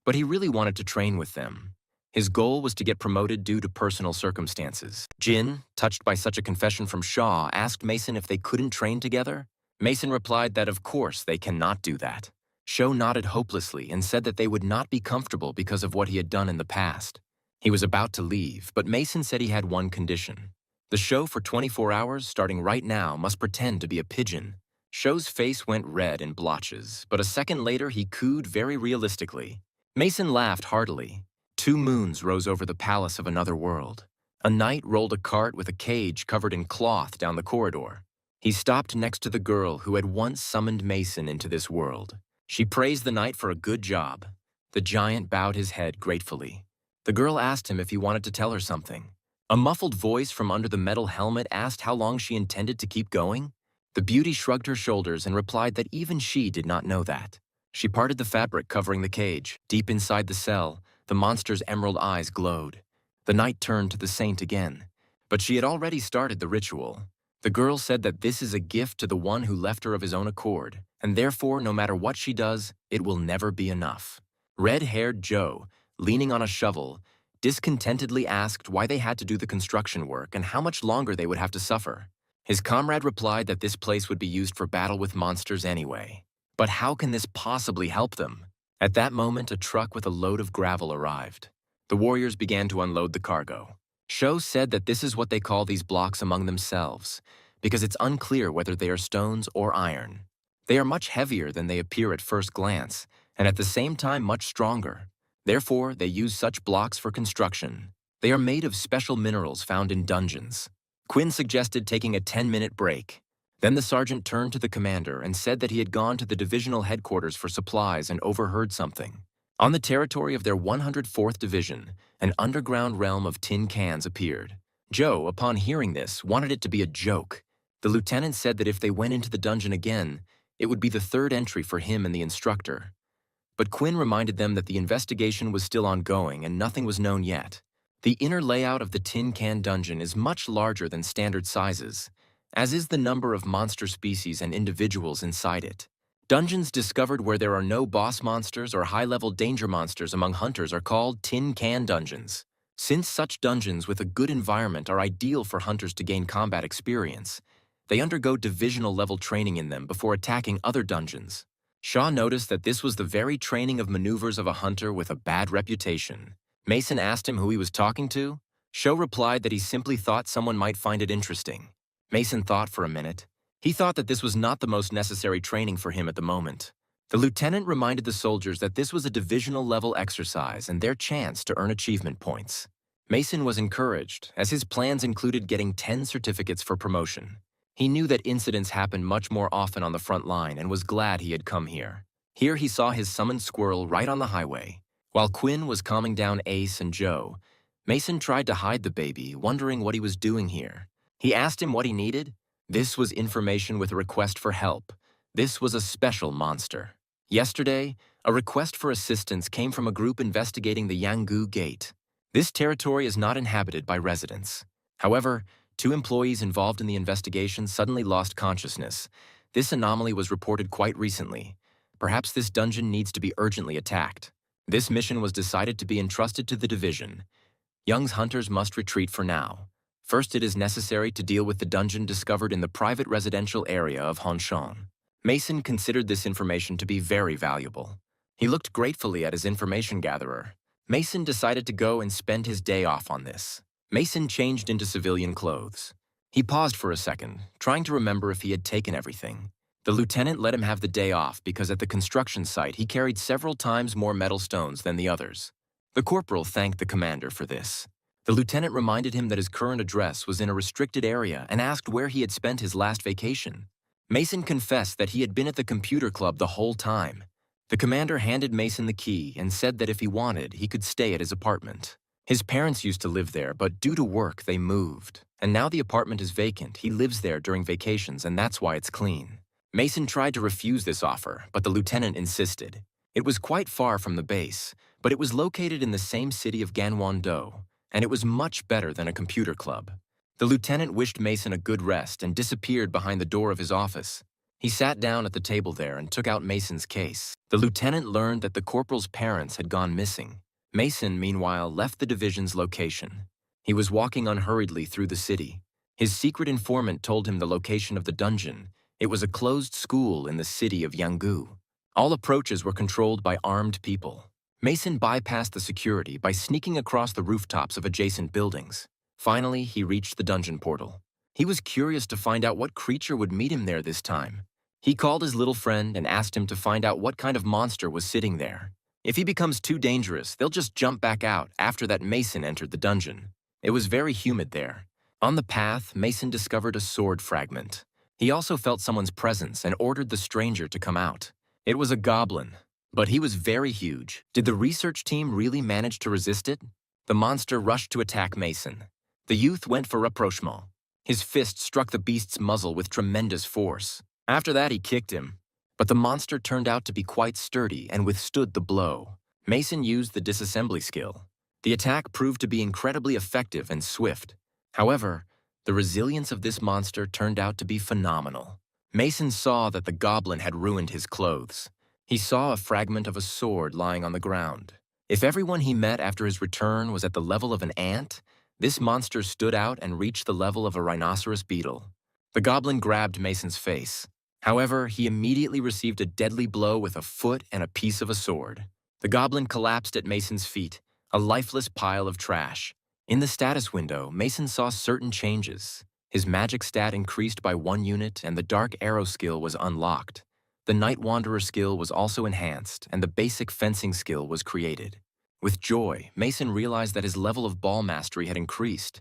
But he really wanted to train with them. His goal was to get promoted due to personal circumstances. Jin, touched by such a confession from Shaw, asked Mason if they couldn't train together. Mason replied that of course they cannot do that. Shaw nodded hopelessly and said that they would not be comfortable because of what he had done in the past. He was about to leave, but Mason said he had one condition. The show for 24 hours, starting right now, must pretend to be a pigeon. Shaw's face went red in blotches, but a second later he cooed very realistically. Mason laughed heartily. 2 moons rose over the palace of another world. A knight rolled a cart with a cage covered in cloth down the corridor. He stopped next to the girl who had once summoned Mason into this world. She praised the knight for a good job. The giant bowed his head gratefully. The girl asked him if he wanted to tell her something. A muffled voice from under the metal helmet asked how long she intended to keep going. The beauty shrugged her shoulders and replied that even she did not know that. She parted the fabric covering the cage. Deep inside the cell, the monster's emerald eyes glowed. The knight turned to the saint again. But she had already started the ritual. The girl said that this is a gift to the one who left her of his own accord, and therefore, no matter what she does, it will never be enough. Red-haired Joe, leaning on a shovel, discontentedly asked why they had to do the construction work and how much longer they would have to suffer. His comrade replied that this place would be used for battle with monsters anyway. But how can this possibly help them? At that moment, a truck with a load of gravel arrived. The warriors began to unload the cargo. Shaw said that this is what they call these blocks among themselves, because it's unclear whether they are stones or iron. They are much heavier than they appear at first glance, and at the same time much stronger. Therefore, they use such blocks for construction. They are made of special minerals found in dungeons. Quinn suggested taking a 10-minute break. Then the sergeant turned to the commander and said that he had gone to the divisional headquarters for supplies and overheard something. On the territory of their 104th Division, an underground realm of tin cans appeared. Joe, upon hearing this, wanted it to be a joke. The lieutenant said that if they went into the dungeon again, it would be the third entry for him and the instructor. But Quinn reminded them that the investigation was still ongoing and nothing was known yet. The inner layout of the tin can dungeon is much larger than standard sizes, as is the number of monster species and individuals inside it. Dungeons discovered where there are no boss monsters or high-level danger monsters among hunters are called tin can dungeons. Since such dungeons with a good environment are ideal for hunters to gain combat experience, they undergo divisional-level training in them before attacking other dungeons. Shaw noticed that this was the very training of maneuvers of a hunter with a bad reputation. Mason asked him who he was talking to. Shaw replied that he simply thought someone might find it interesting. Mason thought for a minute. He thought that this was not the most necessary training for him at the moment. The lieutenant reminded the soldiers that this was a divisional-level exercise and their chance to earn achievement points. Mason was encouraged, as his plans included getting 10 certificates for promotion. He knew that incidents happened much more often on the front line and was glad he had come here. Here he saw his summoned squirrel right on the highway. While Quinn was calming down Ace and Joe, Mason tried to hide the baby, wondering what he was doing here. He asked him what he needed. This was information with a request for help. This was a special monster. Yesterday, a request for assistance came from a group investigating the Yanggu Gate. This territory is not inhabited by residents. However, 2 employees involved in the investigation suddenly lost consciousness. This anomaly was reported quite recently. Perhaps this dungeon needs to be urgently attacked. This mission was decided to be entrusted to the division. Young's hunters must retreat for now. First, it is necessary to deal with the dungeon discovered in the private residential area of Honshan. Mason considered this information to be very valuable. He looked gratefully at his information gatherer. Mason decided to go and spend his day off on this. Mason changed into civilian clothes. He paused for a second, trying to remember if he had taken everything. The lieutenant let him have the day off because at the construction site he carried several times more metal stones than the others. The corporal thanked the commander for this. The lieutenant reminded him that his current address was in a restricted area and asked where he had spent his last vacation. Mason confessed that he had been at the computer club the whole time. The commander handed Mason the key and said that if he wanted, he could stay at his apartment. His parents used to live there, but due to work, they moved. And now the apartment is vacant. He lives there during vacations, and that's why it's clean. Mason tried to refuse this offer, but the lieutenant insisted. It was quite far from the base, but it was located in the same city of Ganwon-do, and it was much better than a computer club. The lieutenant wished Mason a good rest and disappeared behind the door of his office. He sat down at the table there and took out Mason's case. The lieutenant learned that the corporal's parents had gone missing. Mason, meanwhile, left the division's location. He was walking unhurriedly through the city. His secret informant told him the location of the dungeon. It was a closed school in the city of Yanggu. All approaches were controlled by armed people. Mason bypassed the security by sneaking across the rooftops of adjacent buildings. Finally, he reached the dungeon portal. He was curious to find out what creature would meet him there this time. He called his little friend and asked him to find out what kind of monster was sitting there. If he becomes too dangerous, they'll just jump back out after that Mason entered the dungeon. It was very humid there. On the path, Mason discovered a sword fragment. He also felt someone's presence and ordered the stranger to come out. It was a goblin, but he was very huge. Did the research team really manage to resist it? The monster rushed to attack Mason. The youth went for rapprochement. His fist struck the beast's muzzle with tremendous force. After that, he kicked him. But the monster turned out to be quite sturdy and withstood the blow. Mason used the disassembly skill. The attack proved to be incredibly effective and swift. However, the resilience of this monster turned out to be phenomenal. Mason saw that the goblin had ruined his clothes. He saw a fragment of a sword lying on the ground. If everyone he met after his return was at the level of an ant, this monster stood out and reached the level of a rhinoceros beetle. The goblin grabbed Mason's face. However, he immediately received a deadly blow with a foot and a piece of a sword. The goblin collapsed at Mason's feet, a lifeless pile of trash. In the status window, Mason saw certain changes. His magic stat increased by 1 unit and the dark arrow skill was unlocked. The Night Wanderer skill was also enhanced and the basic fencing skill was created. With joy, Mason realized that his level of ball mastery had increased.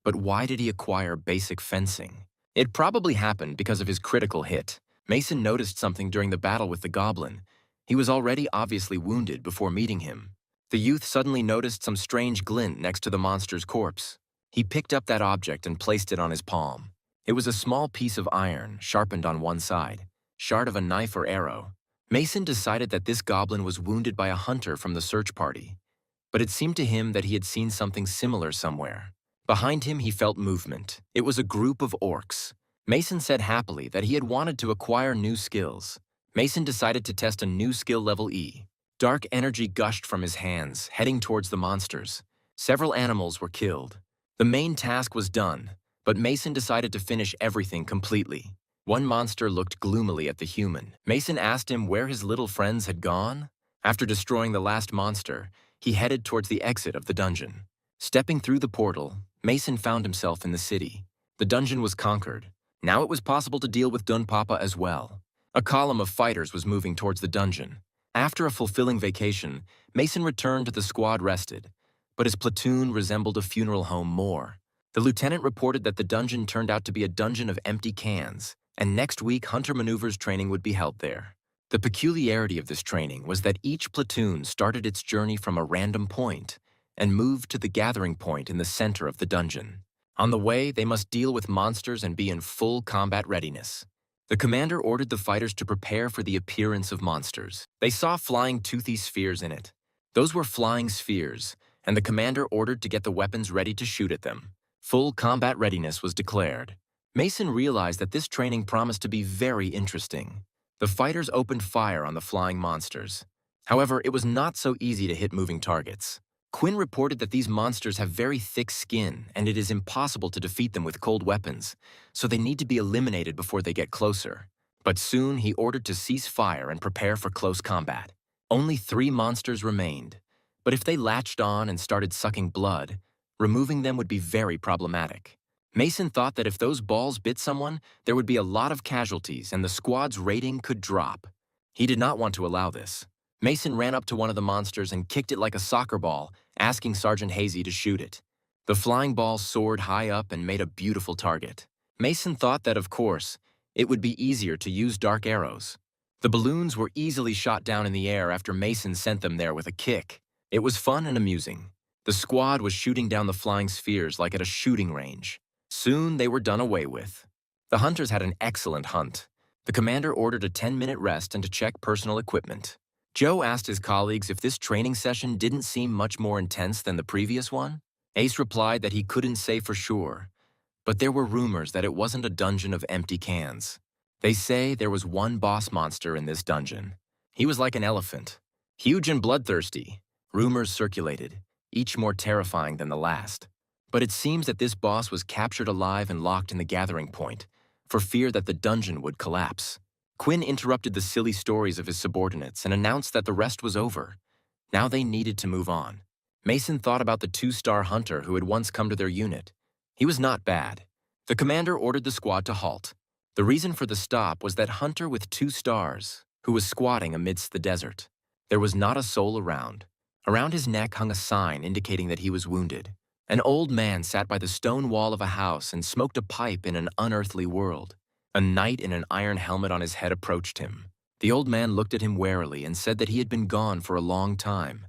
But why did he acquire basic fencing? It probably happened because of his critical hit. Mason noticed something during the battle with the goblin. He was already obviously wounded before meeting him. The youth suddenly noticed some strange glint next to the monster's corpse. He picked up that object and placed it on his palm. It was a small piece of iron, sharpened on one side, shard of a knife or arrow. Mason decided that this goblin was wounded by a hunter from the search party. But it seemed to him that he had seen something similar somewhere. Behind him, he felt movement. It was a group of orcs. Mason said happily that he had wanted to acquire new skills. Mason decided to test a new skill level E. Dark energy gushed from his hands, heading towards the monsters. Several animals were killed. The main task was done, but Mason decided to finish everything completely. One monster looked gloomily at the human. Mason asked him where his little friends had gone. After destroying the last monster, he headed towards the exit of the dungeon. Stepping through the portal, Mason found himself in the city. The dungeon was conquered. Now it was possible to deal with Dunpapa as well. A column of fighters was moving towards the dungeon. After a fulfilling vacation, Mason returned to the squad rested, but his platoon resembled a funeral home more. The lieutenant reported that the dungeon turned out to be a dungeon of empty cans, and next week hunter maneuvers training would be held there. The peculiarity of this training was that each platoon started its journey from a random point and moved to the gathering point in the center of the dungeon. On the way, they must deal with monsters and be in full combat readiness. The commander ordered the fighters to prepare for the appearance of monsters. They saw flying toothy spheres in it. Those were flying spheres, and the commander ordered to get the weapons ready to shoot at them. Full combat readiness was declared. Mason realized that this training promised to be very interesting. The fighters opened fire on the flying monsters. However, it was not so easy to hit moving targets. Quinn reported that these monsters have very thick skin and it is impossible to defeat them with cold weapons, so they need to be eliminated before they get closer. But soon he ordered to cease fire and prepare for close combat. Only 3 monsters remained, but if they latched on and started sucking blood, removing them would be very problematic. Mason thought that if those balls bit someone, there would be a lot of casualties and the squad's rating could drop. He did not want to allow this. Mason ran up to one of the monsters and kicked it like a soccer ball, asking Sergeant Hazy to shoot it. The flying ball soared high up and made a beautiful target. Mason thought that, of course, it would be easier to use dark arrows. The balloons were easily shot down in the air after Mason sent them there with a kick. It was fun and amusing. The squad was shooting down the flying spheres like at a shooting range. Soon they were done away with. The hunters had an excellent hunt. The commander ordered a 10-minute rest and to check personal equipment. Joe asked his colleagues if this training session didn't seem much more intense than the previous one. Ace replied that he couldn't say for sure, but there were rumors that it wasn't a dungeon of empty cans. They say there was one boss monster in this dungeon. He was like an elephant, huge and bloodthirsty. Rumors circulated, each more terrifying than the last. But it seems that this boss was captured alive and locked in the gathering point, for fear that the dungeon would collapse. Quinn interrupted the silly stories of his subordinates and announced that the rest was over. Now they needed to move on. Mason thought about the 2-star hunter who had once come to their unit. He was not bad. The commander ordered the squad to halt. The reason for the stop was that hunter with 2 stars, who was squatting amidst the desert. There was not a soul around. Around his neck hung a sign indicating that he was wounded. An old man sat by the stone wall of a house and smoked a pipe in an unearthly world. A knight in an iron helmet on his head approached him. The old man looked at him warily and said that he had been gone for a long time.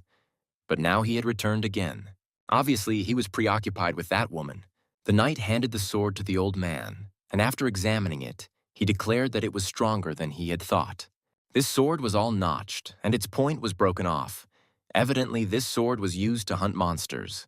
But now he had returned again. Obviously, he was preoccupied with that woman. The knight handed the sword to the old man, and after examining it, he declared that it was stronger than he had thought. This sword was all notched, and its point was broken off. Evidently, this sword was used to hunt monsters.